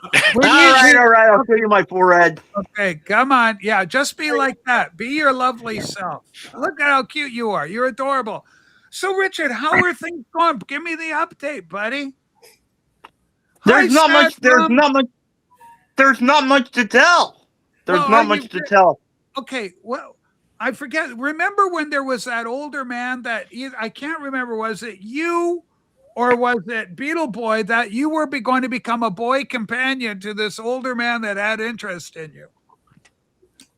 All right. I'll show you my forehead. Okay, come on. Yeah, just be like that. Be your lovely self. Look at how cute you are. You're adorable. So, Richard, how are things going? Give me the update, buddy. There's not much to tell. There's not much to tell. Okay, well, I forget. Remember when there was that older man that I can't remember. Was it you or was it Beetle Boy that you were going to become a boy companion to this older man that had interest in you?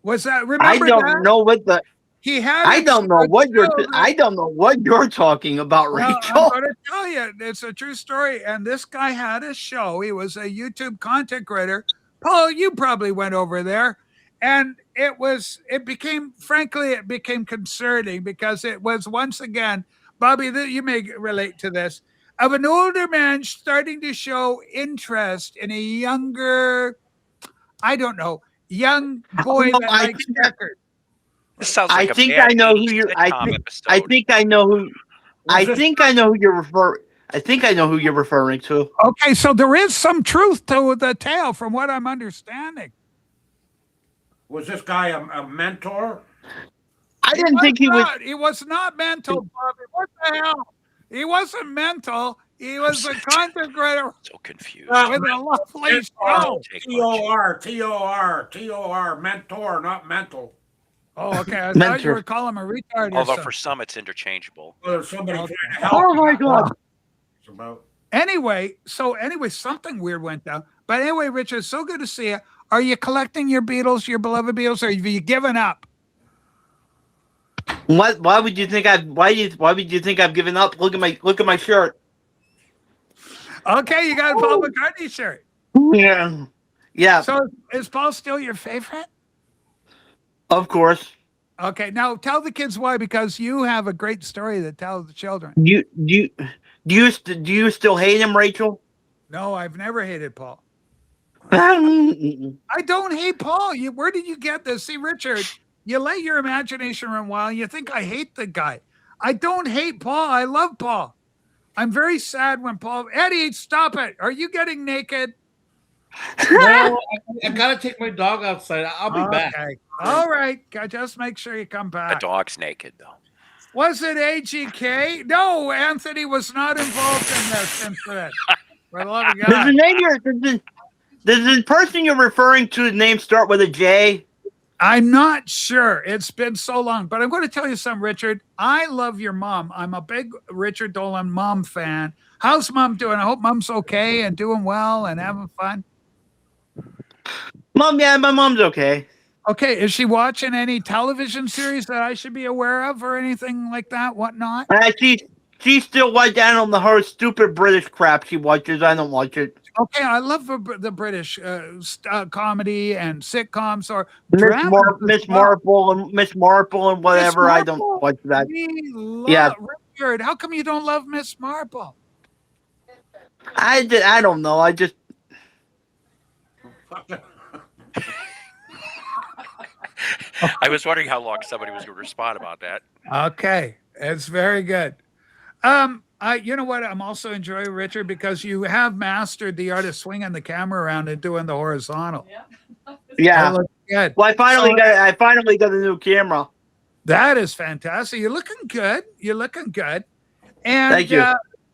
Was that? Remember I don't know what the. He had. I don't know what you're. I don't know what you're talking about, Rachel. I'm going to tell you, it's a true story. And this guy had a show. He was a YouTube content creator. Paul, you probably went over there, and it became concerning because it was once again, Bobby, you may relate to this, of an older man starting to show interest in a younger, I don't know, young boy that likes records. This sounds like I think I know who you're referring. I think I know who you're referring to. Okay, so there is some truth to the tale, from what I'm understanding. Was this guy a mentor? I didn't think he was. He was not mental, Bobby. What the hell? He wasn't mental. He was a content creator. So confused. With a lovely show. T-O-R, mentor, not mental. Oh, okay. I thought you were calling him a retard. Although for some it's interchangeable. Well, somebody Okay. Oh my God. It's about. Anyway, something weird went down. But anyway, Richard, so good to see you. Are you collecting your Beatles, your beloved Beatles, or have you given up? What? Why would you think I've? Why would you think I've given up? Look at my shirt. Okay, you got a Paul McCartney shirt. Yeah. Yeah. So is Paul still your favorite? Of course. Okay, now tell the kids why, because you have a great story to tell the children. Do you still hate him, Rachel? No, I've never hated Paul. I I don't hate Paul. Where did you get this? See, Richard, you let your imagination run wild. You think I hate the guy. I don't hate Paul. I love Paul. I'm very sad when Paul... Eddie, stop it. Are you getting naked? No, I gotta take my dog outside. I'll be back. All right. Just make sure you come back. The dog's naked, though. Was it AGK? No, Anthony was not involved in this incident. For the love of God. Does the person you're referring to name start with a J? I'm not sure. It's been so long, but I'm going to tell you something, Richard. I love your mom. I'm a big Richard Dolan mom fan. How's mom doing? I hope mom's okay and doing well and having fun. Mom, yeah, my mom's okay. Okay, is she watching any television series that I should be aware of or anything like that? Whatnot? She's still right down on her stupid British crap she watches. I don't watch it. Okay, I love the British comedy and sitcoms or Miss Marple and whatever. Miss I don't watch that. Yeah, Richard, how come you don't love Miss Marple? I don't know. I just. I was wondering how long somebody was going to respond about that. Okay, it's very good. You know what? I'm also enjoying, Richard, because you have mastered the art of swinging the camera around and doing the horizontal. Yeah. That looks good. Well, I finally got a new camera. That is fantastic. You're looking good. And thank you.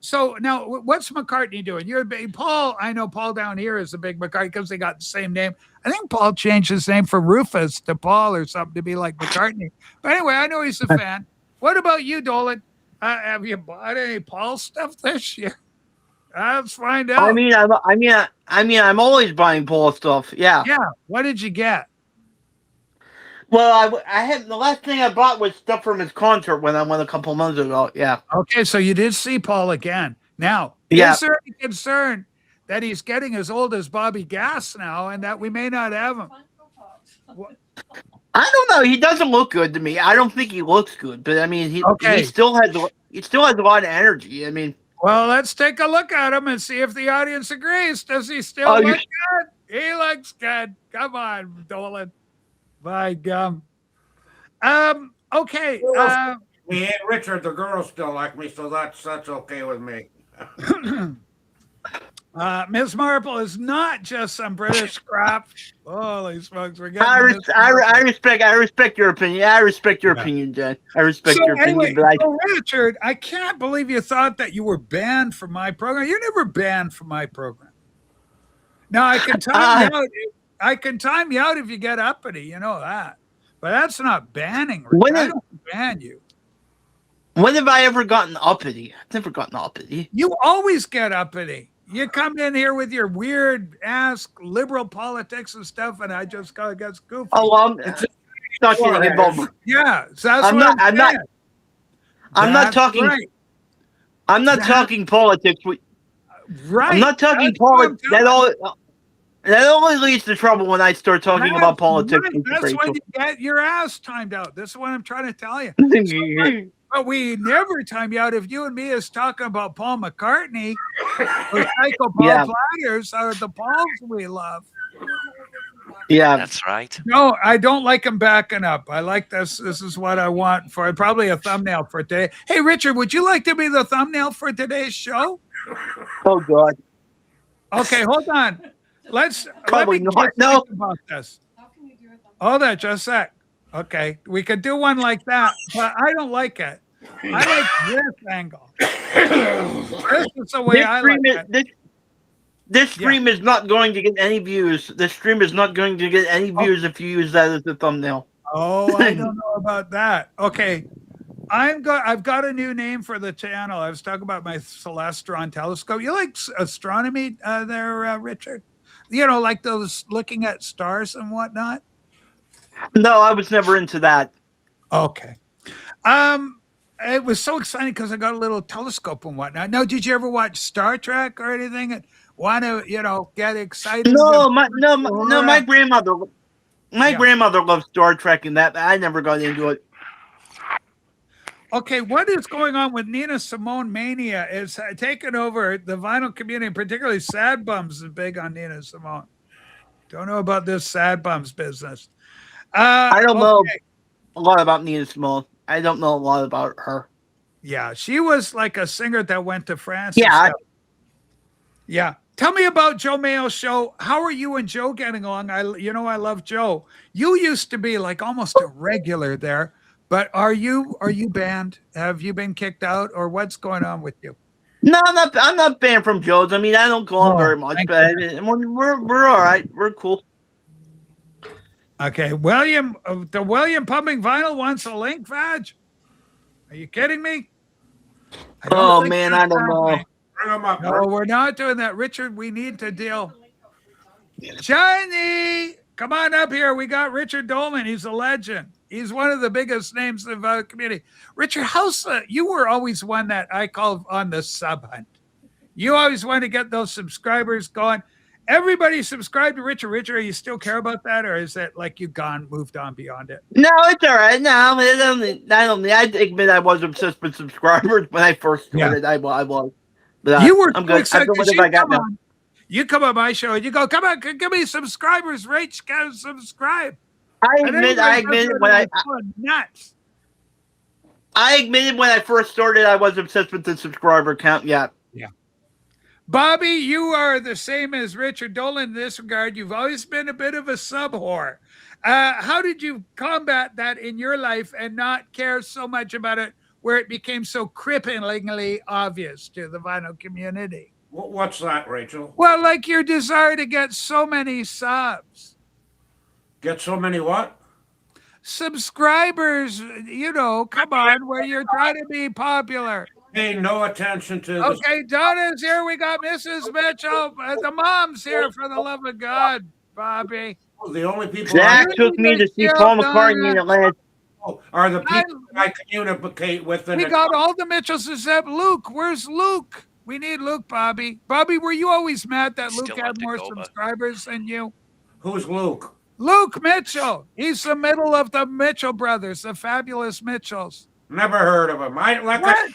So now, what's McCartney doing? You're a big Paul. I know Paul down here is a big McCartney because they got the same name. I think Paul changed his name from Rufus to Paul or something to be like McCartney. But anyway, I know he's a fan. What about you, Dolan? Have you bought any Paul stuff this year? Let's find out. I'm always buying Paul stuff. Yeah. Yeah. What did you get? Well, I had the last thing I bought was stuff from his concert when I went a couple months ago. Yeah. Okay, so you did see Paul again. Now, is there any concern that he's getting as old as Bobby Gass now, and that we may not have him? I don't know. He doesn't look good to me. I don't think he looks good, but I mean, he still has a lot of energy. I mean, well, let's take a look at him and see if the audience agrees. Does he still look good? He looks good. Come on, Dolan. By gum. Okay. Me and Richard, the girls still like me, so that's okay with me. Miss Marple is not just some British crap. Holy smokes, we're getting I respect your opinion. I respect your opinion, Jen. I respect your opinion. But Richard, I can't believe you thought that you were banned from my program. You're never banned from my program. Now I can time you out. I can time you out if you get uppity. You know that. But that's not banning. I don't ban you. When have I ever gotten uppity? I've never gotten uppity. You always get uppity. You come in here with your weird ass liberal politics and stuff, and I just get goofy. Oh, not getting involved. Yeah, so I'm not talking. Right. I'm not talking politics. Right. I'm not talking politics. That always leads to trouble when I start talking about politics. Right. That's when you get your ass timed out. This is what I'm trying to tell you. But we never time you out if you and me is talking about Paul McCartney or Psycho Paul Platters or the Pauls we love. Yeah, That's right. No, I don't like them backing up. I like this. This is what I want for probably a thumbnail for today. Hey, Richard, would you like to be the thumbnail for today's show? Oh God. Okay, hold on. Probably let me not. just No. think about this. How can you do it? Hold on, just a sec. Okay, we could do one like that, but I don't like it. I like this angle. This is the way I like it. This stream is not going to get any views. This stream is not going to get any views if you use that as a thumbnail. Oh, I don't know about that. Okay. I've got a new name for the channel. I was talking about my Celestron telescope. You like astronomy there, Richard? You know, like those looking at stars and whatnot? No, I was never into that. Okay. It was so exciting because I got a little telescope and whatnot. Now, did you ever watch Star Trek or anything and want to, get excited? No, my grandmother. My grandmother loved Star Trek and that. I never got into it. Okay, what is going on with Nina Simone mania? Is taking over the vinyl community, particularly Sad Bums is big on Nina Simone. Don't know about this Sad Bums business. I don't know a lot about Nina Simone. I don't know a lot about her. Yeah, she was like a singer that went to France. Yeah. Yeah. Tell me about Joe Mayo's show. How are you and Joe getting along? I love Joe. You used to be like almost a regular there, but are you banned? Have you been kicked out, or what's going on with you? No, I'm not banned from Joe's. I mean, I don't go on very much, but we're all right. We're cool. Okay, the William Pumping Vinyl wants a link, Fadge. Are you kidding me? Oh man, I don't know. Bring them up. No, we're not doing that, Richard. We need to deal. Shiny, come on up here. We got Richard Dolan. He's a legend. He's one of the biggest names of the community. Richard, you were always one that I call on the sub hunt. You always want to get those subscribers going. Everybody subscribe to Richard. Richard, you still care about that, or is it like you've moved on beyond it? No, it's all right. No, I admit I was obsessed with subscribers when I first started. I was. But You were I'm so good. excited I'm good if I got now. You come on my show and you go, come on, give me subscribers. Rach, gotta subscribe. I admitted when I first started, I was obsessed with the subscriber count. Yeah. Bobby, you are the same as Richard Dolan in this regard. You've always been a bit of a sub whore. How did you combat that in your life and not care so much about it where it became so cripplingly obvious to the vinyl community? What's that, Rachel? Well, like your desire to get so many subs. Get so many what? Subscribers, come on, where you're trying to be popular. Pay no attention to Okay, Donna's here. We got Mrs. Mitchell. The mom's here, for the love of God, Bobby. The only people That took me to see Paul McCartney in Atlanta. Are the people I communicate with. We got all the Mitchells except Luke. Where's Luke? We need Luke, Bobby. Bobby, were you always mad that Luke had more subscribers than you? Who's Luke? Luke Mitchell. He's the middle of the Mitchell brothers, the fabulous Mitchells. Never heard of him. I what don't.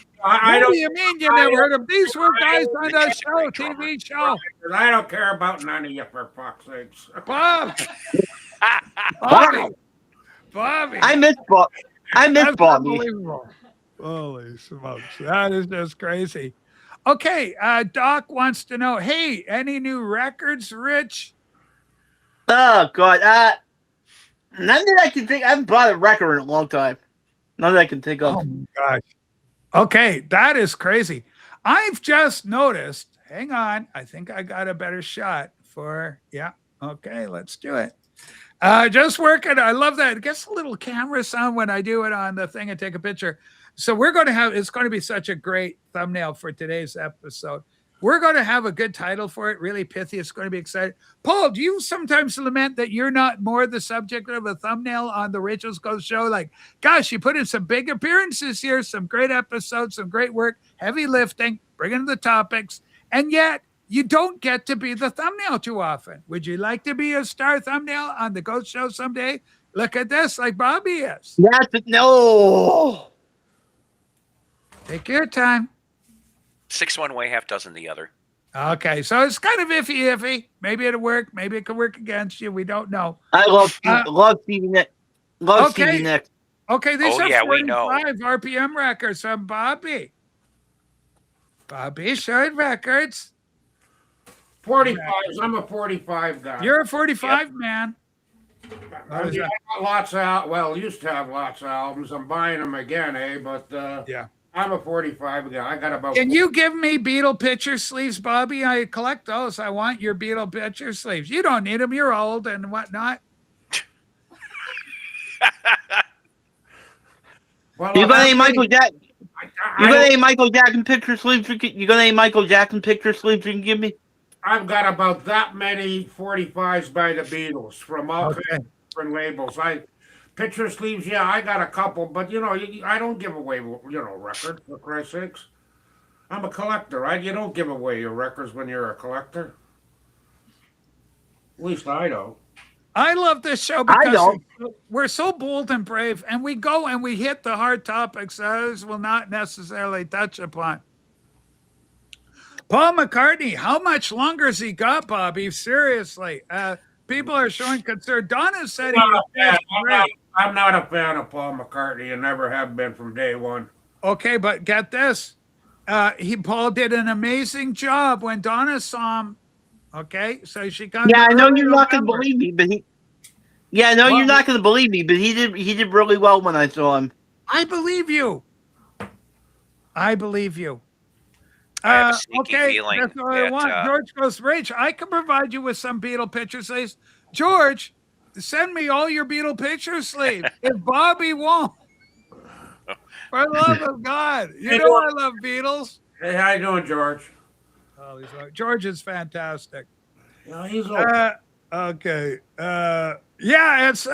do you mean you never heard of him? These were guys on the show, TV show. I don't care about none of you, for fuck's sakes. Bobby. I miss Bob. That's Bobby. Unbelievable. Holy smokes. That is just crazy. Okay, Doc wants to know, hey, any new records, Rich? Oh God. None that I can think. I haven't bought a record in a long time. None that I can think of. Oh my gosh. Okay, that is crazy. I've just noticed. Hang on. I think I got a better shot for, okay, let's do it. Just working. I love that. It gets a little camera sound when I do it on the thing and take a picture. So it's going to be such a great thumbnail for today's episode. We're going to have a good title for it, really pithy. It's going to be exciting. Paul, do you sometimes lament that you're not more the subject of a thumbnail on the Rachel's Ghost Show? Like, gosh, you put in some big appearances here, some great episodes, some great work, heavy lifting, bringing the topics, and yet you don't get to be the thumbnail too often. Would you like to be a star thumbnail on the Ghost Show someday? Look at this, like Bobby is. No. Take your time. 6 one way, half dozen the other. Okay, so it's kind of iffy. Maybe it'll work. Maybe it could work against you. We don't know. I love Stevie Nicks. Love Stevie Nicks. Okay, these Oh, are yeah, we know. 45 RPM records from Bobby. Bobby showed records. 45. I'm a 45 guy. You're a 45 man. I mean, I got lots of, well, used to have lots of albums. I'm buying them again, But yeah, I'm a 45 guy. I got about. Can you give me Beatle picture sleeves, Bobby? I collect those. I want your Beatle picture sleeves. You don't need them. You're old and whatnot. Well, you got any Michael Jackson? You got any Michael Jackson picture sleeves? You got any Michael Jackson picture sleeves you can give me? I've got about that many 45s by the Beatles from all different labels. Picture sleeves, yeah, I got a couple, but I don't give away records, for Christ's sakes. I'm a collector, right? You don't give away your records when you're a collector. At least I don't. I love this show because we're so bold and brave, and we go and we hit the hard topics that others will not necessarily touch upon. Paul McCartney, how much longer has he got, Bobby? Seriously. People are showing concern. Donna said I'm not a fan of Paul McCartney and never have been from day one. Okay, but get this. Paul did an amazing job when Donna saw him. Okay, so she got. Yeah, I know you're not going to believe me, but he. Yeah, I know you're not going to believe me, but he did really well when I saw him. I believe you. I believe you. I have a sneaky feeling that's what I want. George goes, Rach, I can provide you with some Beatle picture sleeves. George, send me all your Beatle picture sleeves. If Bobby won't, for the love of God, you know I love Beatles. Hey, how you doing, George? Oh, George is fantastic. He's okay. Okay. Yeah, that's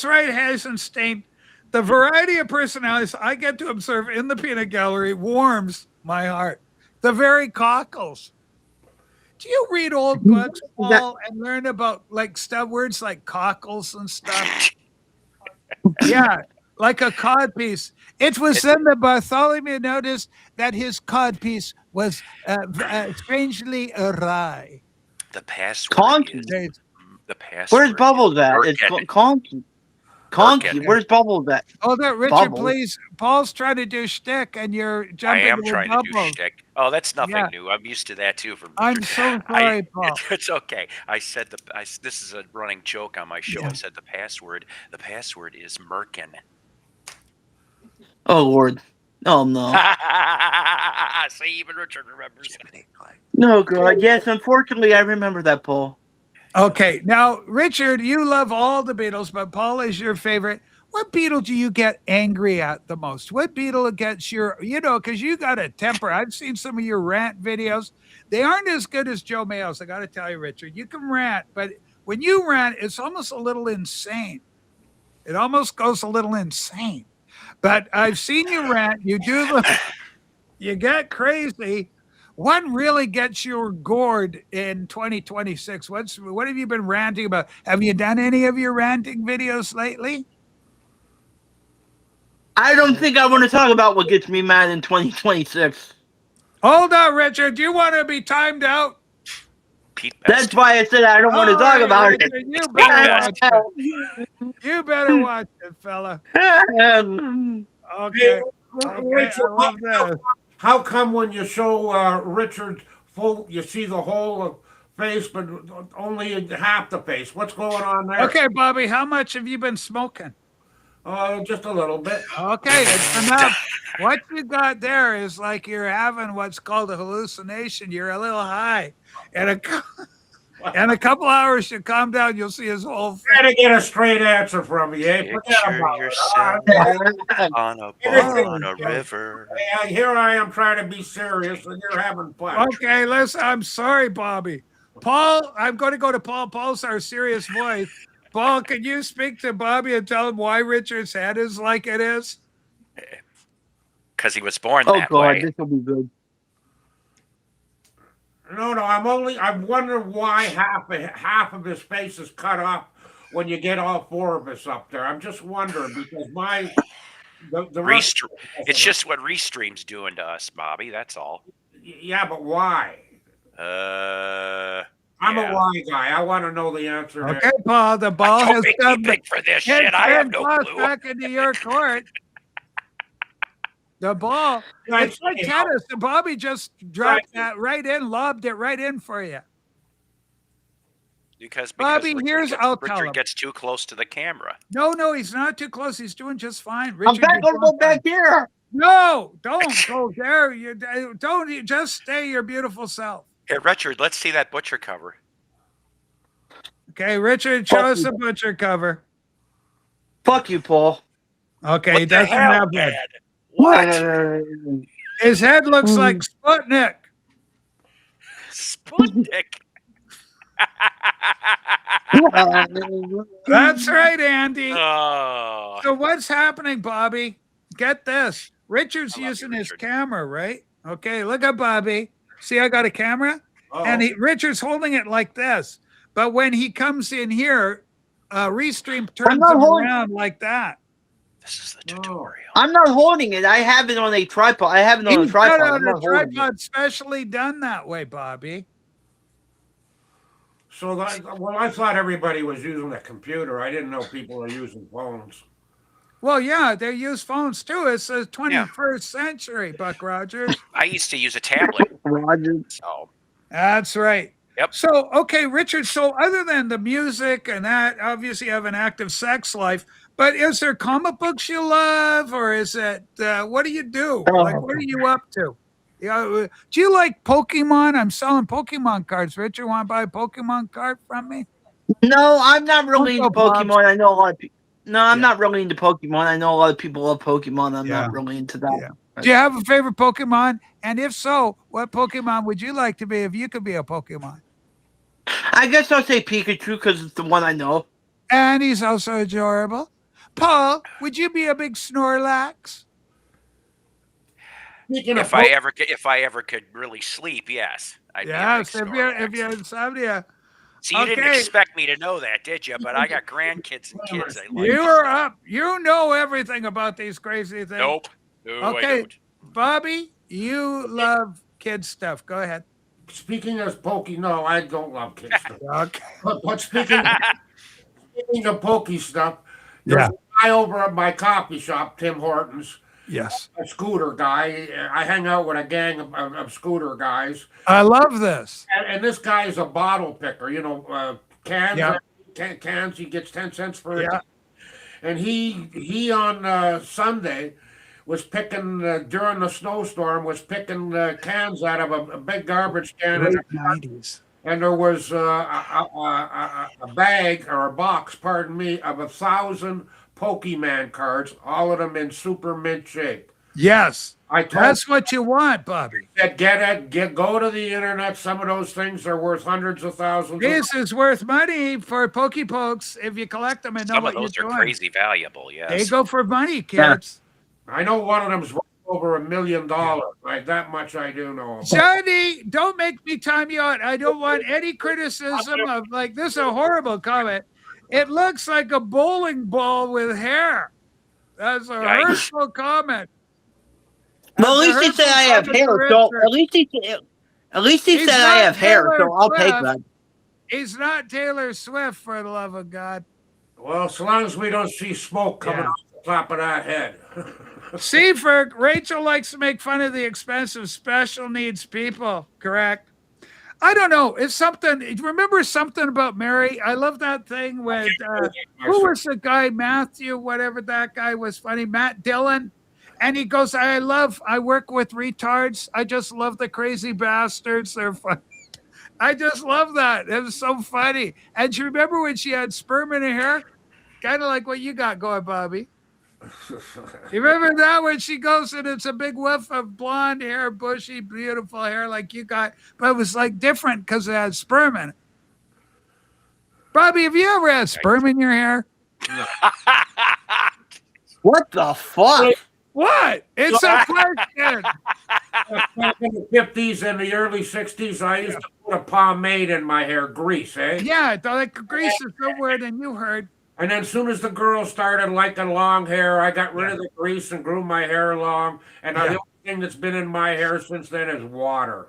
right, Hazenstein. The variety of personalities I get to observe in the peanut gallery warms my heart. The very cockles. Do you read old books, Paul, and learn about words like cockles and stuff? Yeah, like a codpiece. It was then that Bartholomew noticed that his codpiece was strangely awry. The password is the password. Where's Bubbles at? It's Conky. Conky, where's Bubbles at? Oh, Richard, please. Paul's trying to do shtick, and you're jumping. I am trying to do shtick. Oh, that's nothing new. I'm used to that too. I'm so sorry, Paul. It's okay. I said this is a running joke on my show. Yeah. I said the password. The password is Merkin. Oh Lord. Oh no. See, even Richard remembers. No, God. Yes, unfortunately, I remember that, Paul. Okay, now Richard, you love all the Beatles, but Paul is your favorite. What Beatle do you get angry at the most? What Beatle gets your, because you got a temper. I've seen some of your rant videos. They aren't as good as Joe Mayo's. I got to tell you, Richard, you can rant, but when you rant, it's almost a little insane. It almost goes a little insane. But I've seen you rant. You get crazy. What really gets you gored in 2026? What have you been ranting about? Have you done any of your ranting videos lately? I don't think I want to talk about what gets me mad in 2026. Hold on, Richard. Do you want to be timed out? That's why I said I don't want to talk about Richard, it. You better watch it. You better watch it, fella. Okay. Richard, I love this. How come when you show Richard full, you see the whole face, but only half the face? What's going on there? Okay, Bobby, how much have you been smoking? Just a little bit. Okay, it's enough. What you got there is like you're having what's called a hallucination. You're a little high. And a couple hours you calm down, you'll see his whole face. Try to get a straight answer from me, eh? Forget about it. On a bar on a river. Here I am trying to be serious, and you're having fun. Okay, listen, I'm sorry, Bobby. Paul, I'm going to go to Paul. Paul's our serious voice. Paul, can you speak to Bobby and tell him why Richard's head is like it is? Because he was born that way. This will be good. No, I wonder why half of his face is cut off when you get all four of us up there. I'm just wondering because it's just what Restream's doing to us, Bobby. That's all. Yeah, but why? I'm a why guy. I want to know the answer. Okay, Paul, the ball Don't has make me come pick for this shit. I have no clue. back into your court. The ball, it's like tennis. And Bobby just dropped that right in, lobbed it right in for you. Because Bobby, Richard gets too close to the camera. No, he's not too close. He's doing just fine. I'm back a little back here. No, don't go there. You don't. You just stay your beautiful self. Here, Richard, let's see that butcher cover. Okay, Richard, show us the butcher cover. Fuck you, Paul. Okay, he doesn't have that. What? His head looks like Sputnik. Sputnik. That's right, Andy. Oh. So what's happening, Bobby? Get this. Richard's using his camera, right? Okay, look at Bobby. See, I got a camera, and Richard's holding it like this. But when he comes in here, Restream turns him around like that. This is the tutorial. I'm not holding it. I have it on a tripod. I have it on a tripod. Got it on a tripod specially done that way, Bobby. So, I thought everybody was using a computer. I didn't know people are using phones. Well, yeah, they use phones too. It's the 21st century, Buck Rogers. I used to use a tablet. So. That's right. Yep. So, okay, Richard, so other than the music and that, obviously you have an active sex life, but is there comic books you love, or is it, what do you do? Like, what are you up to? Do you like Pokemon? I'm selling Pokemon cards. Richard, want to buy a Pokemon card from me? No, I'm not really into Pokemon. I know a lot of people. No, I'm not really into Pokemon. I know a lot of people love Pokemon. I'm not really into that. Yeah. Do you have a favorite Pokemon? And if so, what Pokemon would you like to be if you could be a Pokemon? I guess I'll say Pikachu because it's the one I know. And he's also adorable. Paul, would you be a big Snorlax? If I ever could really sleep, yes. Yes, if you're insomnia. See, you didn't expect me to know that, did you? But I got grandkids and kids. You are up. You know everything about these crazy things. Nope. No, okay, I don't. Bobby, you love kid stuff. Go ahead. Speaking of no, I don't love kid stuff. Okay. But speaking of pokey stuff, there's a guy over at my coffee shop, Tim Hortons. Yes. A scooter guy. I hang out with a gang of scooter guys. I love this. And this guy is a bottle picker. You know, cans. Cans. He gets 10 cents for it. And he on Sunday was picking during the snowstorm. Was picking cans out of a big garbage can. Late 90s. And there was a bag or a box, pardon me, of 1,000 Pokemon cards, all of them in super mint shape. Yes, that's what you want, Bobby. Go to the internet. Some of those things are worth hundreds of thousands. This is worth money for Pokepokes if you collect them and know what you're doing. Some of those are crazy valuable. Yes, they go for money, kids. I know one of them's worth over $1 million. Right, that much I do know. Johnny, don't make me time you out. I don't want any criticism of like this. Is a horrible comment. It looks like a bowling ball with hair. That's a hurtful comment. Well, at least he said I have hair. So at least he said I have hair. So I'll take that. He's not Taylor Swift, for the love of God. Well, so long as we don't see smoke coming off the top of that head. Seafer, Rachel likes to make fun of the expensive special needs people. Correct. I don't know. It's something. Remember something about Mary? I love that thing with who was the guy? Matthew, whatever that guy was funny. Matt Dillon. And he goes, I work with retards. I just love the crazy bastards. They're fun. I just love that. It was so funny. And you remember when she had sperm in her hair? Kind of like what you got going, Bobby. You remember that when she goes and it's a big whiff of blonde hair, bushy, beautiful hair like you got, but it was like different because it had sperm in it. Bobby, have you ever had sperm in your hair? What the fuck? What? It's a question. Back in the 50s and the early 60s, I used to put a pomade in my hair, grease, eh? Yeah, like grease is somewhere than you heard. And then as soon as the girls started liking long hair, I got rid of the grease and grew my hair long. And the only thing that's been in my hair since then is water.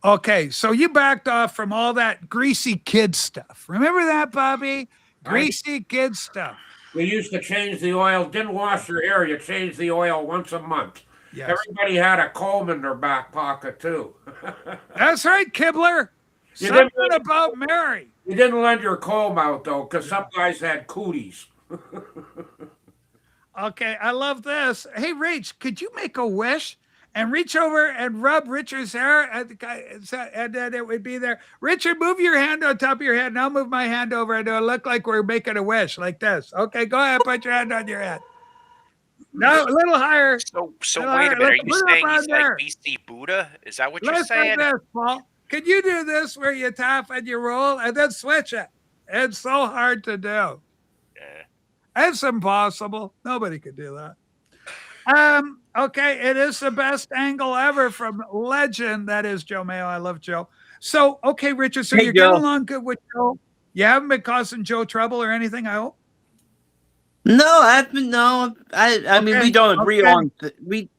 Okay, so you backed off from all that greasy kid stuff. Remember that, Bobby? Greasy kid stuff. You used to change the oil, didn't wash your hair, you changed the oil once a month. Yes. Everybody had a comb in their back pocket, too. That's right, Kibler. You Something didn't- about Mary. You didn't lend your comb out, though, because some guys had cooties. Okay, I love this. Hey, Rach, could you make a wish and reach over and rub Richard's hair at the guy, and then it would be there? Richard, move your hand on top of your head, and I'll move my hand over, and it'll look like we're making a wish, like this. Okay, go ahead, put your hand on your head. No, a little higher. So Little wait a higher. minute. Are Let's you put it saying up he's on there. like BC Buddha? Is that what you're Let's saying? do this, Paul. Can you do this where you tap and you roll and then switch it? It's so hard to do. It's impossible. Nobody could do that. Okay, it is the best angle ever from legend. That is Joe Mayo. I love Joe. So, okay, Richard, so Hey, you're Joe. getting along good with Joe. You haven't been causing Joe trouble or anything, I hope? No, I mean, we don't agree okay. on.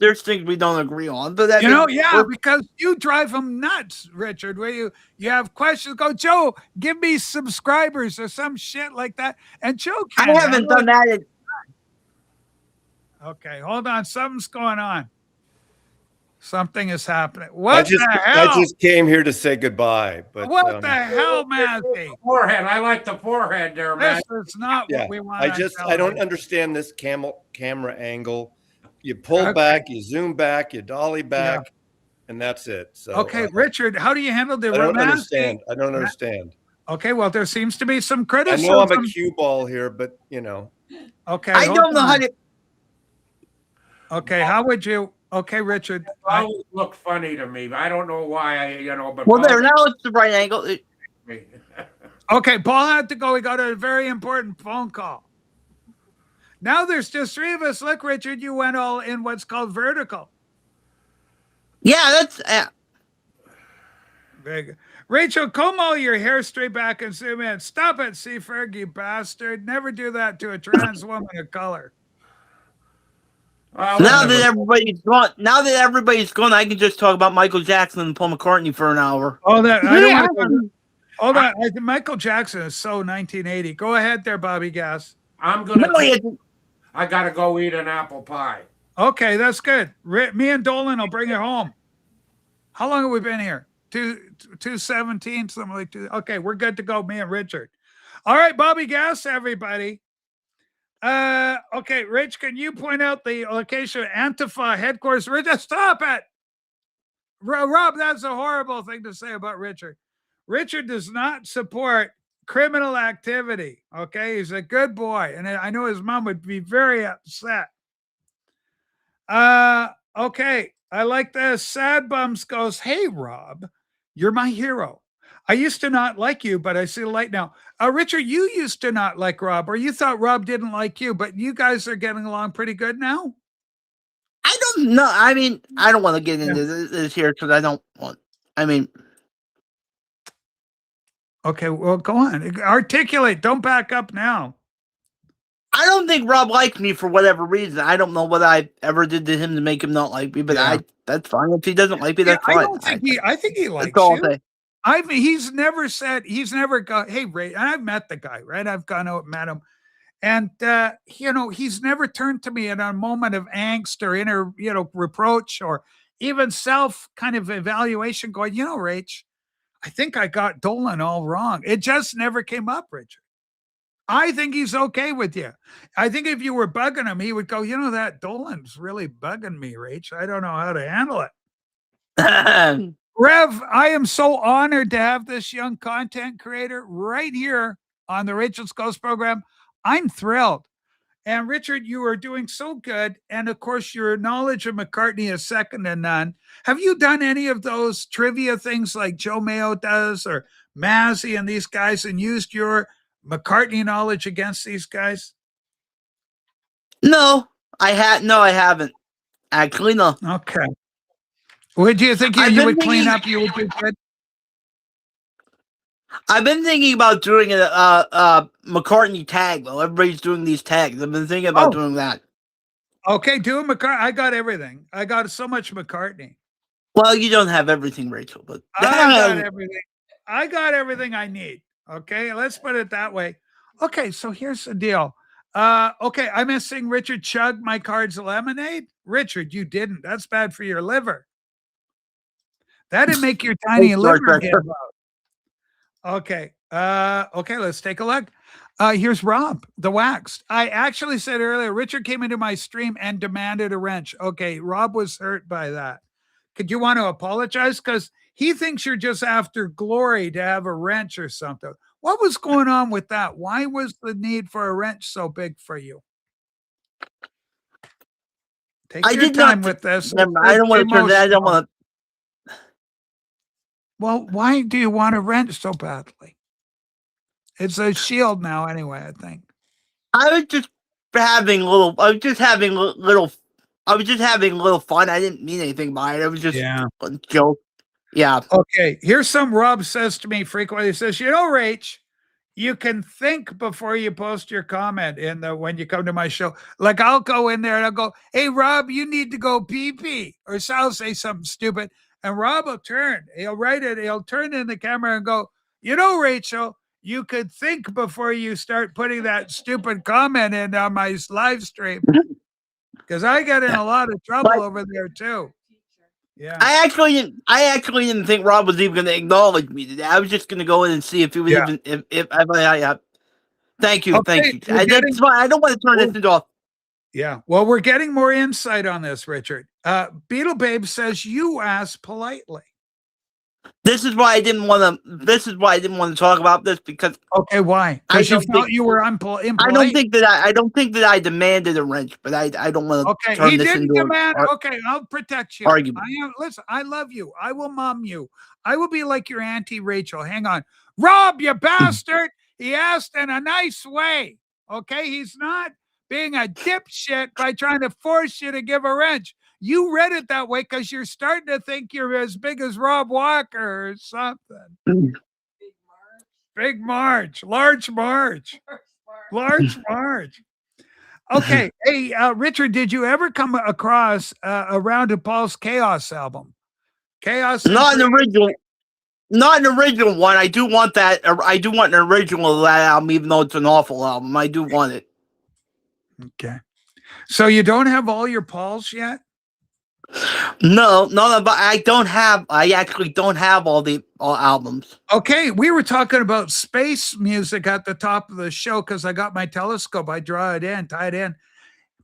There's things we don't agree on, but You know, yeah, because you drive him nuts, Richard. Where you have questions, go, Joe, give me subscribers or some shit like that. And Joe I can haven't done that. Okay, hold on. Something's going on. Something is happening. What I just the hell? came here to say goodbye. But What the hell, Matthew? Forehead. I like the forehead there, man. This is not what we want. I don't understand this camera angle. You pull back, you zoom back, you dolly back, and that's it. So okay, Richard, how do you handle the I don't romantic? understand. I don't understand. Okay, well, there seems to be some I criticism. know I'm a cue ball here, but you know. Okay, I don't know how to. Okay, how would you? Okay, Richard. Always look funny to me. I don't know why, but Well, there now it's the right angle. Okay, Paul had to go. He got a very important phone call. Now there's just three of us. Look, Richard, you went all in what's called vertical. Yeah, that's. Very good. Rachel, comb all your hair straight back and zoom in. Stop it, Seaferg, you bastard. Never do that to a trans woman of color. Now that everybody's gone, I can just talk about Michael Jackson and Paul McCartney for an hour. Oh, that I don't want to. Hold on, Michael Jackson is so 1980. Go ahead, there, Bobby Gass. I gotta go eat an apple pie. Okay, that's good. Me and Dolan will bring it home. How long have we been here? 217, something like that. Okay, we're good to go. Me and Richard. All right, Bobby Gass, everybody. Okay, Rich, can you point out the location of Antifa headquarters? Richard, stop it. Rob, that's a horrible thing to say about Richard. Richard does not support criminal activity. Okay, he's a good boy, and I know his mom would be very upset. Okay, I like this. Sad Bums goes, hey, Rob, you're my hero. I used to not like you, but I see the light now. Richard, you used to not like Rob, or you thought Rob didn't like you, but you guys are getting along pretty good now? I don't know. I mean, I don't want to get into this here because I don't want. I mean. Okay, well, go on. Articulate. Don't back up now. I don't think Rob likes me for whatever reason. I don't know what I ever did to him to make him not like me, but that's fine. If he doesn't like me, that's fine. I think he likes that's all you. He's never got, hey, Ray, and I've met the guy, right? I've gone out and met him. And, he's never turned to me in a moment of angst or inner, reproach or even self kind of evaluation going, Rach, I think I got Dolan all wrong. It just never came up, Richard. I think he's okay with you. I think if you were bugging him, he would go, that Dolan's really bugging me, Rach. I don't know how to handle it. Rev, I am so honored to have this young content creator right here on the Rachel's Ghost program. I'm thrilled. And Richard, you are doing so good. And of course, your knowledge of McCartney is second to none. Have you done any of those trivia things like Joe Mayo does or Mazzy and these guys and used your McCartney knowledge against these guys? No, I haven't. Actually, no. Okay. Would you think you would clean up? You would do good? I've been thinking about doing a McCartney tag, though. Everybody's doing these tags. I've been thinking about doing that. Okay, do a McCartney. I got everything. I got so much McCartney. Well, you don't have everything, Rachel, but I got everything I need. Okay, let's put it that way. Okay, so here's the deal. Okay, I'm missing Richard chug my cards lemonade. Richard, you didn't. That's bad for your liver. That'd make your tiny liver give out. Okay. Okay, let's take a look. Here's Rob, the waxed. I actually said earlier, Richard came into my stream and demanded a wrench. Okay, Rob was hurt by that. Could you want to apologize? Because he thinks you're just after glory to have a wrench or something. What was going on with that? Why was the need for a wrench so big for you? Take your time with this. I don't want to turn that. I don't want to. Well, why do you want a wrench so badly? It's a shield now, anyway, I think. I was just having a little. I was just having a little fun. I didn't mean anything by it. It was just a joke. Yeah. Okay. Here's some Rob says to me frequently. He says, you know, Rach, you can think before you post your comment when you come to my show. Like I'll go in there and I'll go, hey, Rob, you need to go pee-pee. Or I'll say something stupid. And Rob will turn. He'll write it. He'll turn in the camera and go, you know, Rachel, you could think before you start putting that stupid comment in on my live stream. Because I get in a lot of trouble over there too. Yeah. I actually didn't think Rob was even going to acknowledge me today. I was just going to go in and see if he was even if thank you, okay, thank you. I don't want to turn this into a. Yeah. Well, we're getting more insight on this, Richard. Beetle Babe says you asked politely. This is why I didn't want to talk about this because. Okay, why? Because you felt you were impolite. I don't think that I demanded a wrench, but I don't want to. Okay, turn he this didn't into demand. Okay, I'll protect you. Argument. Listen, I love you. I will mom you. I will be like your Auntie Rachel. Hang on, Rob, you bastard. He asked in a nice way. Okay, he's not being a dipshit by trying to force you to give a wrench. You read it that way because you're starting to think you're as big as Rob Walker or something. Big Marge, large Marge, large Marge. Okay, hey, Richard, did you ever come across a Round of Paul's Chaos album? Chaos, not an original one. I do want that. I do want an original of that album, even though it's an awful album. I do want it. Okay, so you don't have all your Pauls yet? No, but I actually don't have all albums. Okay, we were talking about space music at the top of the show because I got my telescope. I draw it in, tie it in.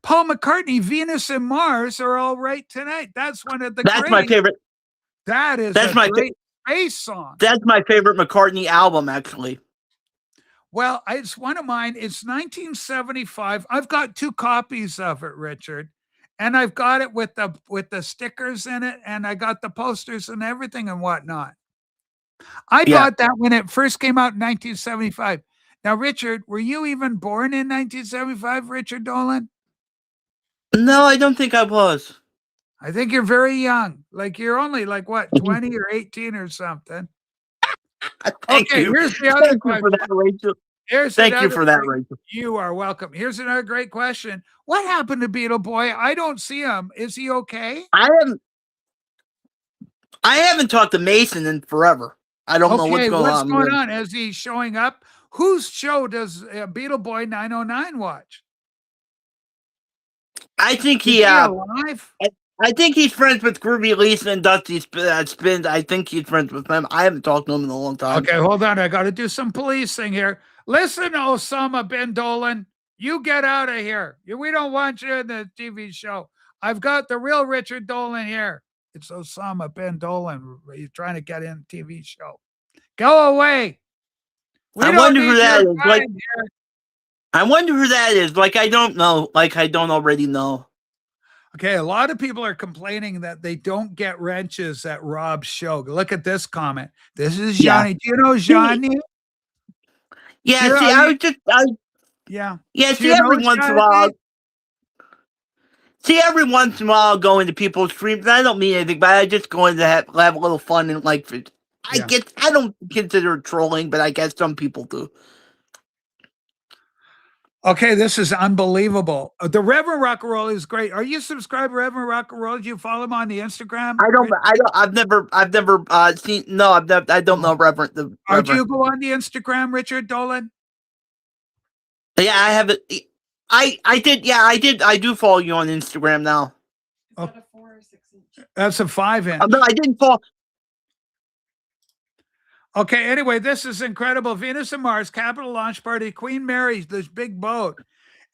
Paul McCartney, Venus and Mars are all right tonight. That's one of the. That's my favorite. That's my great space song. That's my favorite McCartney album, actually. Well, it's one of mine. It's 1975. I've got 2 copies of it, Richard. And I've got it with the stickers in it, and I got the posters and everything and whatnot. I bought that when it first came out in 1975. Now, Richard, were you even born in 1975, Richard Dolan? No, I don't think I was. I think you're very young. Like you're only like what, 20 or 18 or something. Thank you. Here's the other question. For that, Rachel. Thank you for that, Rachel. You are welcome. Here's another great question. What happened to Beetle Boy? I don't see him. Is he okay? I haven't talked to Mason in forever. I don't know what's going on. What's going on? Is he showing up? Whose show does Beetle Boy 909 watch? I think he alive? I think he's friends with Groovy Lisa and Dusty Spins. I think he's friends with them. I haven't talked to him in a long time. Okay, hold on. I got to do some policing here. Listen, Osama bin Dolan, you get out of here. We don't want you in the TV show. I've got the real Richard Dolan here. It's Osama bin Dolan. He's trying to get in the TV show. Go away. I wonder who that is. I wonder who that is. Like, I don't know. Like, I don't already know. Okay, a lot of people are complaining that they don't get wrenches at Rob's show. Look at this comment. This is Johnny. Do you know Johnny? Yeah, every once in a while. See, every once in a while, I'll go into people's streams. I don't mean anything, but I just go in to have a little fun and like. I don't consider it trolling, but I guess some people do. Okay, this is unbelievable. The Reverend Rock and Roll is great. Are you subscribed to Reverend Rock and Roll? Did you follow him on the Instagram? I've never seen. No, I don't know Reverend. The Are you Reverend. go on the Instagram, Richard Dolan? Yeah, I have it. I did. Yeah, I did. I do follow you on Instagram now. Is that a 4 or 6 inch? That's a 5-inch. No, I didn't follow. Okay, anyway, this is incredible. Venus and Mars, Capital Launch Party, Queen Mary's, this big boat.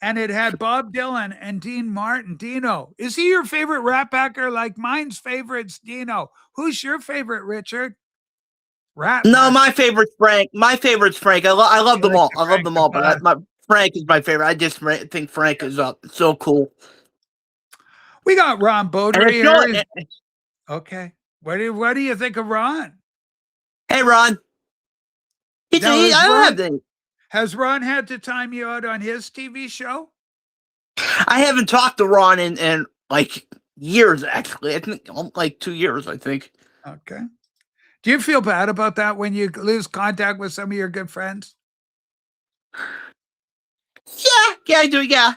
And it had Bob Dylan and Dean Martin. Dino, is he your favorite Rat Packer? Like mine's favorite's Dino. Who's your favorite, Richard? No, Packer. my favorite's Frank. My favorite's Frank. I love them all. I love them all, but Frank is my favorite. I just think Frank is so cool. We got Ron Beaudry here. Okay. What do you think of Ron? Hey, Ron. Has Ron had to time you out on his TV show? I haven't talked to Ron in like years, actually. I think like 2 years, I think. Okay. Do you feel bad about that when you lose contact with some of your good friends? Yeah, I do. Yeah.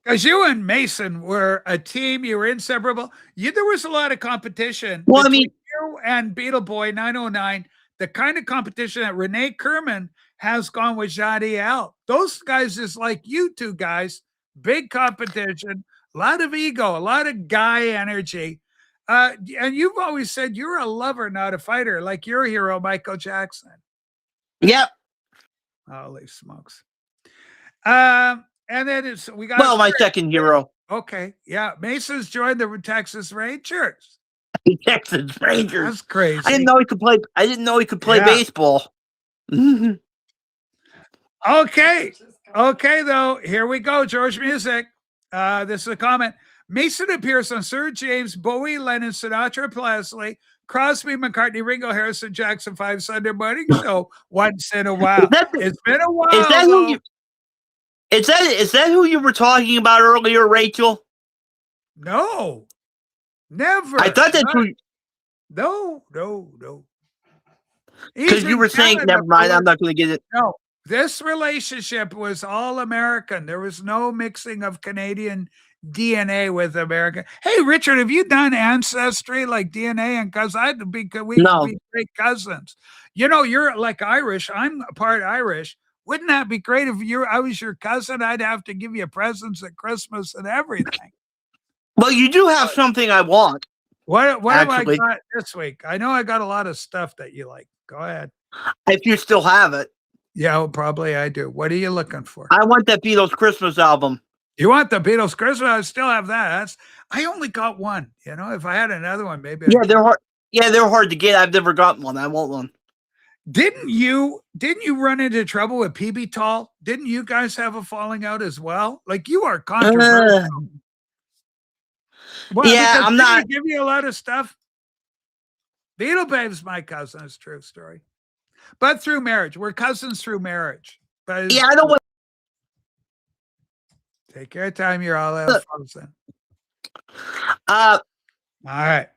Because you and Mason were a team. You were inseparable. There was a lot of competition Well, between you and Beetle Boy 909. The kind of competition that Renee Kerman has gone with Jadiel. Those guys is like you two guys. Big competition, a lot of ego, a lot of guy energy. And you've always said you're a lover, not a fighter, like your hero, Michael Jackson. Yep. Holy smokes. And then we got my second hero. Okay. Yeah. Mason's joined the Texas Rangers. Texas Rangers. That's crazy. I didn't know he could play baseball. Okay. Okay, though. Here we go. George Music. This is a comment. Mason appears on Sir James, Bowie, Lennon, Sinatra, Presley, Crosby, McCartney, Ringo, Harrison, Jackson 5 Sunday morning show once in a while. It's been a while. Is that who you were talking about earlier, Rachel? No. Never. I thought that's who. No. Because you were saying, never mind, I'm not going to get it. No, this relationship was all American. There was no mixing of Canadian DNA with American. Hey, Richard, have you done Ancestry like DNA? And because we could be great cousins. You know, you're like Irish. I'm part Irish. Wouldn't that be great if I was your cousin? I'd have to give you presents at Christmas and everything. Well, you do have something I want. What have I got this week? I know I got a lot of stuff that you like. Go ahead. If you still have it. Yeah, well, probably I do. What are you looking for? I want that Beatles Christmas album. You want the Beatles Christmas? I still have that. I only got one. You know, if I had another one, maybe. They're hard. Yeah, they're hard to get. I've never gotten one. I want one. Didn't you run into trouble with PB Tall? Didn't you guys have a falling out as well? Like you are controversial. Yeah, I'm not. Give you a lot of stuff. Beetle Babe's my cousin. It's a true story. But through marriage. We're cousins through marriage. But I don't want. Take your time. You're all out of All right.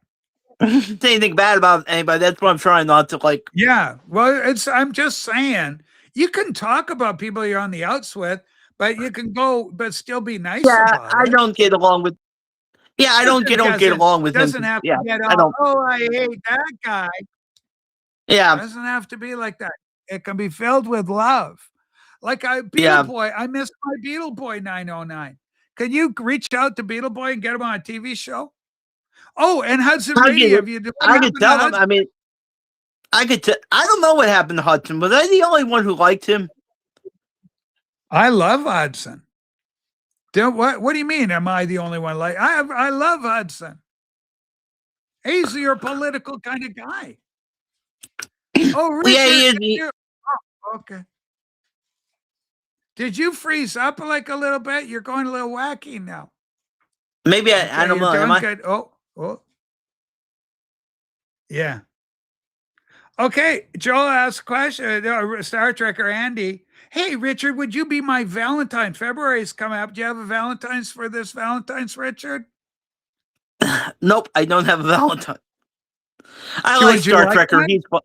Say anything bad about anybody. That's what I'm trying not to like. Yeah. Well, I'm just saying you can talk about people you're on the outs with, but you can but still be nice about it. I don't get along with. Yeah, I don't get along with him. Doesn't have to get on. Oh, I hate that guy. Yeah. It doesn't have to be like that. It can be filled with love. Like Beetle Boy. I miss my Beetle Boy 909. Can you reach out to Beetle Boy and get him on a TV show? Oh, and Hudson Radio. I could tell him. I mean, I don't know what happened to Hudson. Was I the only one who liked him? I love Hudson. What do you mean? Am I the only one? I love Hudson. He's your political kind of guy. Oh, Richard, yeah, he is. Oh, okay. Did you freeze up like a little bit? You're going a little wacky now. Maybe I don't know. Am I? Oh. Yeah. Okay. Joel asked a question. Star Trekker Andy. Hey, Richard, would you be my Valentine? February's coming up. Do you have a Valentine's for this Valentine's, Richard? Nope, I don't have a Valentine. I like Star Trekker. He's fun.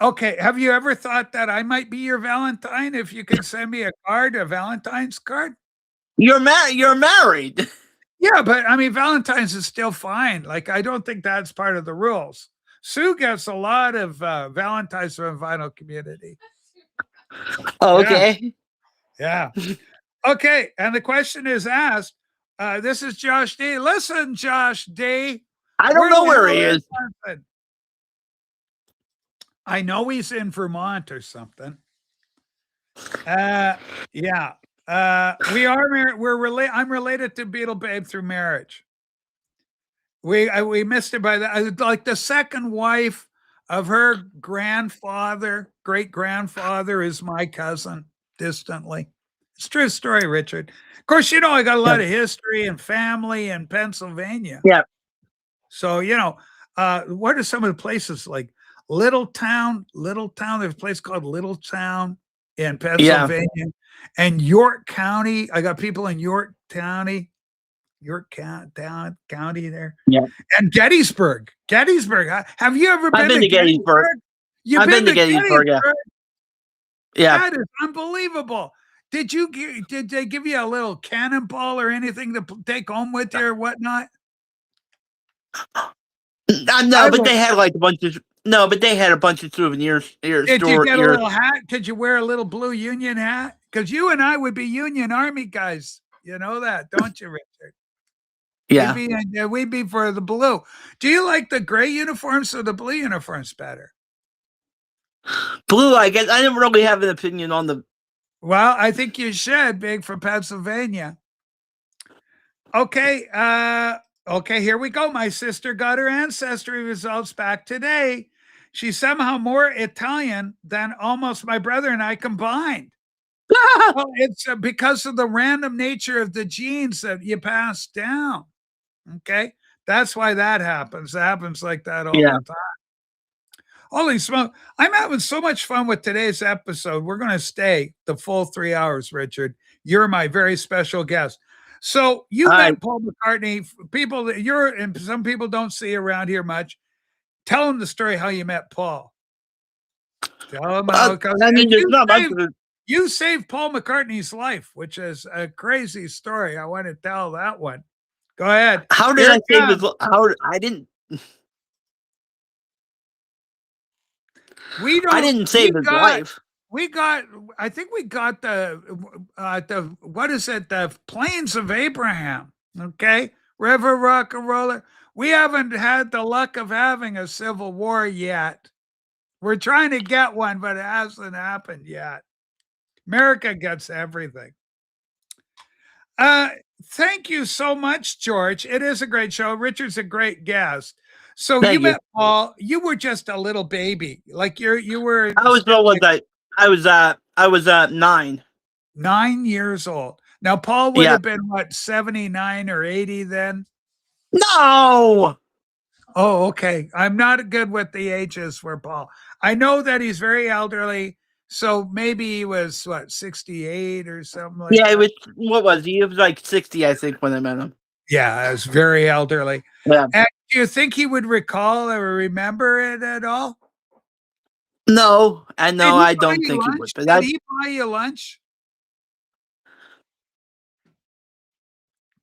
Okay, have you ever thought that I might be your Valentine if you could send me a card, a Valentine's card? You're married. Yeah, but I mean, Valentine's is still fine. Like, I don't think that's part of the rules. Sue gets a lot of Valentine's from the vinyl community. Okay. Yeah. Okay, and the question is asked. This is Josh D. Listen, Josh D. I don't know where he is. I know he's in Vermont or something. Yeah. I'm related to Beetle Babe through marriage. We missed it by that. Like the second wife of her grandfather, great grandfather, is my cousin distantly. It's a true story, Richard. Of course, you know I got a lot of history and family in Pennsylvania. Yeah. So what are some of the places like Littletown? There's a place called Littletown in Pennsylvania, and York County. I got people in York County there. Yeah. And Gettysburg. Have you ever been, I've been to Gettysburg? You've been to Gettysburg, yeah. That is unbelievable. Did they give you a little cannonball or anything to take home with you or whatnot? No, but they had like a bunch of souvenirs. Did you get a little hat? Could you wear a little blue Union hat? Because you and I would be Union Army guys. You know that, don't you, Richard? Yeah. We'd be for the blue. Do you like the gray uniforms or the blue uniforms better? Blue, I guess. I didn't really have an opinion on the. Well, I think you should, big from Pennsylvania. Okay. Okay, here we go. My sister got her ancestry results back today. She's somehow more Italian than almost my brother and I combined. Well, it's because of the random nature of the genes that you pass down. Okay, that's why that happens. It happens like that all the time. Holy smoke. I'm having so much fun with today's episode. We're going to stay the full 3 hours, Richard. You're my very special guest. So you met Paul McCartney. People that and some people don't see around here much. Tell them the story how you met Paul. Tell them how you saved Paul McCartney's life, which is a crazy story. I want to tell that one. Go ahead. How did I save his life? I didn't. I didn't save his life. I think we got the what is it? The Plains of Abraham. Okay. River Rock and Roller. We haven't had the luck of having a civil war yet. We're trying to get one, but it hasn't happened yet. America gets everything. Thank you so much, George. It is a great show. Richard's a great guest. So you met Paul. You were just a little baby, like you were. I was 9. 9 years old. Now Paul would have been what, 79 or 80 then? No. Oh, okay. I'm not good with the ages for Paul. I know that he's very elderly. So maybe he was 68 or something like that. It was, what was he? He was like 60, I think, when I met him. Yeah, it was very elderly. Yeah. And do you think he would recall or remember it at all? No, I don't think he would. But did he buy you lunch?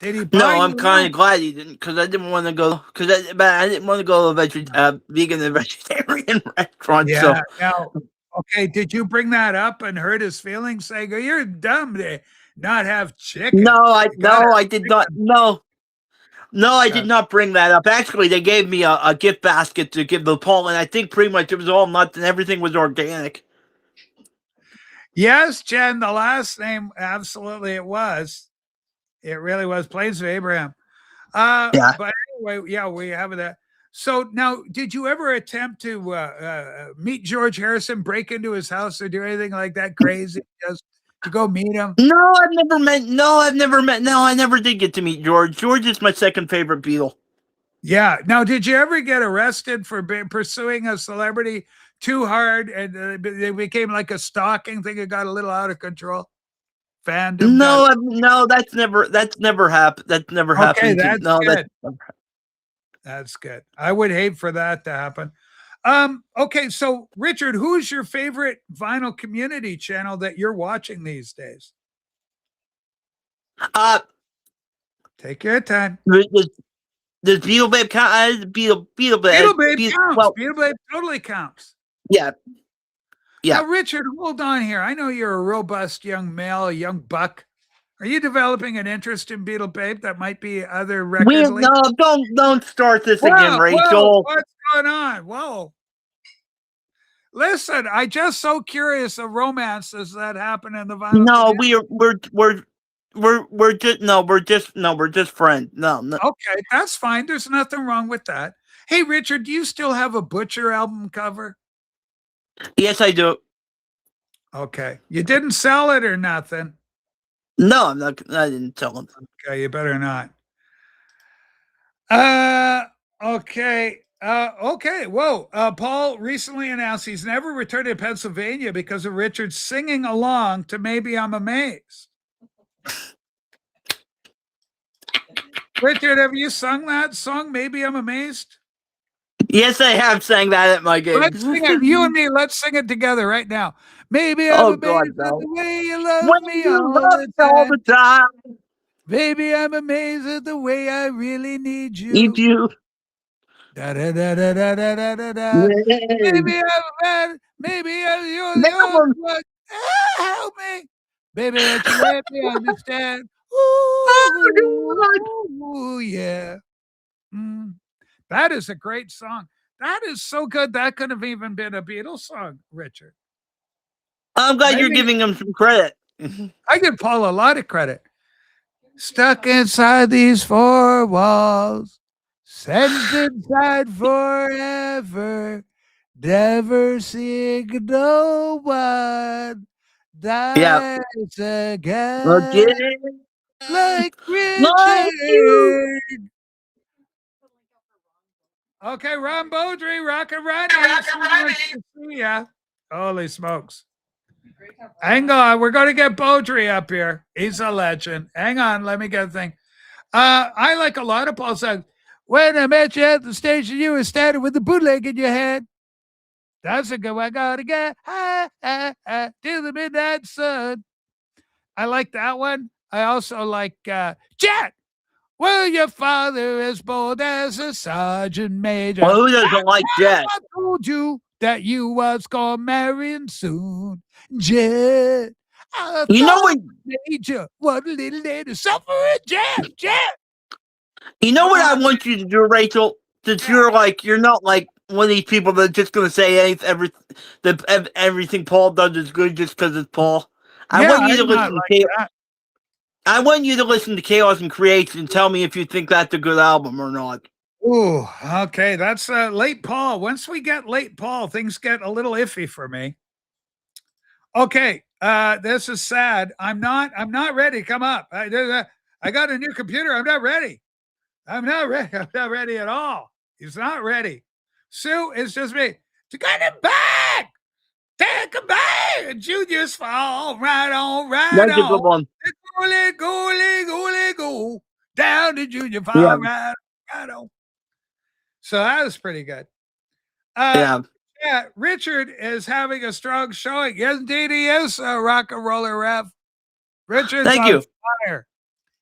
Did he buy No, I'm kind of glad he didn't, because I didn't want to go. I didn't want to go to a vegan and vegetarian restaurant. Yeah. So. Now, okay, did you bring that up and hurt his feelings, saying, "Oh, you're dumb to not have chicken"? No, I did not. No, I did not bring that up. Actually, they gave me a gift basket to give to Paul, and I think pretty much it was all nuts and everything was organic. Yes, Jen, the last name, absolutely it was. It really was. Plains of Abraham. But anyway, we have that. So now, did you ever attempt to meet George Harrison, break into his house, or do anything like that crazy? Just to go meet him? No, I've never met. No, I never did get to meet George. George is my second favorite Beatle. Yeah. Now, did you ever get arrested for pursuing a celebrity too hard, and they became like a stalking thing? It got a little out of control. Fandom. No, that's never happened. That's never happened. That's good. That's good. I would hate for that to happen. Okay, so Richard, who's your favorite vinyl community channel that you're watching these days? Take your time. Does Beetle Babe count? Beetle Babe counts. Well, Beetle Babe totally counts. yeah. Now, Richard, hold on here. I know you're a robust young male, a young buck. Are you developing an interest in Beetle Babe that might be other records? No, don't start this again, Rachel. What's going on? Whoa. Listen, I just so curious of romances that happen in the vinyl. No, we're just friends. No. Okay, that's fine. There's nothing wrong with that. Hey, Richard, do you still have a Butcher album cover? Yes, I do. Okay. You didn't sell it or nothing? No, I'm not. I didn't tell him. Okay, you better not. Okay. Okay. Whoa. Paul recently announced he's never returned to Pennsylvania because of Richard singing along to Maybe I'm Amazed. Richard, have you sung that song, Maybe I'm Amazed? Yes, I have sang that at my game. Let's sing it. You and me, let's sing it together right now. Maybe I'm amazed at the way you love me all the time. Baby, I'm amazed at the way I really need you. Need you. Da da da da da da da da da. Maybe you're the only one. Help me, baby. That you let me understand. Ooh, yeah. That is a great song. That is so good. That could have even been a Beatles song, Richard. I'm glad you're giving him some credit. I give Paul a lot of credit. Stuck inside these four walls, sent inside forever, never seeing no one dies again. Like Richard. Okay, Ron Beaudry, Rocket Rodney. Yeah. Holy smokes. Hang on, we're going to get Beaudry up here. He's a legend. Hang on, let me get a thing. I like a lot of Paul songs. When I met you at the station, you were standing with the bootleg in your hand. That's a good one. I gotta get high till the midnight sun. I like that one. I also like Jet. Well, your father is bold as a sergeant major. Well, who doesn't like Jet? I told you that you was gonna marry him soon, Jet. You know what? Major, what a little lady suffering, Jet. You know what I want you to do, Rachel? Since you're not like one of these people that's just gonna say everything Paul does is good just because it's Paul. I want you to listen to I want you to listen to Chaos and Creation and tell me if you think that's a good album or not. Ooh, okay. That's late Paul. Once we get late Paul, things get a little iffy for me. Okay, this is sad. I'm not ready. Come up. I got a new computer. I'm not ready. I'm not ready at all. He's not ready. Sue, it's just me. To get him back. Take him back. Junior's fall. Right on. That's a good one. Go. Down to Junior fall. Right on. So that was pretty good. Yeah, Richard is having a strong showing. Yes, indeed he is, rock and roller ref. Richard's Thank you. Fire.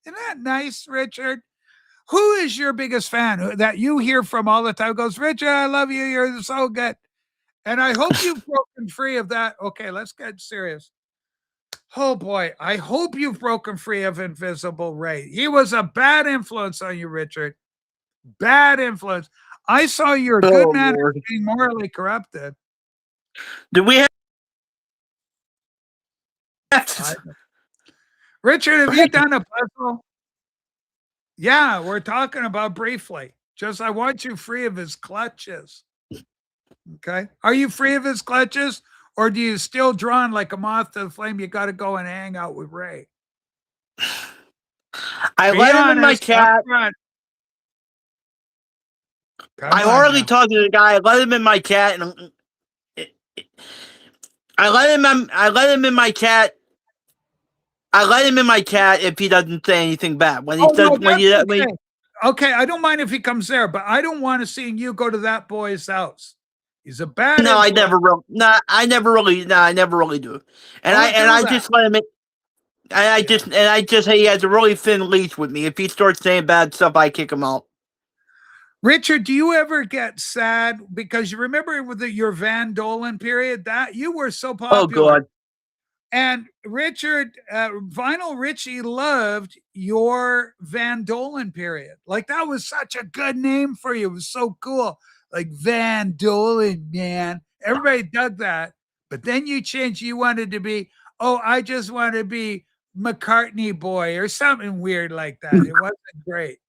Isn't that nice, Richard? Who is your biggest fan that you hear from all the time? Goes, Richard, I love you. You're so good. And I hope you've broken free of that. Okay, let's get serious. Oh boy, I hope you've broken free of Invisible Ray. He was a bad influence on you, Richard. Bad influence. I saw your good man being morally corrupted. Do we have Richard, have you done a puzzle? Yeah, we're talking about briefly. Just I want you free of his clutches. Okay. Are you free of his clutches? Or do you still drawn like a moth to the flame? You got to go and hang out with Ray. I let him in my chat. I already talked to the guy. I let him in my chat, and I let him in my chat. I let him in my chat if he doesn't say anything bad. When he okay, I don't mind if he comes there, but I don't want to see you go to that boy's house. He's a bad. No, I influence. I never really do. And Don't do I that. just let him. I just he has a really thin leash with me. If he starts saying bad stuff, I kick him out. Richard, do you ever get sad because you remember with your Van Dolan period that you were so popular? Oh God! And Richard, Vinyl Richie loved your Van Dolan period. Like that was such a good name for you. It was so cool. Like Van Dolan, man. Everybody dug that. But then you changed. You wanted to be, oh, I just want to be McCartney boy or something weird like that. It wasn't great.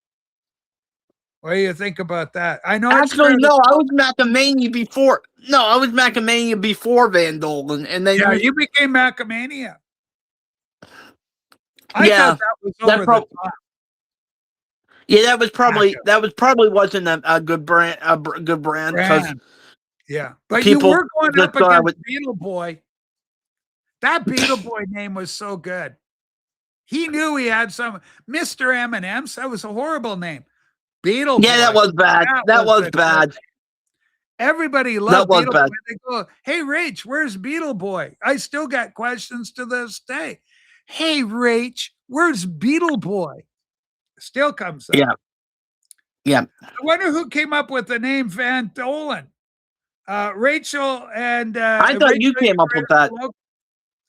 What do you think about that? I know. Actually, no, I was Macamania before. No, I was Macamania before Van Dolan, and then you became Macamania. I thought that was over the top. Yeah, that was probably wasn't a good brand. A good brand because but you were going up against Beetle Boy. That Beetle Boy name was so good. He knew he had some Mr. M&M's. That was a horrible name. Beetle Boy. That was bad. That was bad. Everybody loved Beetle Boy. They go, hey, Rach, where's Beetle Boy? I still got questions to this day. Hey, Rach, where's Beetle Boy? Still comes up. Yeah. I wonder who came up with the name Van Dolan. Rachel and I thought Rachel, you came up with that.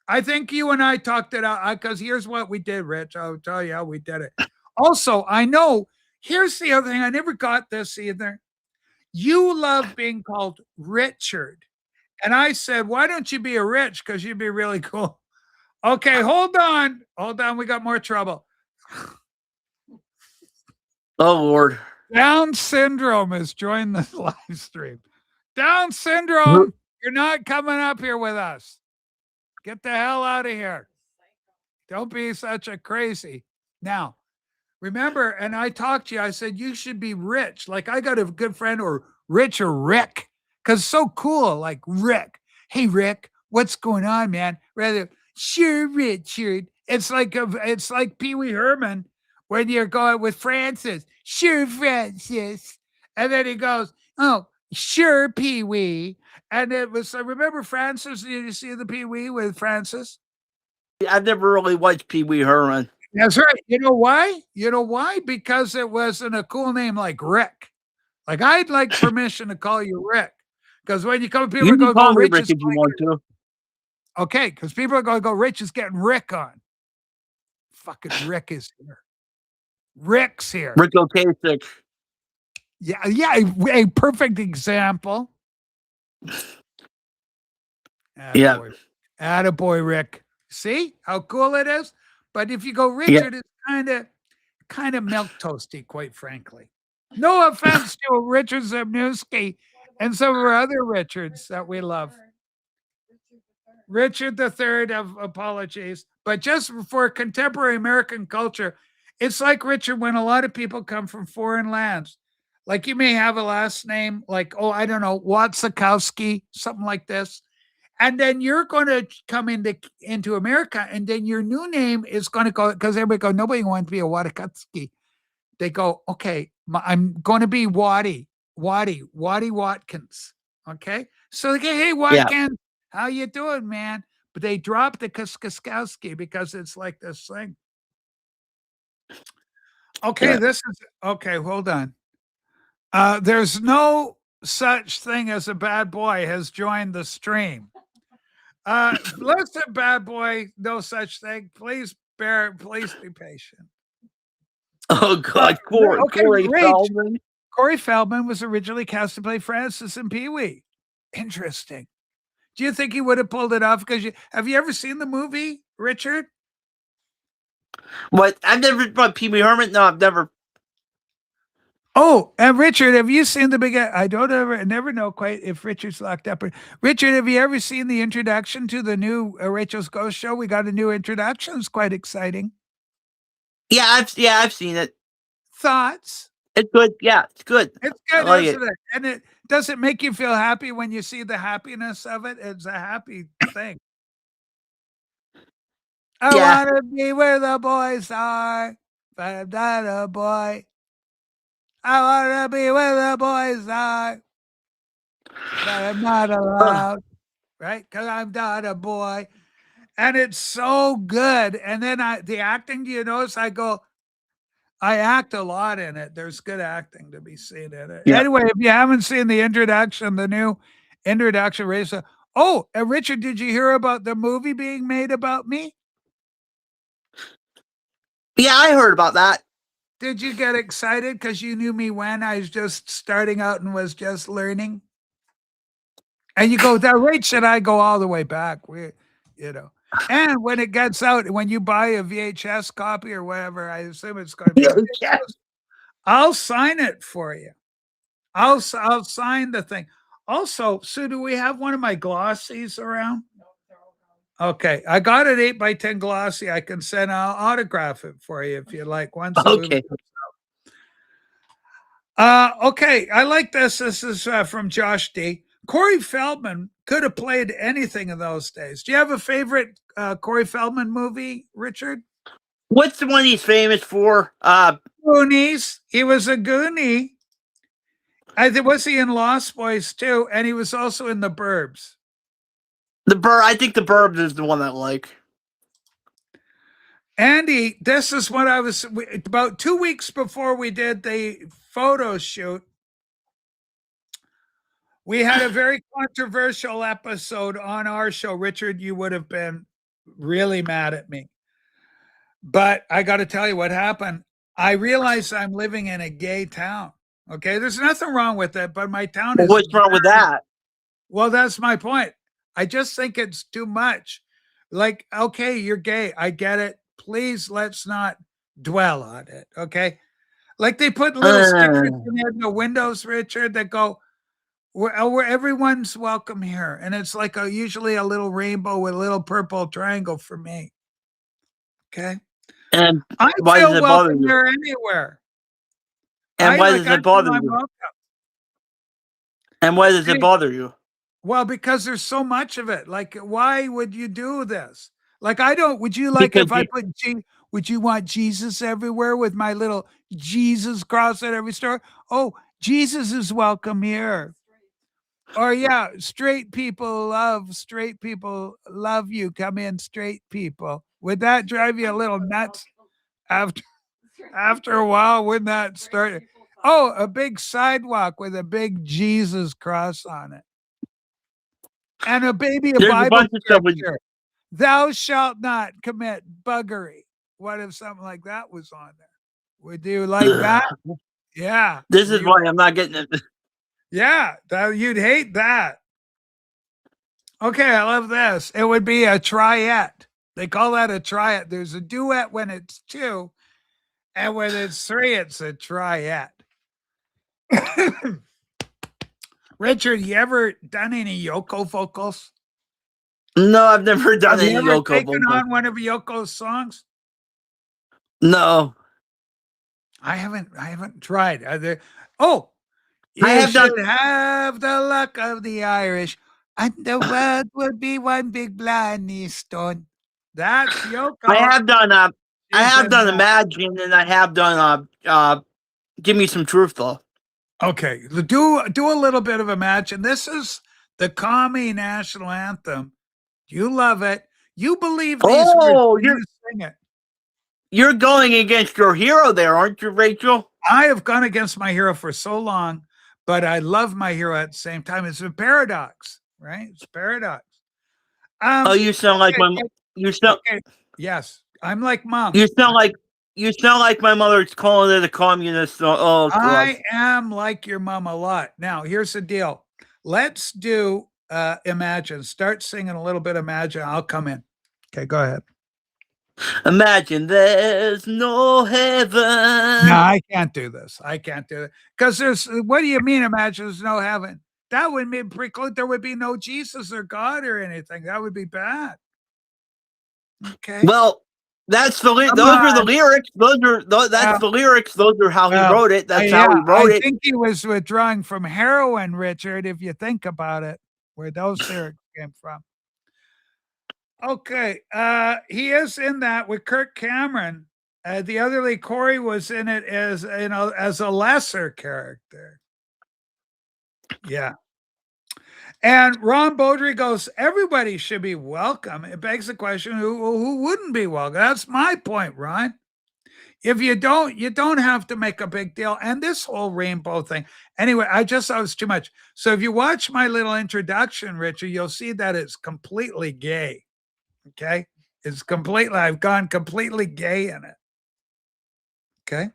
I think you and I talked it out because here's what we did, Rich. I'll tell you how we did it. Also, I know, here's the other thing. I never got this either. You love being called Richard. And I said, why don't you be a Rich? Because you'd be really cool. Okay, hold on. We got more trouble. Oh, Lord. Down syndrome has joined the live stream. Down syndrome, you're not coming up here with us. Get the hell out of here. Don't be such a crazy. Now, remember, and I talked to you, I said, you should be Rich. Like I got a good friend or Rich or Rick, because so cool, like Rick. Hey, Rick, what's going on, man? Rather, sure, Richard. It's like Pee Wee Herman when you're going with Francis. Sure, Francis. And then he goes, oh, sure, Pee Wee. And it was, remember Francis? Did you see the Pee Wee with Francis? I've never really watched Pee Wee Herman. That's right. You know why? Because it wasn't a cool name like Rick. Like I'd like permission to call you Rick. Because when you come, people you are going to go, Rich Rick, if you want to. Okay, because people are going to go, Rich is getting Rick on. Fucking Rick is here. Rick's here. Rick Ocasek. Yeah, a perfect example. Attaboy, Rick. See how cool it is? But if you go Richard, it's kind of milk toasty, quite frankly. No offense to Richard Zemnewski and some of our other Richards that we love. Richard III of apologies. But just for contemporary American culture, it's like Richard when a lot of people come from foreign lands. Like you may have a last name like, oh, I don't know, Watzakowski, something like this. And then you're going to come into America, and then your new name is going to go, because everybody go, nobody wants to be a Watzakowski. They go, okay, I'm going to be Waddy Watkins. Okay. So they go, hey, Watkins, how you doing, man? But they drop the Kuskowski because it's like this thing. Okay, okay, hold on. There's no such thing as a bad boy has joined the stream. Listen, bad boy, no such thing. Please be patient. Oh God, Corey Feldman. Corey Feldman was originally cast to play Francis and Pee Wee. Interesting. Do you think he would have pulled it off? Because have you ever seen the movie, Richard? What? I've never Pee Wee Herman. No, I've never. Oh, and Richard, have you seen the big? I never know quite if Richard's locked up. Richard, have you ever seen the introduction to the new Rachel's Ghost Show? We got a new introduction. It's quite exciting. Yeah, I've seen it. Thoughts? It's good. Yeah, it's good. It's good, isn't it? And it does it make you feel happy when you see the happiness of it? It's a happy thing. I want to be where the boys are, but I'm not a boy. I want to be where the boys are. but I'm not allowed, right? Because I'm not a boy. And it's so good. And then the acting, do you notice I act a lot in it. There's good acting to be seen in it. Yeah. Anyway, if you haven't seen the introduction, the new introduction, Rachel. Oh, and Richard, did you hear about the movie being made about me? Yeah, I heard about that. Did you get excited because you knew me when I was just starting out and was just learning? And you go, that rate should I go all the way back? And when it gets out, when you buy a VHS copy or whatever, I assume it's going to be. Yeah. I'll sign it for you. I'll sign the thing. Also, Sue, do we have one of my glossies around? Okay, I got an 8x10 glossy. I can send. I'll autograph it for you if you like. Once. Okay. Okay, I like this. This is from Josh D. Corey Feldman could have played anything in those days. Do you have a favorite Corey Feldman movie, Richard? What's the one he's famous for? Goonies. He was a Goonie. Was he in Lost Boys too? And he was also in The Burbs. I think The Burbs is the one I like. Andy, this is what I was about 2 weeks before we did the photo shoot. We had a very controversial episode on our show. Richard, you would have been really mad at me. But I got to tell you what happened. I realized I'm living in a gay town. Okay, there's nothing wrong with it, but my town is. What's wrong with that? Well, that's my point. I just think it's too much. Like, okay, you're gay. I get it. Please, let's not dwell on it. Okay. Like they put little stickers in the windows, Richard, that go, where everyone's welcome here. And it's like usually a little rainbow with a little purple triangle for me. Okay. And I why feel does it bother welcome you? there anywhere. And why does it bother you? And why does it bother you? Well, because there's so much of it. Like, why would you do this? Like, would you like Because if I put, would you want Jesus everywhere with my little Jesus cross at every store? Oh, Jesus is welcome here. Or yeah, straight people love you. Come in, straight people. Would that drive you a little nuts after a while? Wouldn't that start? Oh, a big sidewalk with a big Jesus cross on it. And a Bible scripture. Thou shalt not commit buggery. What if something like that was on there? Would you like that? Yeah. This is why I'm not getting it. Yeah, you'd hate that. Okay, I love this. It would be a triet. They call that a triet. There's a duet when it's 2, and when it's 3, it's a triet. Richard, you ever done any Yoko vocals? No, I've never done Have any you ever Yoko taken vocals. on one of Yoko's songs? No. I haven't tried. You I have should done. have the luck of the Irish, and the world would be one big blarney stone. That's Yoko. I have done. I have done that. Imagine, and I have done. Give Me Some Truth, though. Okay, do a little bit of Imagine. This is the commie national anthem. You love it. You believe these words. You sing it. You're going against your hero there, aren't you, Rachel? I have gone against my hero for so long, but I love my hero at the same time. It's a paradox, right? It's a paradox. You sound like my. You sound. Okay. Yes, I'm like Mom. You sound like my mother's calling it a communist. Oh, I am like your mom a lot. Now, here's the deal. Let's do Imagine. Start singing a little bit of Imagine. I'll come in. Okay, go ahead. Imagine there's no heaven. No, I can't do this. I can't do it. Because what do you mean, imagine there's no heaven? That would preclude there would be no Jesus or God or anything. That would be bad. Okay. Well, those are the lyrics. That's the lyrics. Those are how he wrote it. That's how he wrote it. I think he was withdrawing from heroin, Richard, if you think about it, where those lyrics came from. Okay, he is in that with Kirk Cameron. The other Lee Corey was in it as as a lesser character. Yeah. And Ron Beaudry goes, everybody should be welcome. It begs the question, who wouldn't be welcome? That's my point, Ron. If you don't have to make a big deal. And this whole rainbow thing. Anyway, I just thought it was too much. So if you watch my little introduction, Richard, you'll see that it's completely gay. Okay? I've gone completely gay in it. Okay?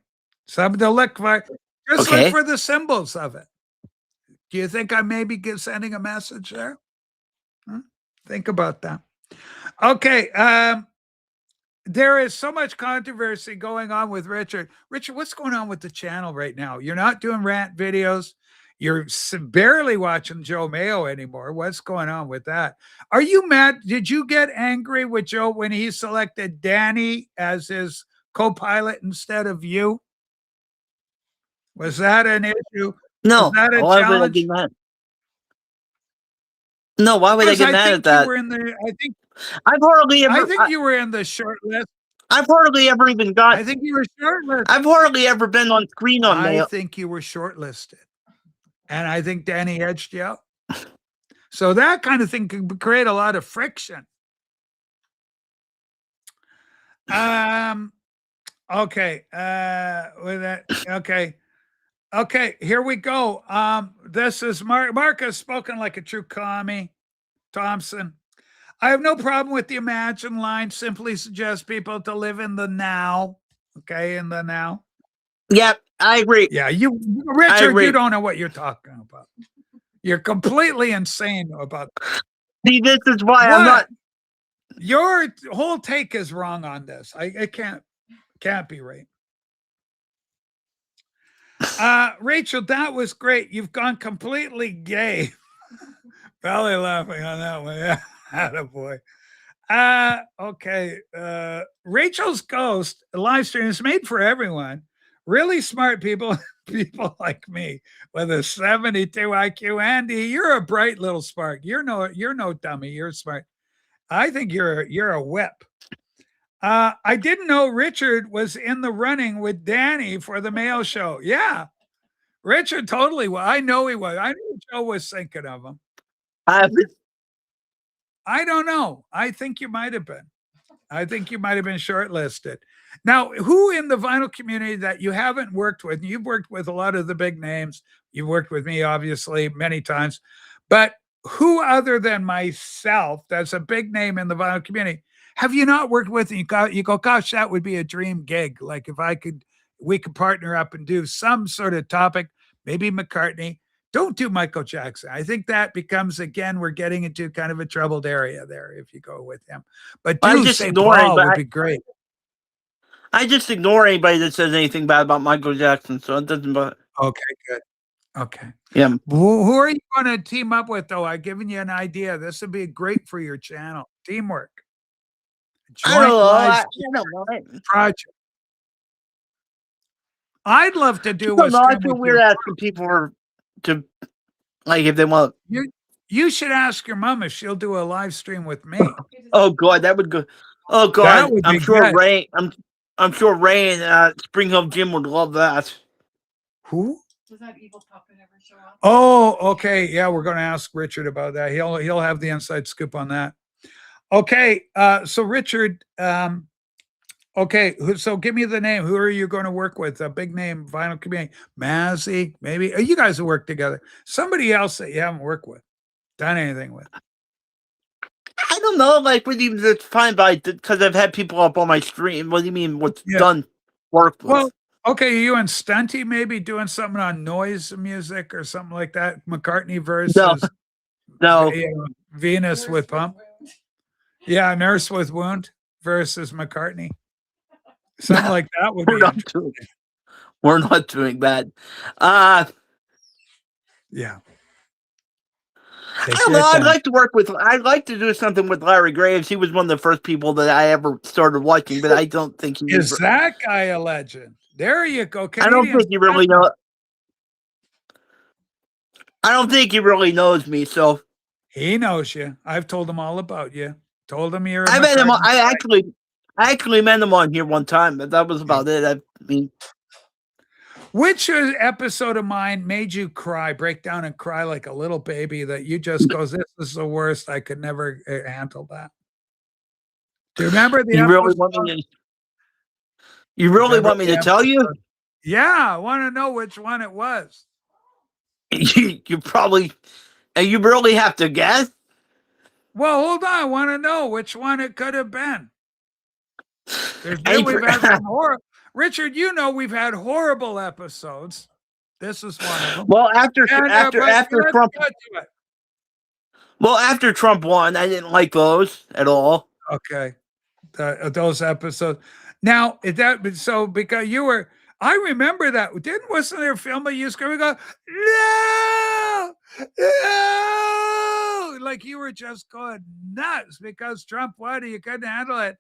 Something to look for. Just look for the symbols of it. Do you think I may be sending a message there? Think about that. Okay. There is so much controversy going on with Richard. Richard, what's going on with the channel right now? You're not doing rant videos. You're barely watching Joe Mayo anymore. What's going on with that? Are you mad? Did you get angry with Joe when he selected Danny as his co-pilot instead of you? Was that an issue? No. Was that a Why challenge? would I get mad? No, why would I get mad at that? I've hardly ever. I think you were in the short list. I've hardly ever even got. I think you were shortlisted. I've hardly ever been on screen on I Mayo. think you were shortlisted, and I think Danny edged you out. So that kind of thing can create a lot of friction. Okay. With that. Okay. Okay. Here we go. This is Mark has spoken like a true commie. Thompson. I have no problem with the imagine line. Simply suggest people to live in the now. Okay, in the now. Yep, I agree. Yeah, Richard, you don't know what you're talking about. You're completely insane about. See, this is why I'm not. Your whole take is wrong on this. I can't be right. Rachel, that was great. You've gone completely gay. Belly laughing on that one. Yeah. Attaboy. Okay. Rachel's Ghost live stream is made for everyone. Really smart people, people like me with a 72 IQ. Andy, you're a bright little spark. You're no dummy. You're smart. I think you're a whip. I didn't know Richard was in the running with Danny for the Mayo show. Yeah. Richard totally was. I know he was. I knew Joe was thinking of him. I don't know. I think you might have been. I think you might have been shortlisted. Now, who in the vinyl community that you haven't worked with? You've worked with a lot of the big names. You've worked with me, obviously, many times. But who other than myself that's a big name in the vinyl community have you not worked with? And you go, gosh, that would be a dream gig. Like if we could partner up and do some sort of topic, maybe McCartney. Don't do Michael Jackson. I think that becomes, again, we're getting into kind of a troubled area there if you go with him. But do St. Paul would be great. I just ignore anybody that says anything bad about Michael Jackson, so it doesn't bother. Okay, good. Okay. Yeah. Who are you going to team up with, though? I've given you an idea. This would be great for your channel. Teamwork. I don't know. Project. I'd love to do a stream. I feel weird asking people to, like, if they want. You should ask your mom if she'll do a live stream with me. Oh God, that would go. Oh God, I'm sure Ray. I'm sure Ray and Spring Hill Jim would love that. Who? Does that evil puppet ever show up? Oh, okay. Yeah, we're going to ask Richard about that. He'll have the inside scoop on that. Okay, so Richard. Okay, so give me the name. Who are you going to work with? A big name vinyl community. Mazzy, maybe. Oh, you guys have worked together. Somebody else that you haven't worked with, done anything with. I don't know. Like, what do you mean? It's fine, because I've had people up on my stream. What do you mean? What's done work with? Well, okay, you and Stunty maybe doing something on noise music or something like that. McCartney versus no. Venus Nurse with Pump. Yeah, Nurse with Wound versus McCartney. Something like that would be interesting. We're not doing that. Yeah. I don't know. I'd like to do something with Larry Graves. He was one of the first people that I ever started watching, but I don't think he is that guy a legend. There you go. I don't think he really knows. I don't think he really knows me. So he knows you. I've told him all about you. Told him you're. I met him. I actually met him on here one time, but that was about it. I mean, Which episode of mine made you cry, break down and cry like a little baby that you just goes, this is the worst. I could never handle that. Do you remember the You really episode? want me to? You really want me to tell you? Yeah, I want to know which one it was. You probably, and you really have to guess. Well, hold on. I want to know which one it could have been. We've had some Richard, you know we've had horrible episodes. This is one of them. Well, after Trump, well, after Trump won, I didn't like those at all. Okay, those episodes. Now, because you were, I remember that. Wasn't there a film of you screaming, go, no, no, like you were just going nuts because Trump won, you couldn't handle it.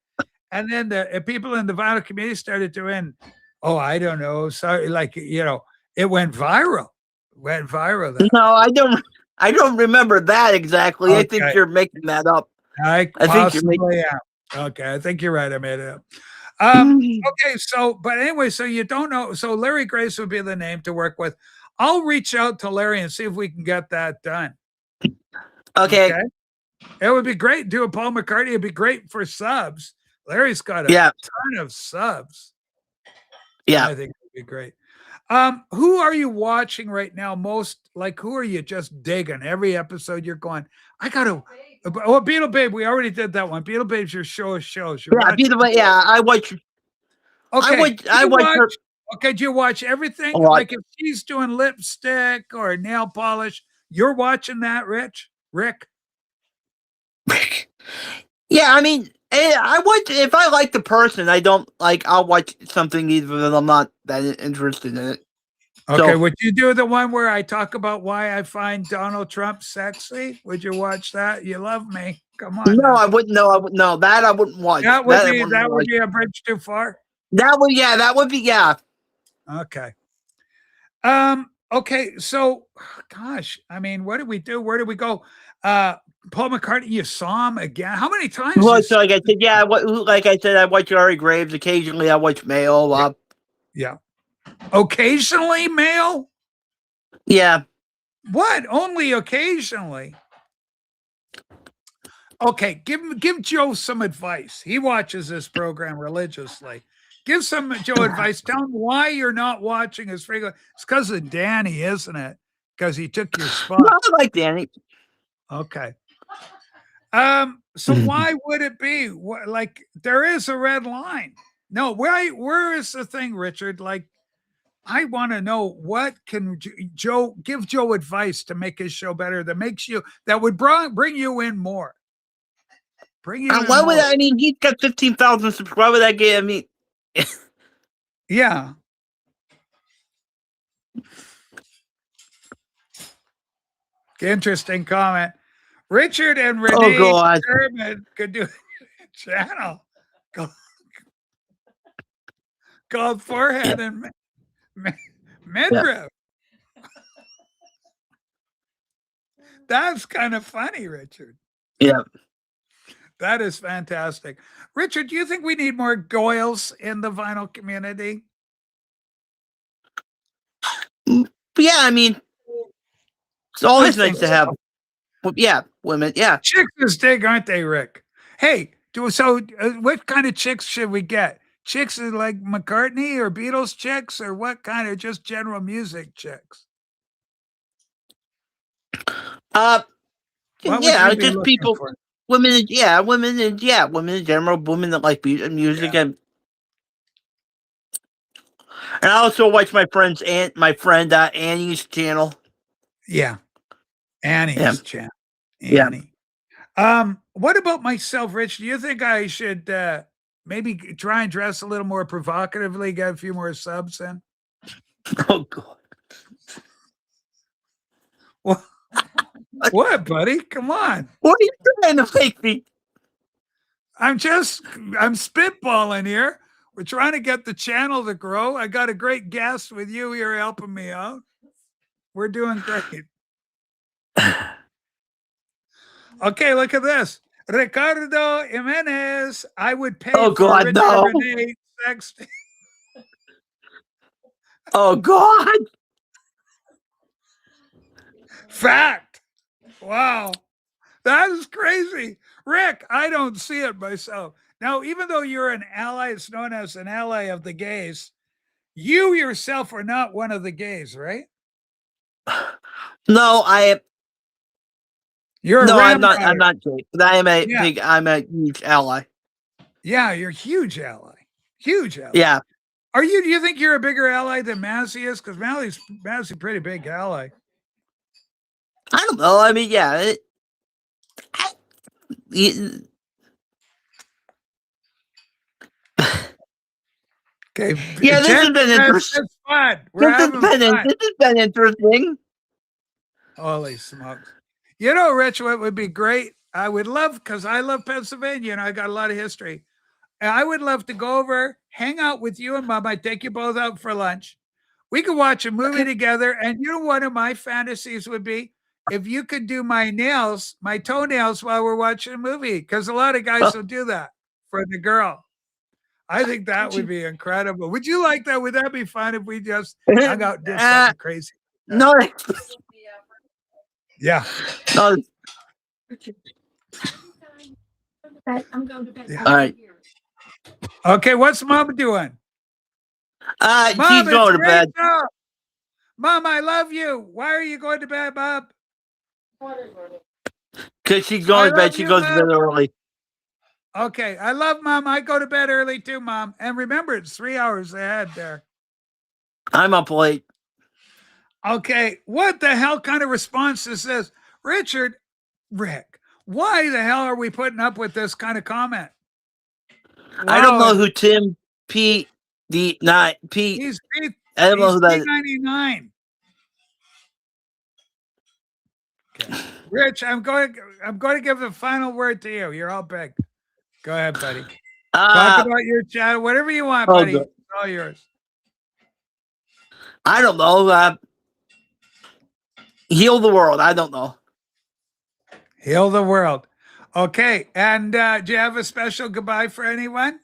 And then the people in the vinyl community started doing, oh, I don't know, sorry, like, you know, it went viral. No, I don't remember that exactly. Okay. I think you're making that up. I think you're making Okay, I think you're right. I made it up. Okay, but anyway, so you don't know. So Larry Grace would be the name to work with. I'll reach out to Larry and see if we can get that done. Okay. It would be great. Do a Paul McCartney. It'd be great for subs. Larry's got a ton of subs. Yeah. I think it would be great. Who are you watching right now most? Like, who are you just digging? Every episode you're going, I got to. Oh, Beetle Babe. We already did that one. Beetle Babe's your show of shows. Beetle Babe. Yeah, I watch. Okay. I watch her. Okay, do you watch everything? Like if she's doing lipstick or nail polish, you're watching that, Rick? Yeah, I mean, I watch if I like the person. I don't like. I'll watch something even if I'm not that interested in it. Okay, would you do the one where I talk about why I find Donald Trump sexy? Would you watch that? You love me. Come on. No, I wouldn't. No, I would. No, that I wouldn't watch. That would be a bridge too far. That would be. Okay. Okay. So, gosh, I mean, what did we do? Where did we go? Paul McCartney, you saw him again. How many times? Well, so like I said, like I said, I watch Ari Graves. Occasionally, I watch Mail. Yeah. Occasionally, Mail. Yeah. What? Only occasionally. Okay, give Joe some advice. He watches this program religiously. Give Joe advice. Tell him why you're not watching as frequently. It's because of Danny, isn't it? Because he took your spot. No, I like Danny. Okay. So why would it be? Like there is a red line. No, where is the thing, Richard? Like, I want to know what can Joe give Joe advice to make his show better that would bring you in more. Why would I mean? He's got 15,000 subscribers. Why would I get? I mean, yeah. Interesting comment. Richard and Renee Sherman could do a channel called Forehead and Midriff. Yeah. That's kind of funny, Richard. Yeah. That is fantastic. Richard, do you think we need more Goyles in the vinyl community? Yeah, I mean, it's always nice to have. Yeah, women. Yeah, chicks is big, aren't they, Rick? Hey, what kind of chicks should we get? Chicks like McCartney or Beatles chicks, or what kind of just general music chicks? Just people. For? Women in general, women that like music, and I also watch my friend Annie's channel. Yeah, Annie's channel. Annie. Yeah. What about myself, Rich? Do you think I should maybe try and dress a little more provocatively, get a few more subs in? Oh God. What, buddy? Come on. What are you trying to make me? I'm spitballing here. We're trying to get the channel to grow. I got a great guest with you here helping me out. We're doing great. Okay, look at this. Ricardo Jimenez. I would pay for Richard Renee sexting. Oh God. Fact. Wow. That is crazy. Rick, I don't see it myself. Now, even though you're an ally, it's known as an ally of the gays, you yourself are not one of the gays, right? No, I am. You're No, a I'm not. Ram I'm not gay, but I am a Yeah. big. I'm a huge ally. Yeah, you're a huge ally. Huge ally. Yeah. Do you think you're a bigger ally than Massey is? Because Massey's a pretty big ally. I don't know. I mean, yeah. Okay. Yeah, this has been interesting. It's fun. We're having fun. This has been interesting. Holy smokes. You know, Rich, what would be great? I would love, because I love Pennsylvania and I got a lot of history. And I would love to go over, hang out with you and Mom. I'd take you both out for lunch. We could watch a movie together. And you know, one of my fantasies would be if you could do my nails, my toenails while we're watching a movie, because a lot of guys will do that for the girl. I think that would be incredible. Would you like that? Would that be fun if we just hung out and did something crazy? No. Yeah. No. I'm going to bed. Yeah. All right. Okay, what's Mom doing? Mom, Mom, she's going to bed. Mom, I love you. Why are you going to bed, Mom? Because she's going to bed. She goes to bed early. Okay, I love Mom. I go to bed early too, Mom. And remember, it's 3 hours ahead there. I'm up late. Okay, what the hell kind of response is this? Rick, why the hell are we putting up with this kind of comment? I don't Wow. know who Tim P. D. Not P. He's I don't know who that is. C99. Okay. Rich, I'm going to give the final word to you. You're all big. Go ahead, buddy. Talk about your chat, whatever you want, buddy. Good. It's all yours. I don't know. Heal the world. I don't know. Heal the world. Okay. And do you have a special goodbye for anyone?